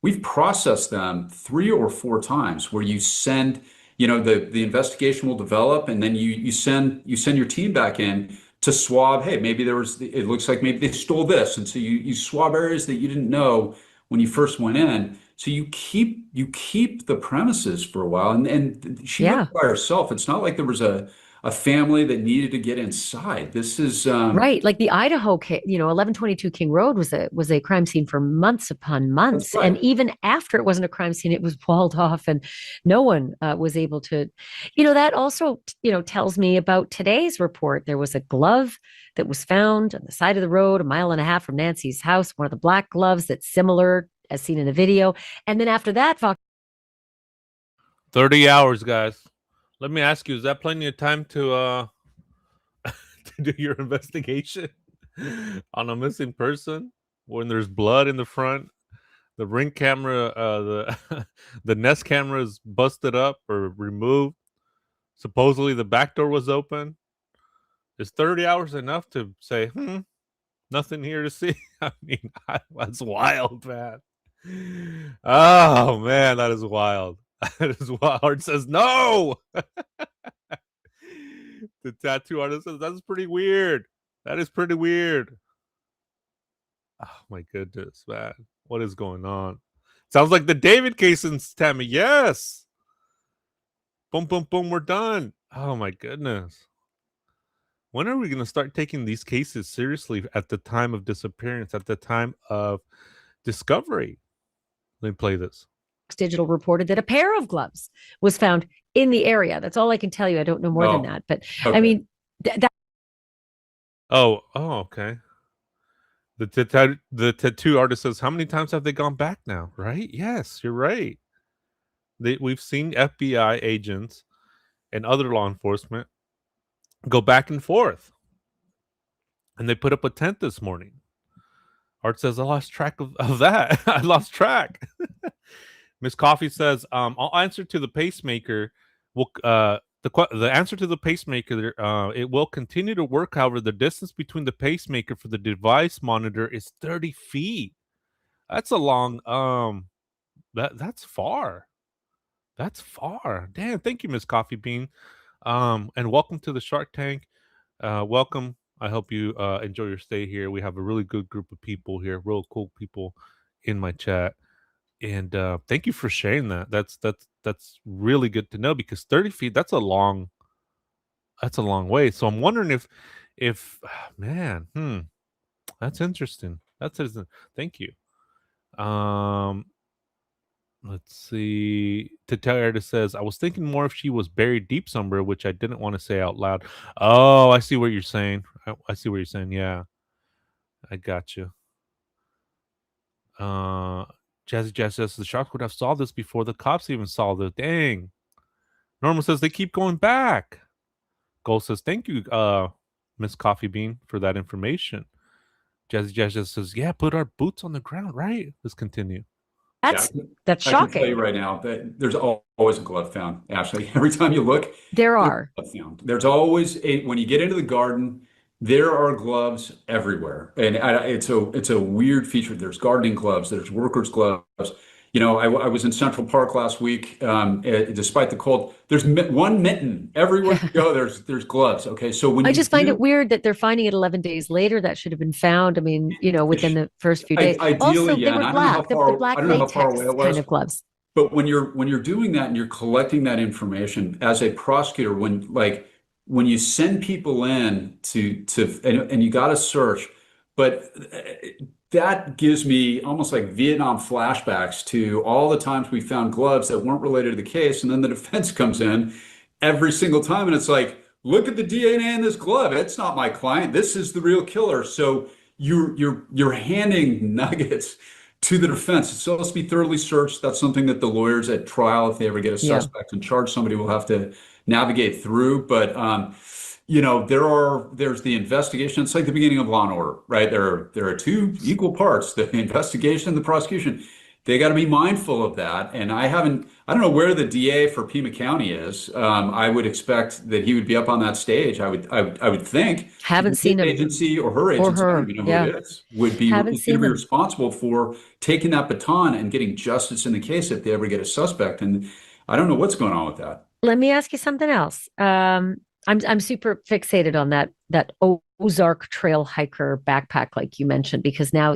we've processed them 3 or 4 times, where you send, you know, the investigation will develop, and then you send your team back in to swab. Hey, maybe it looks like maybe they stole this, and so you swab areas that you didn't know when you first went in. So you keep the premises for a while, and she went by herself. It's not like there was a family that needed to get inside. This is right, like the Idaho, 1122 King Road was a crime scene for months upon months, right. and even after it wasn't a crime scene, it was walled off, and no one was able to. That also tells me about today's report. There was a glove that was found on the side of the road, 1.5 miles from Nancy's house. One of the black gloves that's similar as seen in the video, and then after that, 30 hours, guys. Let me ask you, is that plenty of time to to do your investigation on a missing person when there's blood in the front? The ring camera, the Nest camera is busted up or removed. Supposedly the back door was open. Is 30 hours enough to say, nothing here to see? I mean, that's wild, man. Oh man, that is wild. That is wild. Art says no. The tattoo artist says that's pretty weird. That is pretty weird. Oh my goodness, man. What is going on? Sounds like the David case in Tammy. Yes. Boom, boom, boom. We're done. Oh my goodness. When are we going to start taking these cases seriously at the time of disappearance, at the time of discovery? Let me play this. Digital reported that a pair of gloves was found in the area. That's all I can tell you. I don't know more than that. But okay. I mean, Oh, okay. The tattoo artist says, how many times have they gone back now? Right? Yes, you're right. We've seen FBI agents and other law enforcement go back and forth. And they put up a tent this morning. Art says, I lost track of that. I lost track. Miss Coffee says, I'll answer to the pacemaker. The answer to the pacemaker, it will continue to work. However, the distance between the pacemaker for the device monitor is 30 feet. That's a long, that's far. That's far. Damn, thank you, Miss Coffee Bean. And welcome to the Shark Tank. Welcome. I hope you enjoy your stay here. We have a really good group of people here, real cool people in my chat. And thank you for sharing that. That's really good to know, because 30 feet, that's a long way. So I'm wondering if man, that's interesting. That's interesting. Thank you. Let's see. Tatiana says, I was thinking more if she was buried deep somewhere, which I didn't want to say out loud. Oh, I see what you're saying. I see what you're saying. Yeah, I got you. Jazzy Jazz says the sharks would have saw this before the cops even saw the dang. Norma says they keep going back. Gold says, thank you, Miss Coffee Bean, for that information. Jazzy Jazz says, yeah, put our boots on the ground, right? Let's continue. That's shocking. I can tell you right now that there's always a glove found, Ashley. Every time you look, there are. There's always when you get into the garden, there are gloves everywhere, and it's a weird feature. There's gardening gloves, there's workers' gloves. You know, I was in Central Park last week. Despite the cold, there's one mitten everywhere you go. There's gloves. Okay, so when I just find it weird that they're finding it 11 days later. That should have been found. I mean, within the first few days. Ideally, also, yeah. they were black. They're black latex kind of gloves. But when you're doing that and you're collecting that information as a prosecutor, when you send people in and you got to search, but that gives me almost like Vietnam flashbacks to all the times we found gloves that weren't related to the case, and then the defense comes in every single time, and it's like, look at the DNA in this glove. It's not my client. This is the real killer. So you're handing nuggets to the defense. It still has to be thoroughly searched. That's something that the lawyers at trial, if they ever get a Yeah. suspect and charge somebody, will have to navigate through. But there's the investigation. It's like the beginning of Law and Order, right? There are two equal parts: the investigation and the prosecution. They got to be mindful of that. And I don't know where the DA for Pima County is. I would expect that he would be up on that stage. I would think. Haven't His seen him. agency or her agency, I don't even know who it is, would be Haven't going to seen be them. responsible for taking that baton and getting justice in the case if they ever get a suspect. And I don't know what's going on with that. Let me ask you something else. I'm super fixated on that Ozark trail hiker backpack, like you mentioned, because now,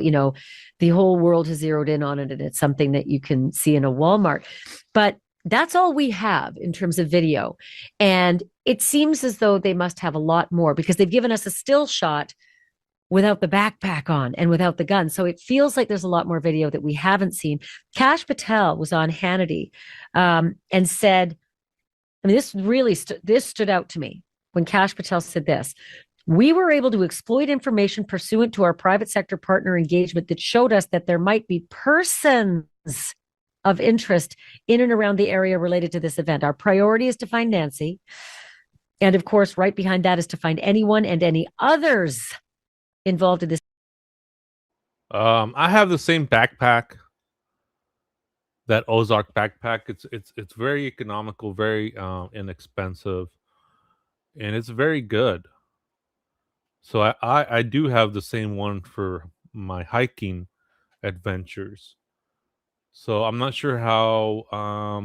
the whole world has zeroed in on it, and it's something that you can see in a Walmart. But that's all we have in terms of video. And it seems as though they must have a lot more, because they've given us a still shot without the backpack on and without the gun. So it feels like there's a lot more video that we haven't seen. Kash Patel was on Hannity and said, I mean, this stood out to me when Kash Patel said this. We were able to exploit information pursuant to our private sector partner engagement that showed us that there might be persons of interest in and around the area related to this event. Our priority is to find Nancy. And of course, right behind that is to find anyone and any others involved in this. I have the same backpack, that Ozark backpack. It's very economical, very inexpensive, and it's very good. So I do have the same one for my hiking adventures. So I'm not sure how I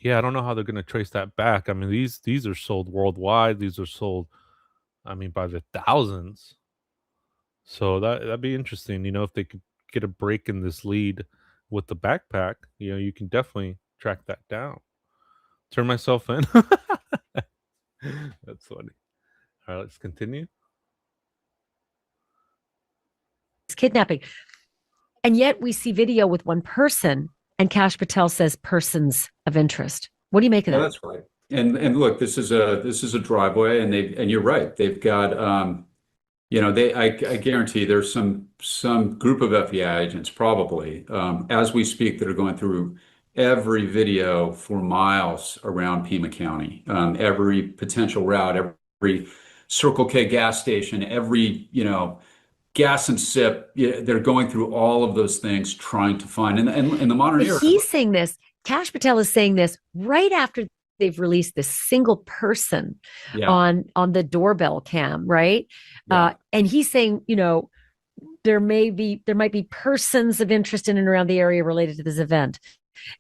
don't know how they're going to trace that back. I mean, these are sold worldwide. These are sold, I mean, by the thousands. So that'd be interesting, if they could get a break in this lead with the backpack. You can definitely track that down. Turn myself in. That's funny. All right, let's continue. It's kidnapping. And yet we see video with one person, and Kash Patel says persons of interest. What do you make of that? That's right. And look, this is a driveway, and you're right. They've got I guarantee there's some group of FBI agents probably as we speak that are going through every video for miles around Pima County, every potential route, every Circle K gas station, every gas and sip. They're going through all of those things trying to find. And in the modern era, he's saying this. Kash Patel is saying this right after they've released this single person on the doorbell cam, right? Yeah. And he's saying, there might be persons of interest in and around the area related to this event.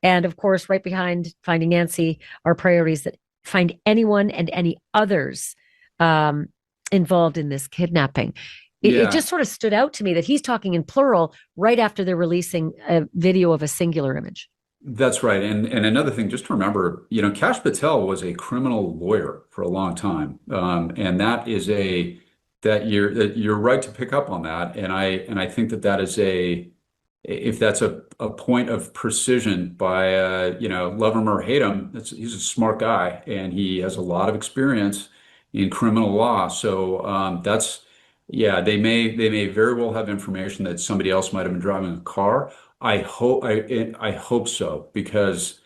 And of course, right behind finding Nancy, our priorities that find anyone and any others involved in this kidnapping. It just sort of stood out to me that he's talking in plural right after they're releasing a video of a singular image. That's right. And another thing, just to remember, Kash Patel was a criminal lawyer for a long time. And that is that you're right to pick up on that. And I think that is if that's a point of precision by, love him or hate him, he's a smart guy and he has a lot of experience in criminal law. So they may very well have information that somebody else might have been driving a car. I hope so, because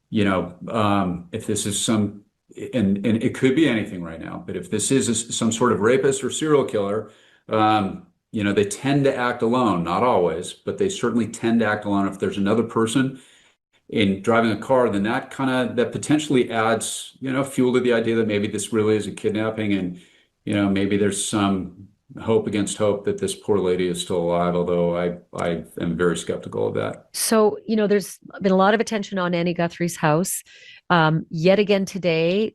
if this is and it could be anything right now, but if this is some sort of rapist or serial killer, they tend to act alone, not always, but they certainly tend to act alone. If there's another person in driving a car, then that potentially adds fuel to the idea that maybe this really is a kidnapping, and maybe there's some hope against hope that this poor lady is still alive, although I am very skeptical of that. So, there's been a lot of attention on Nancy Guthrie's house. Yet again today,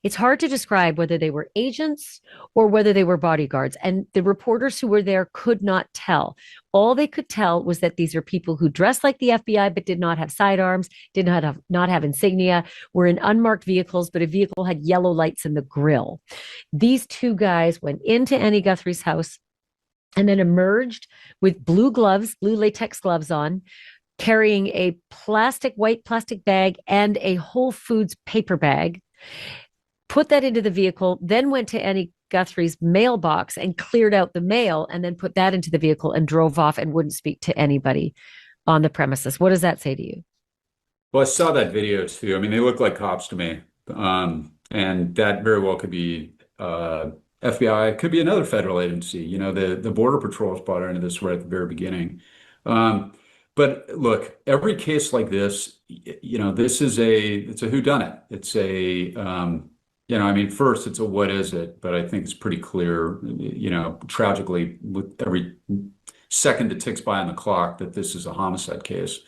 it's hard to describe whether they were agents or whether they were bodyguards. And the reporters who were there could not tell. All they could tell was that these are people who dressed like the FBI, but did not have sidearms, did not have insignia, were in unmarked vehicles, but a vehicle had yellow lights in the grill. These two guys went into Nancy Guthrie's house and then emerged with blue latex gloves on, carrying a white plastic bag and a Whole Foods paper bag, put that into the vehicle, then went to Nancy Guthrie's mailbox and cleared out the mail and then put that into the vehicle and drove off and wouldn't speak to anybody on the premises. What does that say to you? Well, I saw that video too. I mean, they look like cops to me. And that very well could be FBI, it could be another federal agency. You know, the Border Patrol was brought into this right at the very beginning. But look, every case like this, you know, it's a whodunit. It's you know, I mean, first it's a what is it, but I think it's pretty clear, you know, tragically with every second that ticks by on the clock that this is a homicide case.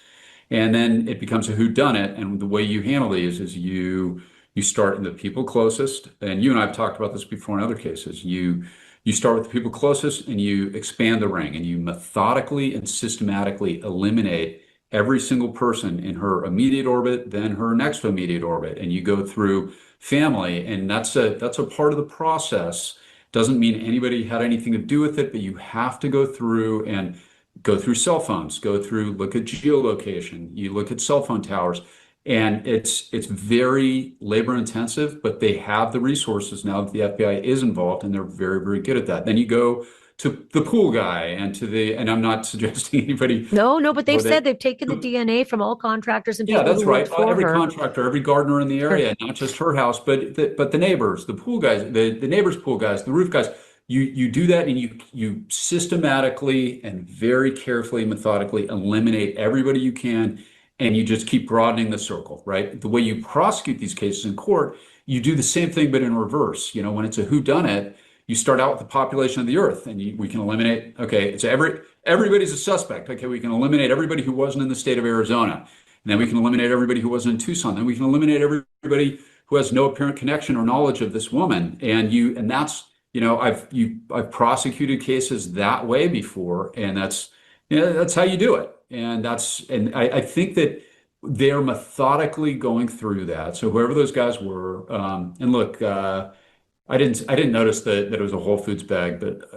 And then it becomes a whodunit, and the way you handle these is you start in the people closest, and you and I have talked about this before in other cases. You start with the people closest and you expand the ring, and you methodically and systematically eliminate every single person in her immediate orbit, then her next immediate orbit, and you go through family, and that's a part of the process. Doesn't mean anybody had anything to do with it, but you have to go through cell phones, look at geolocation, you look at cell phone towers, and it's very labor intensive, but they have the resources now that the FBI is involved, and they're very, very good at that. Then you go to the pool guy and I'm not suggesting anybody. No, but they've said they've taken the DNA from all contractors and people. Yeah, that's who right. worked for Every her. contractor, every gardener in the area, not just her house, but the neighbors, the pool guys, the neighbors' pool guys, the roof guys. You do that, and you systematically and very carefully, methodically eliminate everybody you can, and you just keep broadening the circle, right? The way you prosecute these cases in court, you do the same thing, but in reverse. You know, when it's a whodunit, you start out with the population of the earth, and we can eliminate, okay, it's everybody's a suspect. Okay, we can eliminate everybody who wasn't in the state of Arizona. And then we can eliminate everybody who wasn't in Tucson. Then we can eliminate everybody who has no apparent connection or knowledge of this woman. And that's, you know, I've prosecuted cases that way before, and that's how you do it. And I think that they're methodically going through that. So whoever those guys were, and look, I didn't notice that it was a Whole Foods bag, but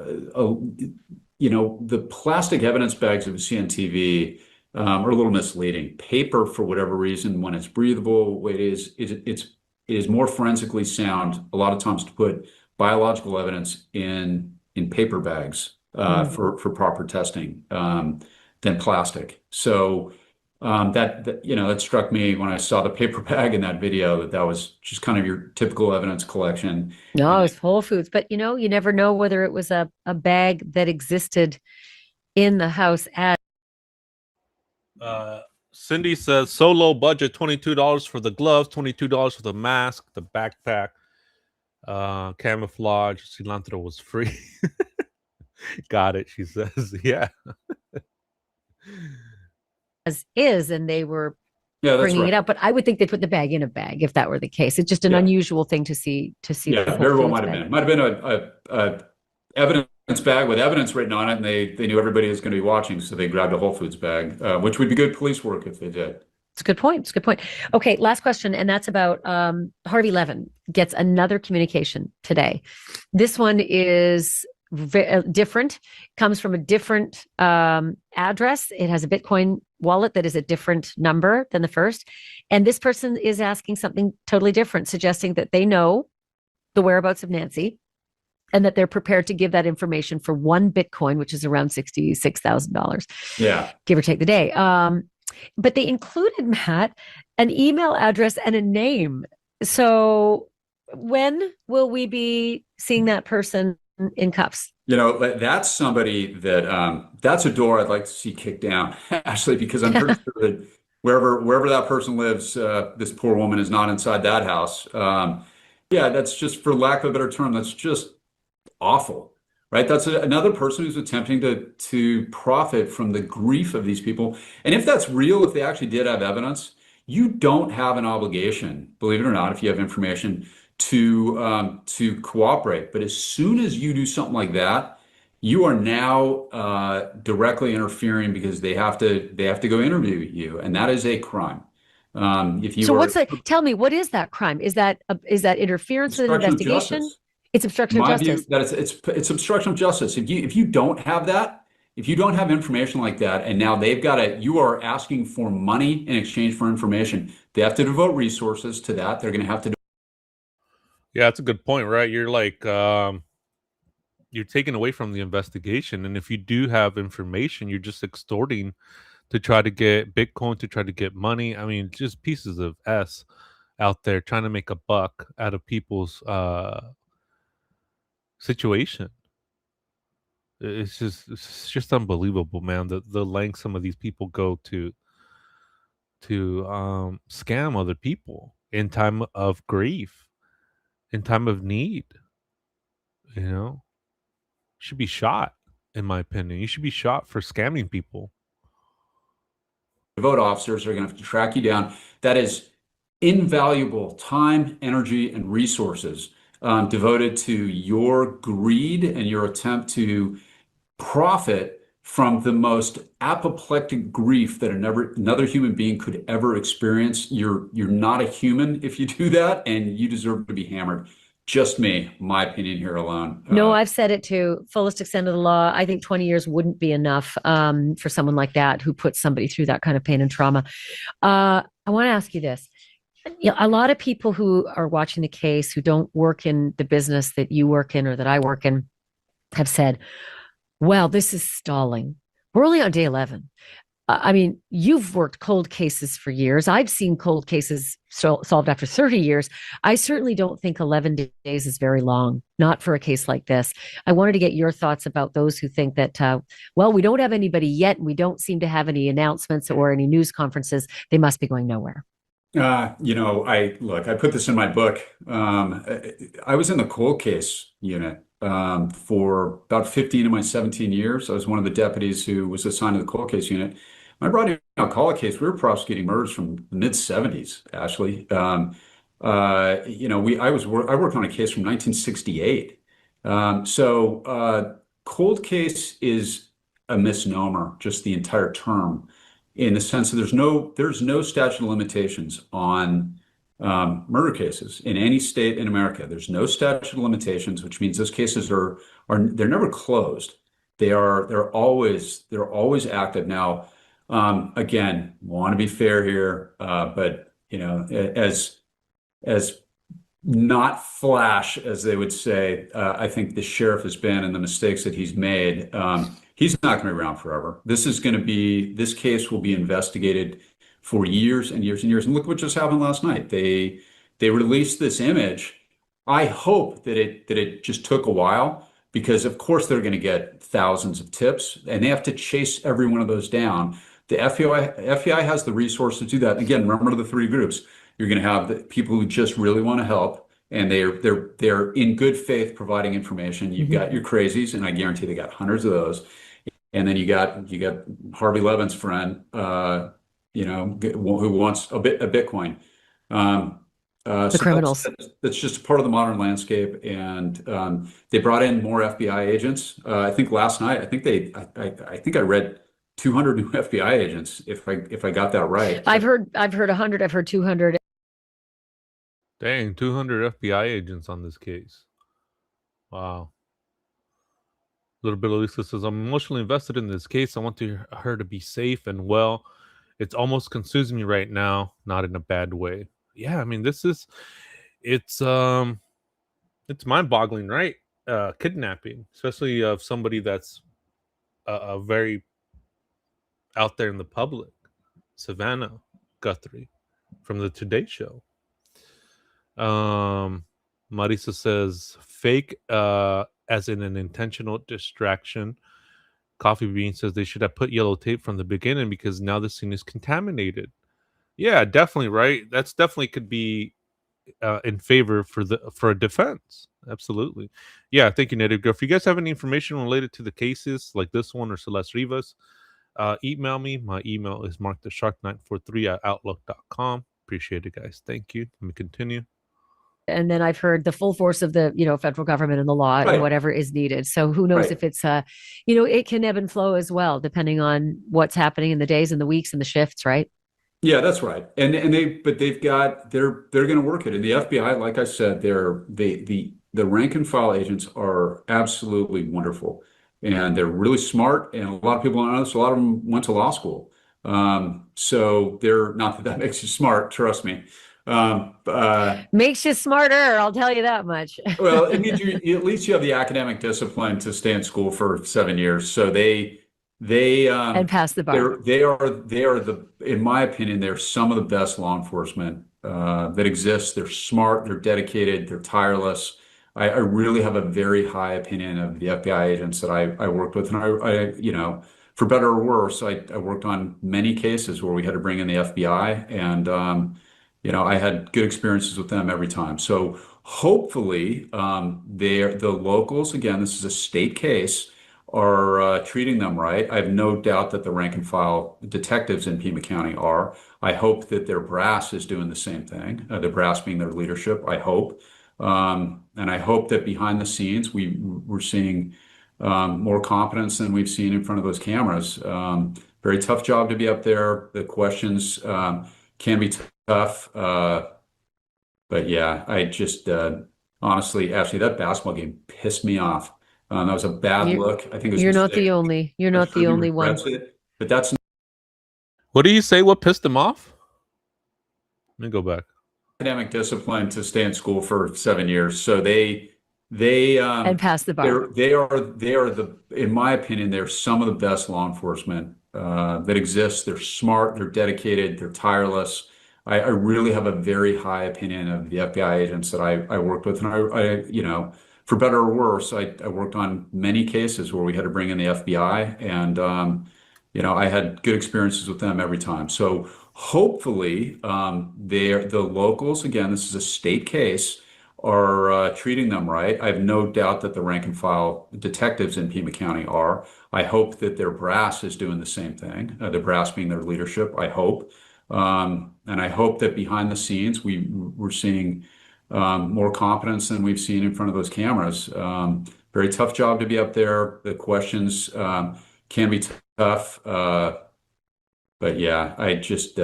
you know, the plastic evidence bags that we see on TV are a little misleading. Paper, for whatever reason, when it's breathable, it is more forensically sound a lot of times to put biological evidence in paper bags for proper testing than plastic. So that you know, that struck me when I saw the paper bag in that video, that was just kind of your typical evidence collection. No, it's Whole Foods, but you know, you never know whether it was a bag that existed in the house as. Cindy says, so low budget, $22 for the gloves, $22 for the mask, the backpack, camouflage, cilantro was free. Got it, she says. Yeah. As is, and they were bringing it up, but I would think they put the bag in a bag if that were the case. It's just an unusual thing to see. Yeah, very well might have been. It might have been a evidence bag with evidence written on it, and they knew everybody was going to be watching, so they grabbed a Whole Foods bag, which would be good police work if they did. It's a good point. It's a good point. Okay, last question, and that's about Harvey Levin gets another communication today. This one is different, comes from a different address. It has a Bitcoin wallet that is a different number than the first. And this person is asking something totally different, suggesting that they know the whereabouts of Nancy and that they're prepared to give that information for one Bitcoin, which is around $66,000. Yeah. Give or take the day. But they included, Matt, an email address and a name. So when will we be seeing that person in cuffs? You know, that's somebody that that's a door I'd like to see kicked down, actually, because I'm pretty sure that wherever that person lives, this poor woman is not inside that house. Yeah, that's just, for lack of a better term, that's just awful, right? That's another person who's attempting to profit from the grief of these people. And if that's real, if they actually did have evidence, you don't have an obligation, believe it or not, if you have information, to cooperate. But as soon as you do something like that, you are now directly interfering, because they have to go interview you, and that is a crime. If you what's that? Tell me, what is that crime? Is that interference with an investigation? It's obstruction of justice. That it's obstruction of justice. If you don't have that, if you don't have information like that, and now you are asking for money in exchange for information, they have to devote resources to that. They're going to have to. Yeah, that's a good point, right? You're like, you're taking away from the investigation. And if you do have information, you're just extorting to try to get Bitcoin, to try to get money. I mean, just pieces of S out there trying to make a buck out of people's situation. It's just unbelievable, man. The length some of these people go to scam other people in time of grief, in time of need. You know, should be shot, in my opinion. You should be shot for scamming people. Vote officers are going to have to track you down. That is invaluable time, energy, and resources devoted to your greed and your attempt to profit from the most apoplectic grief that another human being could ever experience. You're not a human if you do that, and you deserve to be hammered. Just me, my opinion here alone. No, I've said it too. Fullest extent of the law. I think 20 years wouldn't be enough for someone like that who puts somebody through that kind of pain and trauma. I want to ask you this. You know, a lot of people who are watching the case who don't work in the business that you work in or that I work in have said, well, this is stalling. We're only on day 11. I mean, you've worked cold cases for years. I've seen cold cases solved after 30 years. I certainly don't think 11 days is very long, not for a case like this. I wanted to get your thoughts about those who think that, well, we don't have anybody yet, and we don't seem to have any announcements or any news conferences. They must be going nowhere. I put this in my book. I was in the cold case unit for about 15 of my 17 years. I was one of the deputies who was assigned to the cold case unit. When I brought in a call case, we were prosecuting murders from the mid 70s, Ashley. I worked on a case from 1968. Cold case is a misnomer, just the entire term, in the sense that there's no statute of limitations on murder cases in any state in America. There's no statute of limitations, which means those cases they're never closed. They're always active. Now, again, want to be fair here, but as not flash as they would say, I think the sheriff has been and the mistakes that he's made. He's not going to be around forever. This case will be investigated for years and years and years. And look what just happened last night. They released this image. I hope that it just took a while, because of course they're going to get thousands of tips and they have to chase every one of those down. The FBI has the resources to do that. Again, remember the three groups. You're going to have the people who just really want to help, and they're in good faith providing information. You've got your crazies, and I guarantee they got hundreds of those. And then you got Harvey Levin's friend, who wants a Bitcoin. The criminals. That's just part of the modern landscape. And they brought in more FBI agents. I think last night, I think I read 200 new FBI agents, if I got that right. I've heard 100. I've heard 200. Dang, 200 FBI agents on this case. Wow. Little bit of Lisa says, I'm emotionally invested in this case. I want her to be safe and well. It's almost consumes me right now, not in a bad way. Yeah, I mean, it's mind-boggling, right? Kidnapping, especially of somebody that's a very out there in the public. Savannah Guthrie from the Today Show. Marisa says, fake as in an intentional distraction. Coffee Bean says they should have put yellow tape from the beginning because now the scene is contaminated. Yeah, definitely, right? That's definitely could be in favor for a defense. Absolutely. Yeah, thank you, Native Girl. If you guys have any information related to the cases like this one or Celeste Rivas, email me. My email is markttheshark943@outlook.com. Appreciate it, guys. Thank you. Let me continue. And then I've heard the full force of the, federal government and the law and whatever is needed. So who knows if it's, it can ebb and flow as well, depending on what's happening in the days and the weeks and the shifts, right? Yeah, that's right. And they're going to work it. And the FBI, like I said, the rank and file agents are absolutely wonderful, and they're really smart. And a lot of people don't know this. A lot of them went to law school. So they're not that makes you smart, trust me. Makes you smarter, I'll tell you that much. Well, it means at least you have the academic discipline to stay in school for 7 years. So and pass the bar. they are in my opinion, they're some of the best law enforcement that exists. They're smart, they're dedicated, they're tireless. I really have a very high opinion of the FBI agents that I worked with, and I for better or worse, I worked on many cases where we had to bring in the FBI, and I had good experiences with them every time. So hopefully, the locals, again, this is a state case, are treating them right. I have no doubt that the rank and file detectives in Pima County are. I hope that their brass is doing the same thing, the brass being their leadership, I hope. And I hope that behind the scenes, we're seeing more competence than we've seen in front of those cameras. Very tough job to be up there. The questions can be tough. But yeah, I just honestly, Ashley, that basketball game pissed me off. That was a bad look. I think it was You're not the only. You're not the only one. But that's. What do you say? What pissed him off? Let me go back. Academic discipline to stay in school for 7 years. So they and pass the bar. They are in my opinion, they're some of the best law enforcement that exists. They're smart, they're dedicated, they're tireless. I really have a very high opinion of the FBI agents that I worked with, and I for better or worse, I worked on many cases where we had to bring in the FBI, and I had good experiences with them every time. So hopefully, the locals, again, this is a state case, are treating them right. I have no doubt that the rank and file detectives in Pima County are. I hope that their brass is doing the same thing, the brass being their leadership, I hope. And I hope that behind the scenes, we're seeing more competence than we've seen in front of those cameras. Very tough job to be up there. The questions can be tough. But yeah, I just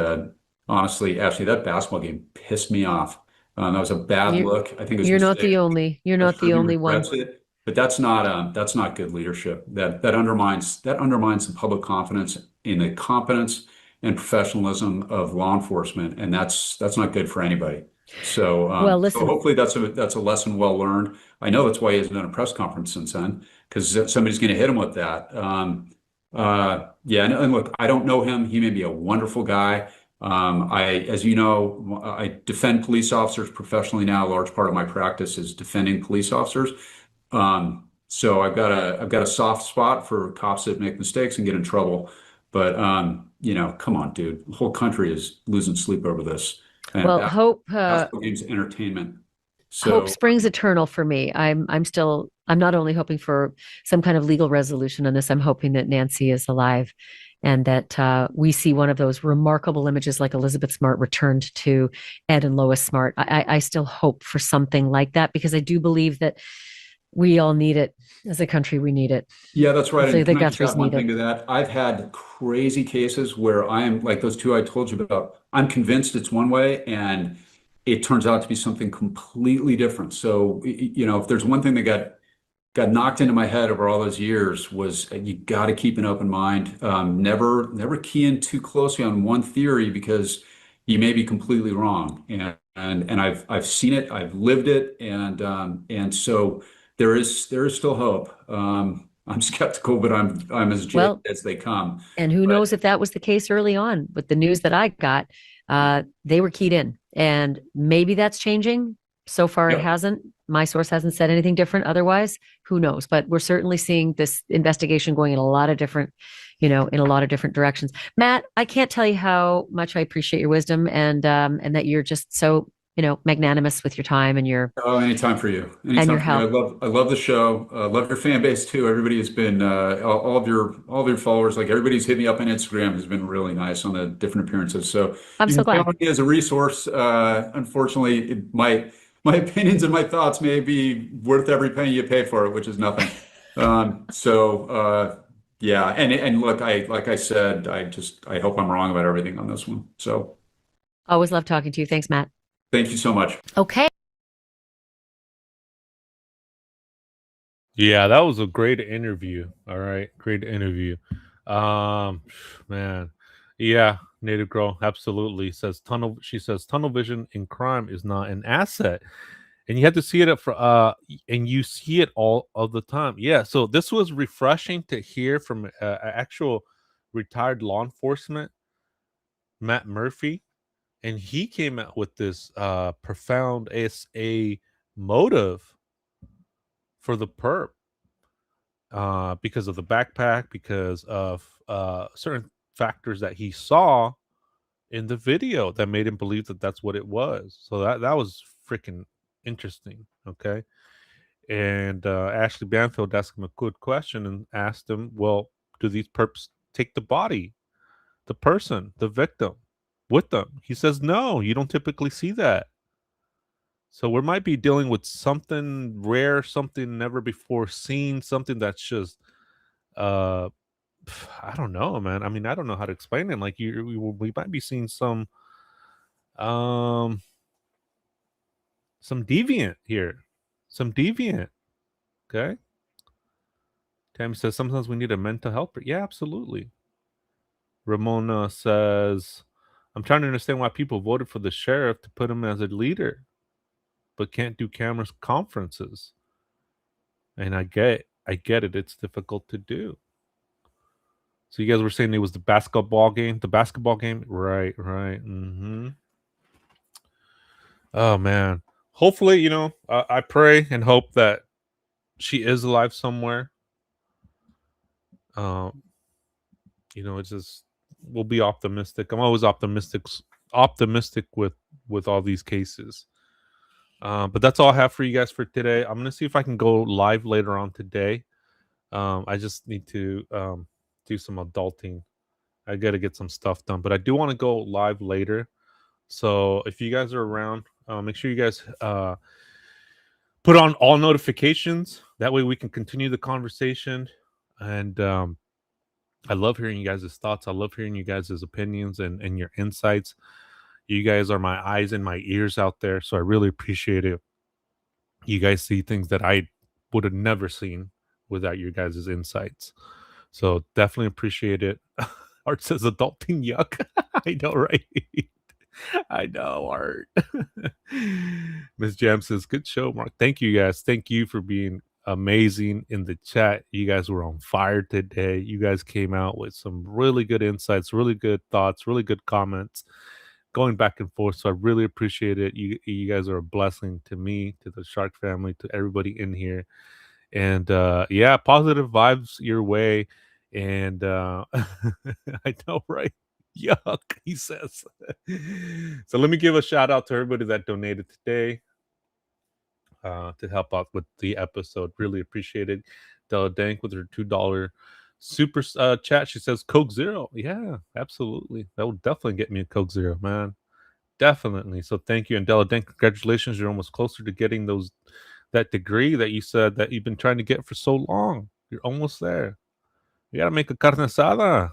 honestly, Ashley, that basketball game pissed me off. That was a bad look. I think it was You're not the only. You're not the only one. But that's not good leadership. That undermines the public confidence in the competence and professionalism of law enforcement, and that's not good for anybody. So, well, listen. So hopefully that's a lesson well learned. I know that's why he hasn't done a press conference since then, because somebody's going to hit him with that. Yeah, and look, I don't know him. He may be a wonderful guy. As you know, I defend police officers professionally now. A large part of my practice is defending police officers. So I've got a soft spot for cops that make mistakes and get in trouble. But come on, dude. The whole country is losing sleep over this. And well, hope game's entertainment. So hope springs eternal for me. I'm not only hoping for some kind of legal resolution on this. I'm hoping that Nancy is alive, and that we see one of those remarkable images like Elizabeth Smart returned to Ed and Lois Smart. I still hope for something like that, because I do believe that we all need it as a country. We need it. Yeah, that's right. So and the can I just Guthries add one need thing it. to that? I've had crazy cases where I'm like those two I told you about. I'm convinced it's one way, and it turns out to be something completely different. So, if there's one thing that got knocked into my head over all those years, was you got to keep an open mind. Never key in too closely on one theory, because you may be completely wrong. And I've seen it, I've lived it, and so there is still hope. I'm skeptical, but I'm as jaded as they come. And who knows if that was the case early on with the news that I got. They were keyed in, and maybe that's changing. So far, It hasn't. My source hasn't said anything different. Otherwise, who knows? But we're certainly seeing this investigation going in a lot of different, directions. Matt, I can't tell you how much I appreciate your wisdom, and that you're just so magnanimous with your time and your anytime for you. Anytime and your for you. help. I love the show. Love your fan base too. Everybody has been all of your followers. Like, everybody's hit me up on Instagram has been really nice on the different appearances. So I'm so glad. Me as a resource. Unfortunately, my opinions and my thoughts may be worth every penny you pay for it, which is nothing. Yeah, and look, like I said, I hope I'm wrong about everything on this one. So Always love talking to you. Thanks, Matt. thank you so much. Okay. Yeah, that was a great interview. All right, great interview. Man, Yeah, Native Girl, absolutely. She says tunnel vision in crime is not an asset. And you have to see it and you see it all of the time. Yeah, so this was refreshing to hear from actual retired law enforcement, Matt Murphy, and he came out with this profound ASA motive for the perp, because of the backpack, because of certain factors that he saw in the video that made him believe that that's what it was. So that was freaking interesting. Okay. And Ashley Banfield asked him a good question and asked him, well, do these perps take the body, the person, the victim with them? He says, no, you don't typically see that. So we might be dealing with something rare, something never before seen, something that's just, uh, I don't know, man. I mean, I don't know how to explain it. Like we might be seeing um, some deviant here, some deviant. Okay. Tammy says sometimes we need a mental helper. Yeah, absolutely. Ramona says, I'm trying to understand why people voted for the sheriff to put him as a leader, but can't do cameras conferences. And I get it. It's difficult to do. So you guys were saying it was the basketball game, right? Mm-hmm. Oh man. Hopefully, I pray and hope that she is alive somewhere. Um, it's just we'll be optimistic. I'm always optimistic with all these cases. But that's all I have for you guys for today. I'm gonna see if I can go live later on today. I just need to do some adulting. I got to get some stuff done, but I do want to go live later. So if you guys are around, make sure you guys put on all notifications. That way we can continue the conversation. And I love hearing you guys' thoughts. I love hearing you guys' opinions and your insights. You guys are my eyes and my ears out there. So I really appreciate it. You guys see things that I would have never seen without your guys' insights. So definitely appreciate it. Art says adulting yuck. I know, right? I know, Art. Miss Jam says, good show, Mark. Thank you guys. Thank you for being amazing in the chat. You guys were on fire today. You guys came out with some really good insights, really good thoughts, really good comments, going back and forth. So I really appreciate it. You guys are a blessing to me, to the Shark family, to everybody in here. And yeah, positive vibes your way. And I know, right? Yuck, he says. So let me give a shout out to everybody that donated today to help out with the episode. Really appreciate it. Della Dank with her $2 super chat. She says Coke Zero. Yeah, absolutely. That will definitely get me a Coke Zero, man. Definitely. So thank you. And Della Dank, congratulations. You're almost closer to getting that degree that you said that you've been trying to get for so long. You're almost there. You gotta make a carne asada.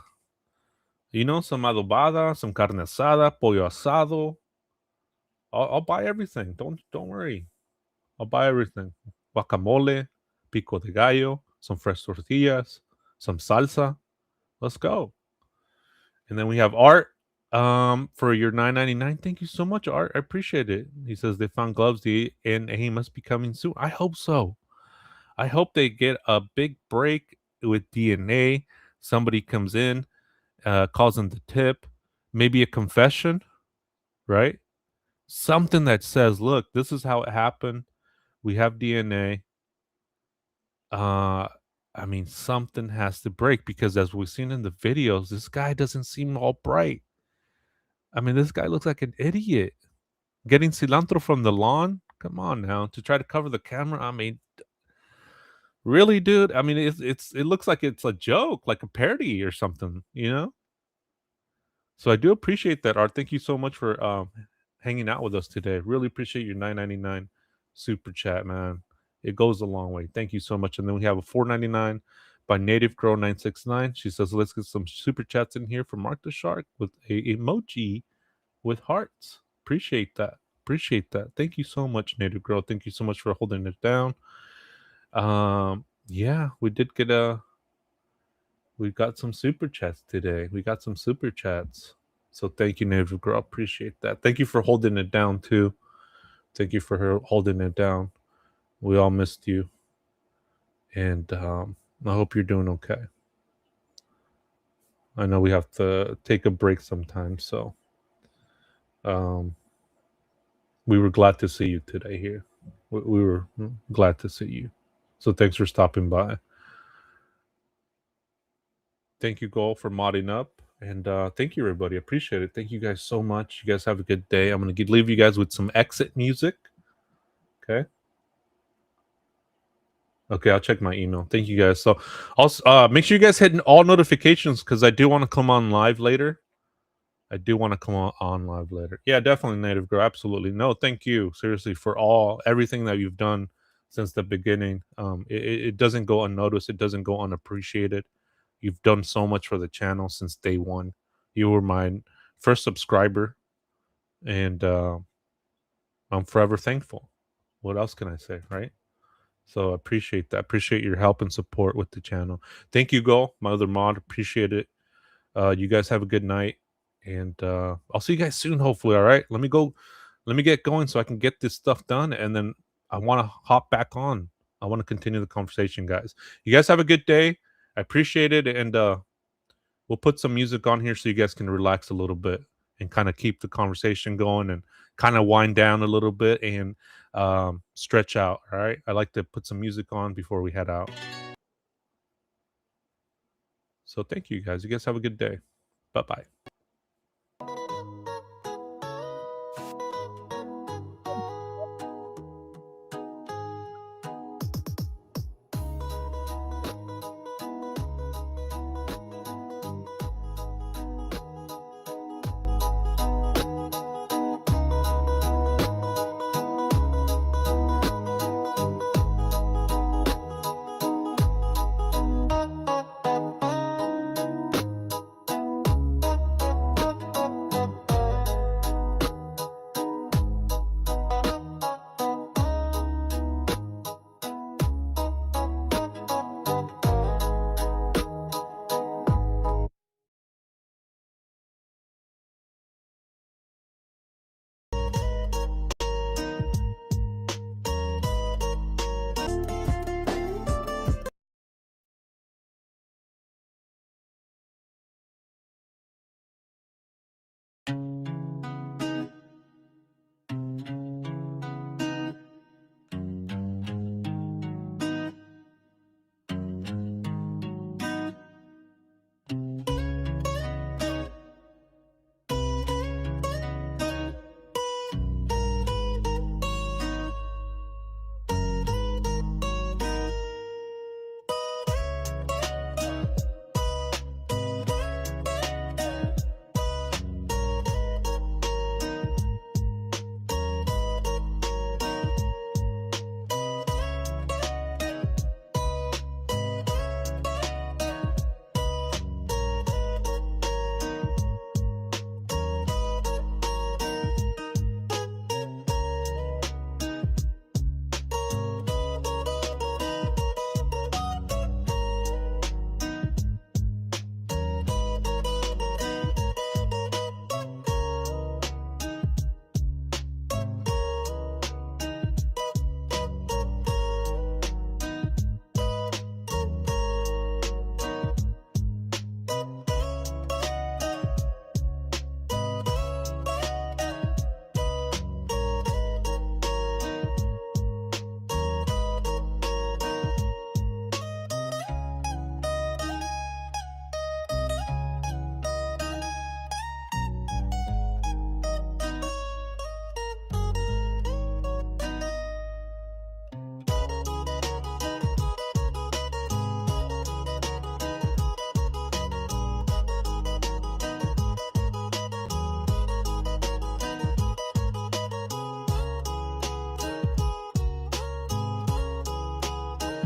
Some adobada, some carne asada, pollo asado. I'll buy everything. Don't worry. I'll buy everything. Guacamole, pico de gallo, some fresh tortillas, some salsa. Let's go. And then we have Art for your $9.99. Thank you so much, Art. I appreciate it. He says they found gloves and he must be coming soon. I hope so. I hope they get a big break with DNA. Somebody comes in, calls them the tip, maybe a confession, right? Something that says, look, this is how it happened. We have DNA. I mean, something has to break because as we've seen in the videos, this guy doesn't seem all bright. I mean, this guy looks like an idiot. Getting cilantro from the lawn? Come on now. To try to cover the camera? I mean, really, dude? I mean, it looks like it's a joke, like a parody or something, So I do appreciate that, Art. Thank you so much for hanging out with us today. Really appreciate your $9.99 super chat, man. It goes a long way. Thank you so much. And then we have a $4.99 by Native Girl 969. She says, let's get some super chats in here for Mark the Shark with a emoji with hearts. Appreciate that. Thank you so much, Native Girl. Thank you so much for holding it down. Yeah, we did get we've got some super chats today. We got some super chats. So thank you, Native Girl. Appreciate that. Thank you for holding it down too. Thank you for her holding it down. We all missed you. And I hope you're doing okay. I know we have to take a break sometimes, so we were glad to see you today here. We were glad to see you. So thanks for stopping by. Thank you, Goal, for modding up. And thank you, everybody. Appreciate it. Thank you guys so much. You guys have a good day. I'm going to leave you guys with some exit music. Okay. Okay, I'll check my email. Thank you guys. So also make sure you guys hit all notifications because I do want to come on live later. Yeah, definitely, Native Girl. Absolutely. No, thank you. Seriously, for everything that you've done since the beginning. It doesn't go unnoticed. It doesn't go unappreciated. You've done so much for the channel since day one. You were my first subscriber, and I'm forever thankful. What else can I say, right? So I appreciate that. Appreciate your help and support with the channel. Thank you, Go, my other mod. Appreciate it. You guys have a good night, and I'll see you guys soon, hopefully. All right, let me get going so I can get this stuff done, and then I want to hop back on. I want to continue the conversation, guys. You guys have a good day. I appreciate it, and we'll put some music on here so you guys can relax a little bit and kind of keep the conversation going and kind of wind down a little bit and stretch out. All right, I like to put some music on before we head out. So thank you guys. You guys have a good day. Bye-bye.